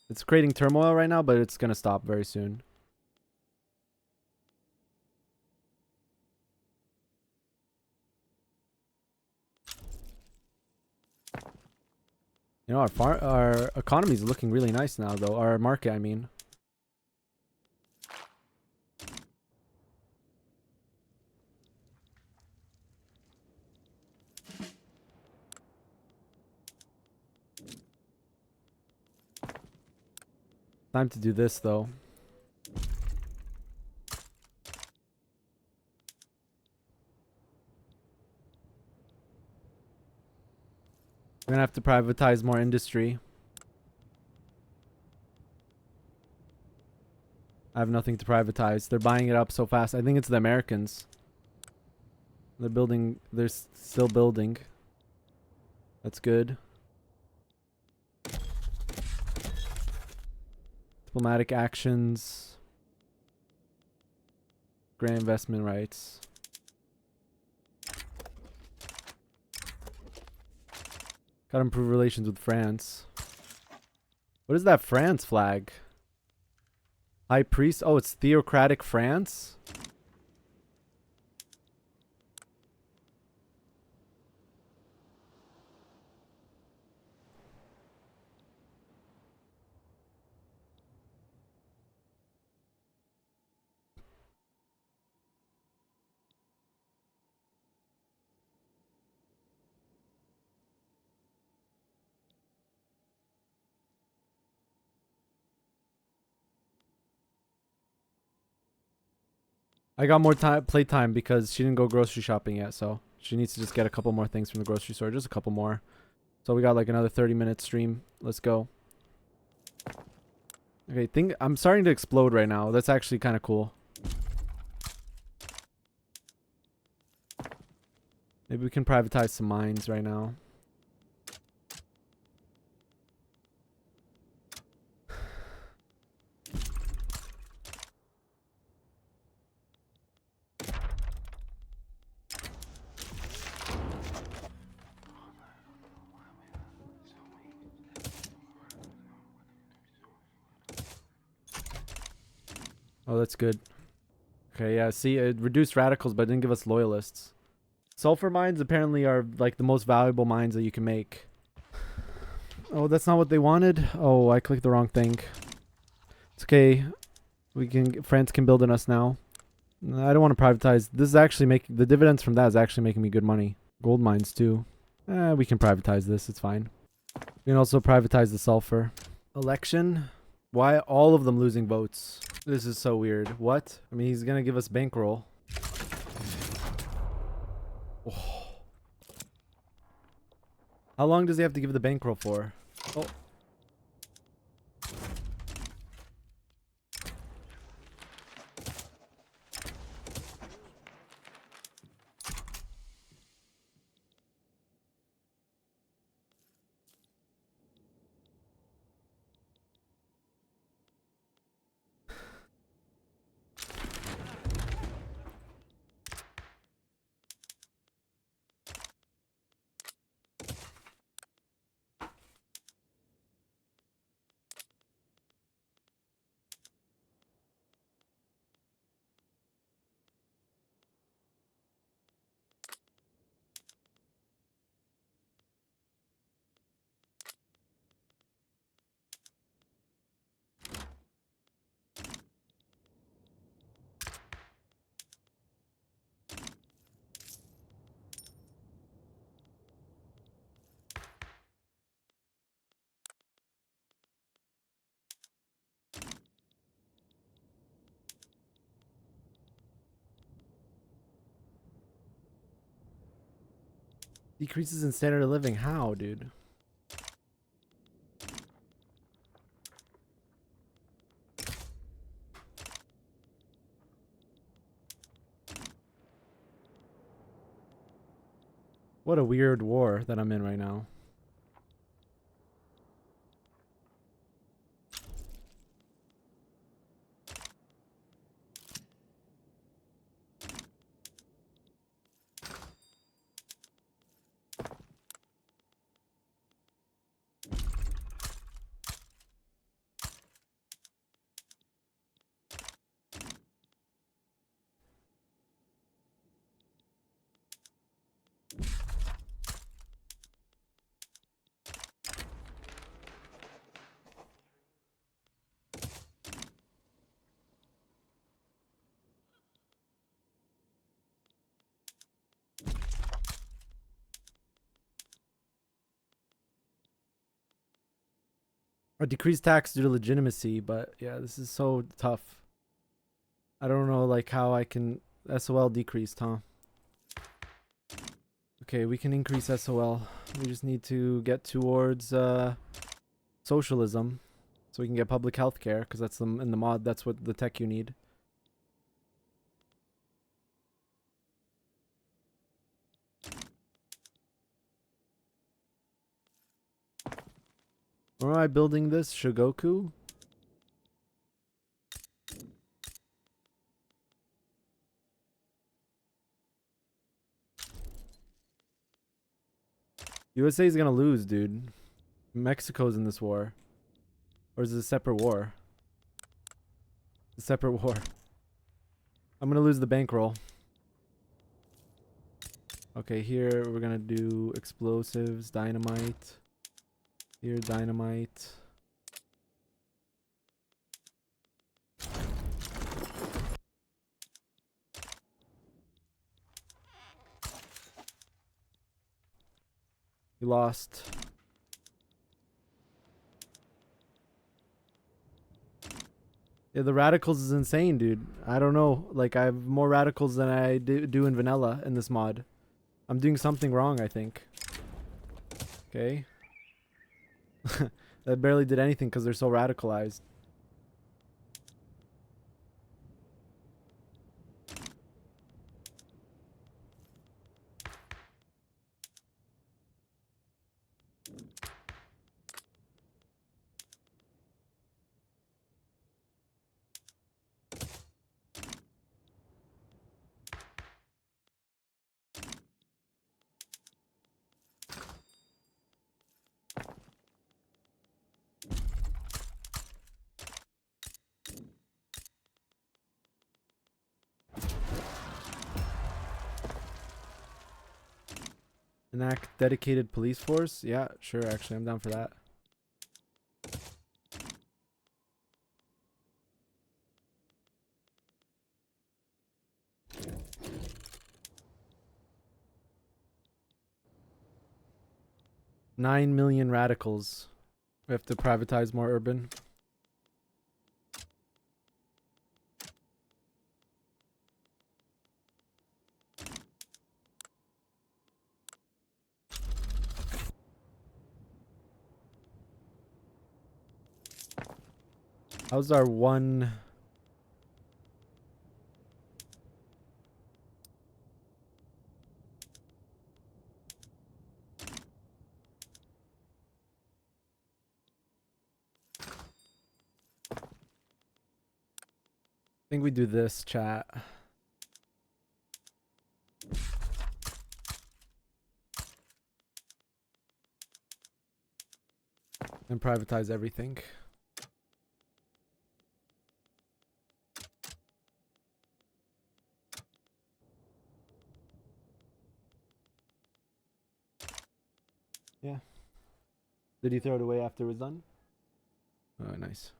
It's creating turmoil right now, but it's going to stop very soon. You know, our economy is looking really nice now, though. Our market, I mean. Time to do this, though. We're gonna have to privatize more industry. I have nothing to privatize. They're buying it up so fast. I think it's the Americans. They're building. They're still building. That's good. Diplomatic actions. Grant investment rights. Gotta improve relations with France. What is that France flag? High priest? Oh, it's theocratic France? I got more time, playtime, because she didn't go grocery shopping yet, so she needs to just get a couple more things from the grocery store, just a couple more. So we got like another 30-minute stream. Let's go. Okay, I'm starting to explode right now. That's actually kind of cool. Maybe we can privatize some mines right now. Oh, that's good. Okay, yeah, see, it reduced radicals, but it didn't give us loyalists. Sulfur mines apparently are like the most valuable mines that you can make. Oh, that's not what they wanted? Oh, I clicked the wrong thing. It's okay. France can build in us now. I don't want to privatize. This is actually making, the dividends from that is actually making me good money. Gold mines too. We can privatize this, it's fine. We can also privatize the sulfur. Election? Why all of them losing votes? This is so weird. What? I mean, he's gonna give us bankroll. Oh. How long does he have to give the bankroll for? Oh. Decreases in standard of living. How, dude? What a weird war that I'm in right now. Or decreased tax due to legitimacy, but yeah, this is so tough. I don't know like how I can SOL decreased, huh? Okay, we can increase SOL. We just need to get towards socialism so we can get public health care, because that's in the mod, that's what the tech you need. Where am I building this? Shigoku? USA is gonna lose, dude. Mexico's in this war. Or is it a separate war? A separate war. I'm gonna lose the bankroll. Okay, here we're gonna do explosives, dynamite. Here, dynamite. We lost. Yeah, the radicals is insane, dude. I don't know. Like, I have more radicals than I do in vanilla in this mod. I'm doing something wrong, I think. Okay. That barely did anything because they're so radicalized. Enact dedicated police force? Yeah, sure, actually, I'm down for that. $9 million radicals. We have to privatize more urban. How's our one? I think we do this, chat. And privatize everything. Yeah. Did he throw it away after it was done? Oh, nice.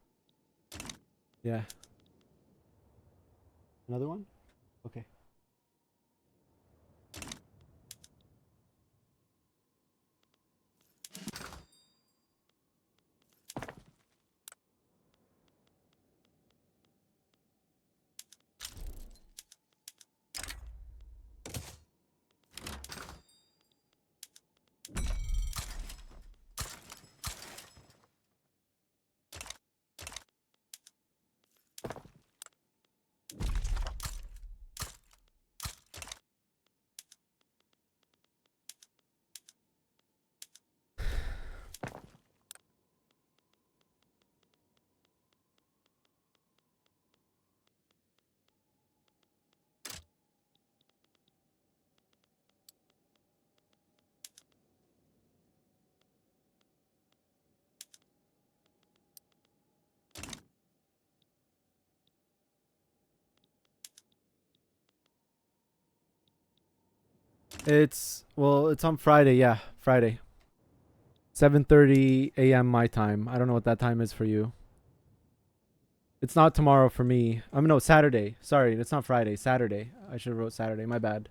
Yeah. Another one? Okay. It's on Friday, yeah, Friday. 7:30 a.m. my time. I don't know what that time is for you. It's not tomorrow for me. No, Saturday. Sorry, it's not Friday. Saturday. I should have wrote Saturday. My bad.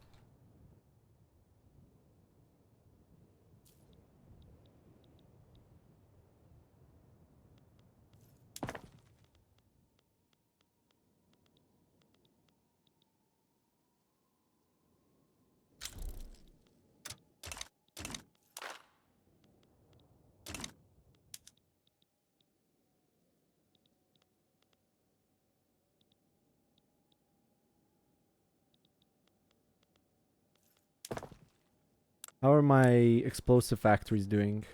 How are my explosive factories doing?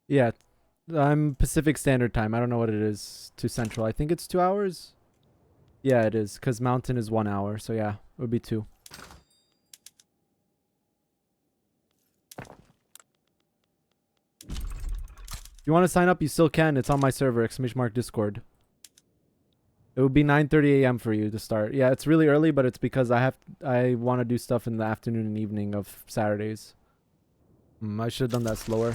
Yeah, I'm Pacific Standard Time. I don't know what it is to Central. I think it's 2 hours. Yeah, it is, because Mountain is 1 hour. So yeah, it would be 2. If you want to sign up, you still can. It's on my server, !mark Discord. It would be 9:30 a.m. for you to start. Yeah, it's really early, but it's because I want to do stuff in the afternoon and evening of Saturdays. I should have done that slower.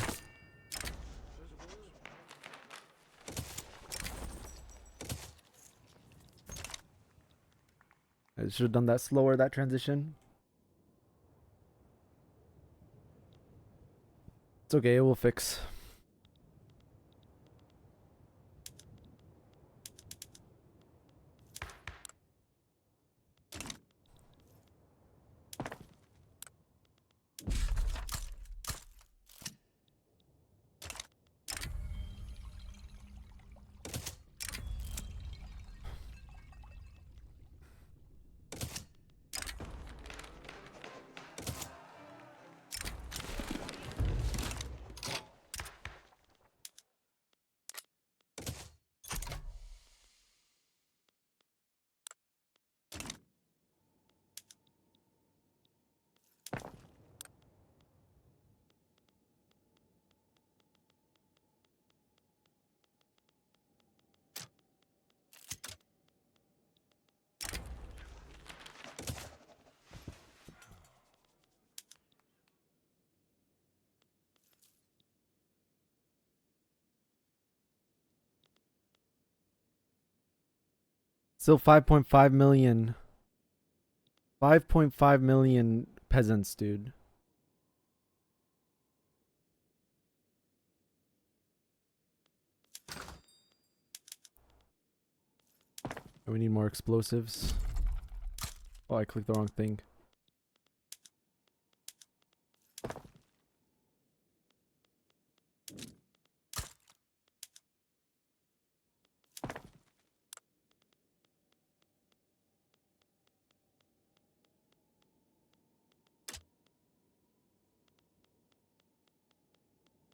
I should have done that slower, that transition. It's okay, it will fix. Still 5.5 million. 5.5 million peasants, dude. We need more explosives. Oh, I clicked the wrong thing.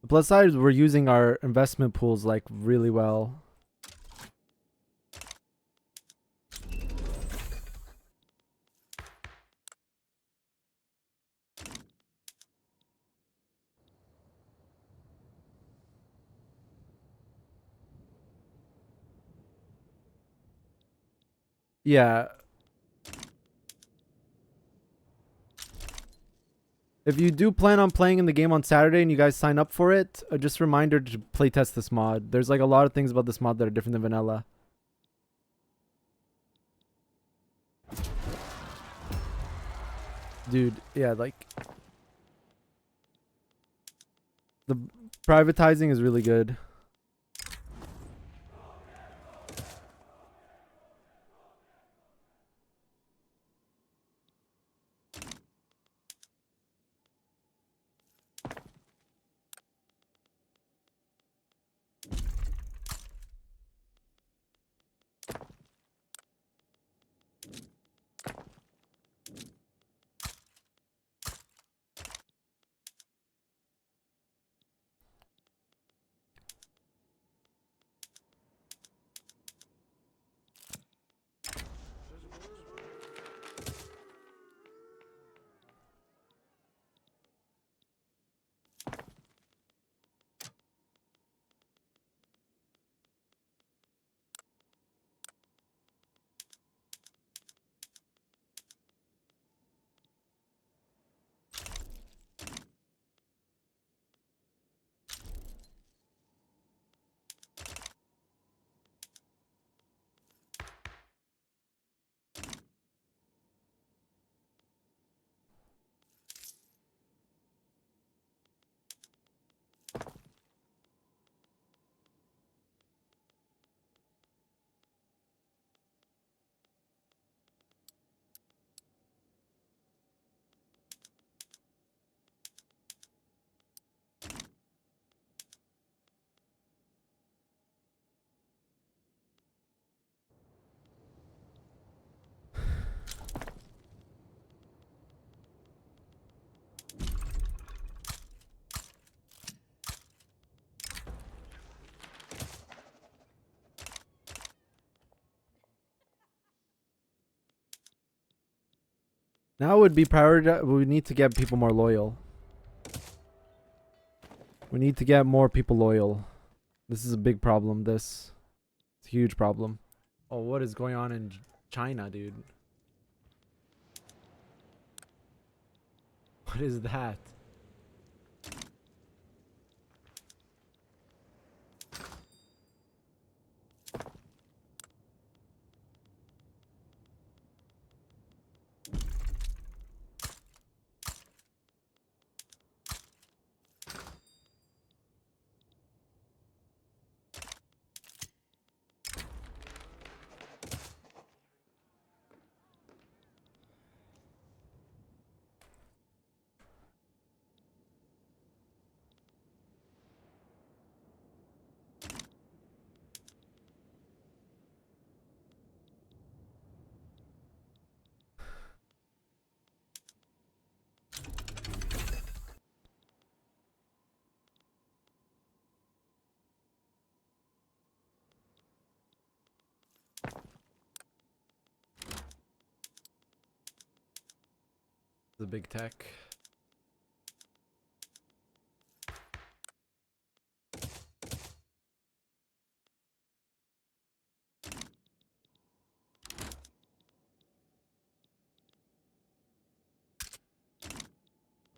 The plus side is we're using our investment pools like really well. Yeah. If you do plan on playing in the game on Saturday and you guys sign up for it, just a reminder to playtest this mod. There's like a lot of things about this mod that are different than vanilla. Dude, yeah, like the privatizing is really good. Now would be priority. We need to get people more loyal. We need to get more people loyal. This is a big problem. It's a huge problem. Oh, what is going on in China, dude? What is that? The big tech.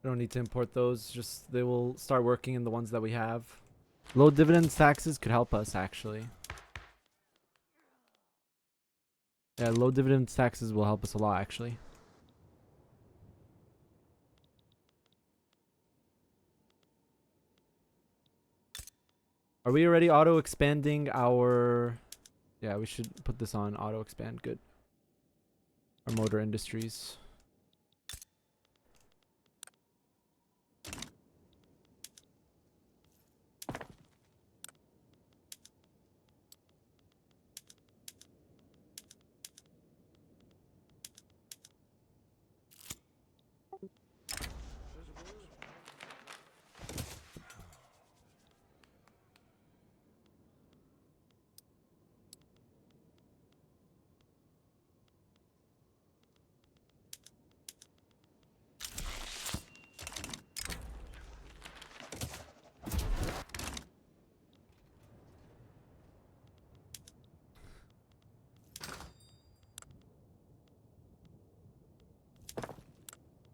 We don't need to import those. Just they will start working in the ones that we have. Low dividends taxes could help us actually. Yeah, low dividend taxes will help us a lot, actually. Are we already auto expanding our? Yeah, we should put this on auto expand. Good. Our motor industries.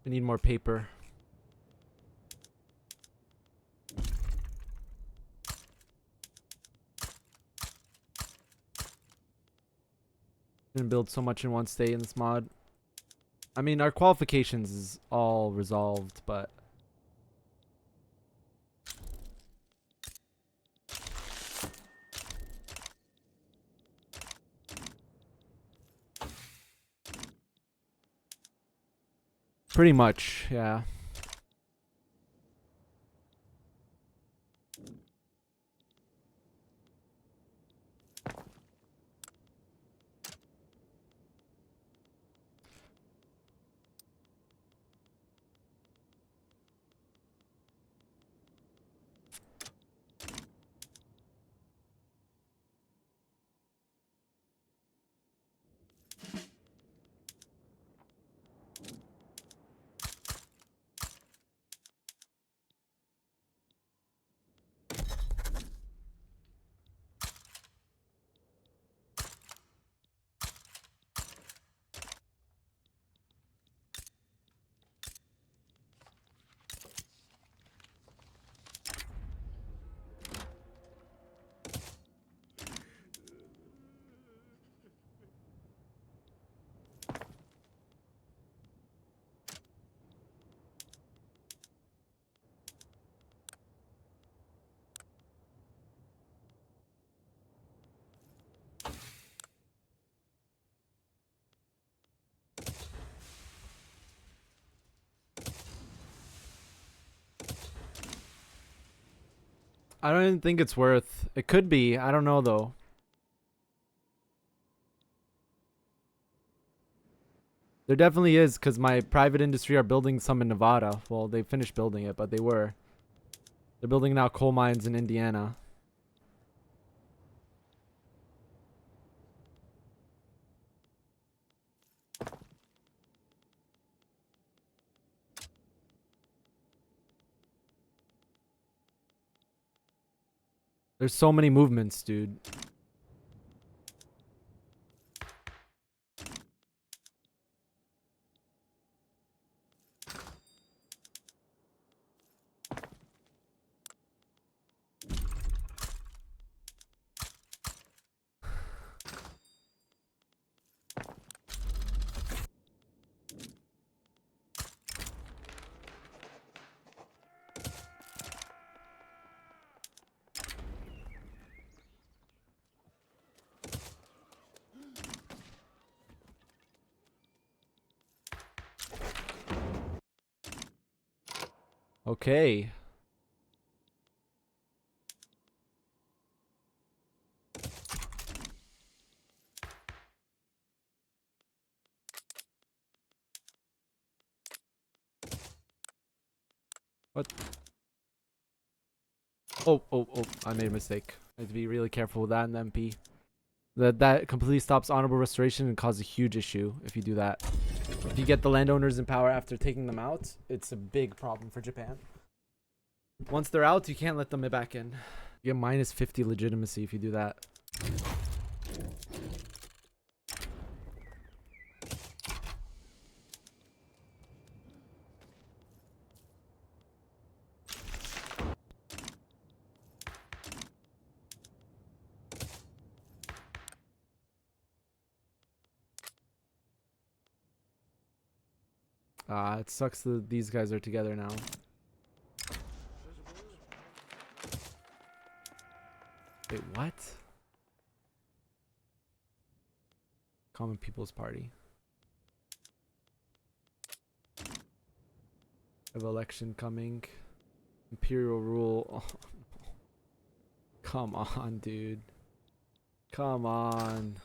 We need more paper. Gonna build so much in one state in this mod. I mean, our qualifications is all resolved, but pretty much, yeah. I don't even think it's worth. It could be. I don't know though. There definitely is, because my private industry are building some in Nevada. Well, they finished building it, but they were. They're building now coal mines in Indiana. There's so many movements, dude. Okay. What? Oh, I made a mistake. I have to be really careful with that in the MP. That completely stops honorable restoration and causes a huge issue if you do that. If you get the landowners in power after taking them out, it's a big problem for Japan. Once they're out, you can't let them back in. You get minus 50 legitimacy if you do that. It sucks that these guys are together now. Wait, what? Common People's Party. Have election coming. Imperial rule. Oh, come on, dude. Come on.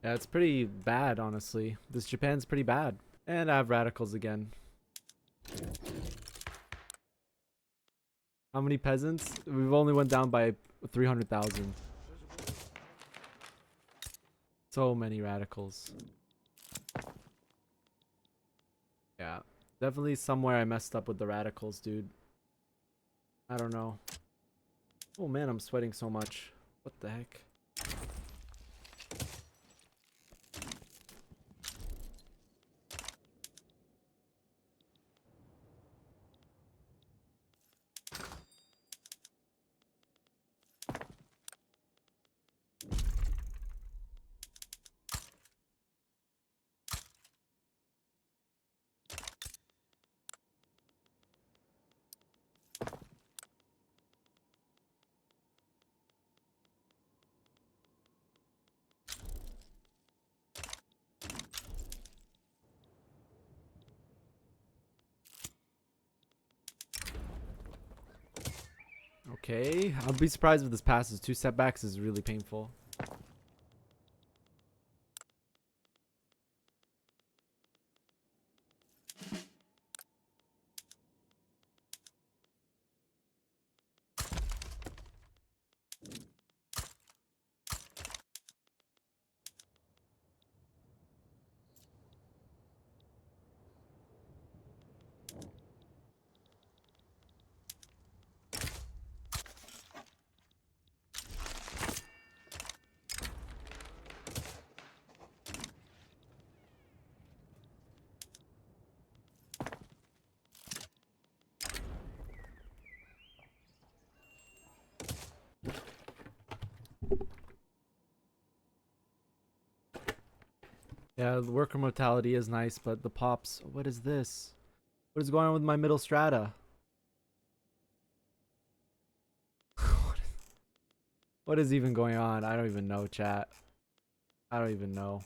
Yeah, it's pretty bad, honestly. This Japan's pretty bad. And I have radicals again. How many peasants? We've only went down by 300,000. So many radicals. Yeah. Definitely somewhere I messed up with the radicals, dude. I don't know. Oh man, I'm sweating so much. What the heck? Okay, I'll be surprised if this passes. 2 setbacks is really painful. Yeah, the worker mortality is nice, but the pops. What is this? What is going on with my middle strata? What is even going on? I don't even know, chat. I don't even know.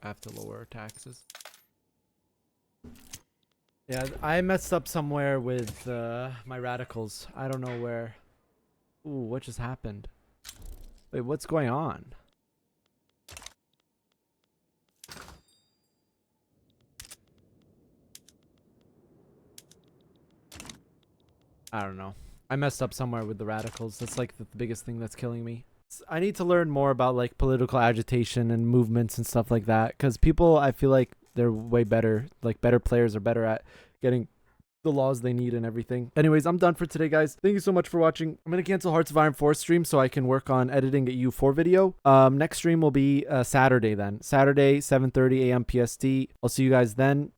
I have to lower taxes. Yeah, I messed up somewhere with my radicals. I don't know where. Ooh, what just happened? Wait, what's going on? I don't know. I messed up somewhere with the radicals. That's like the biggest thing that's killing me. I need to learn more about like political agitation and movements and stuff like that, because people, I feel like they're way better. Like better players are better at getting the laws they need and everything. Anyways, I'm done for today, guys. Thank you so much for watching. I'm gonna cancel Hearts of Iron 4 stream so I can work on editing a U4 video. Next stream will be Saturday then. Saturday, 7:30 a.m. PST. I'll see you guys then.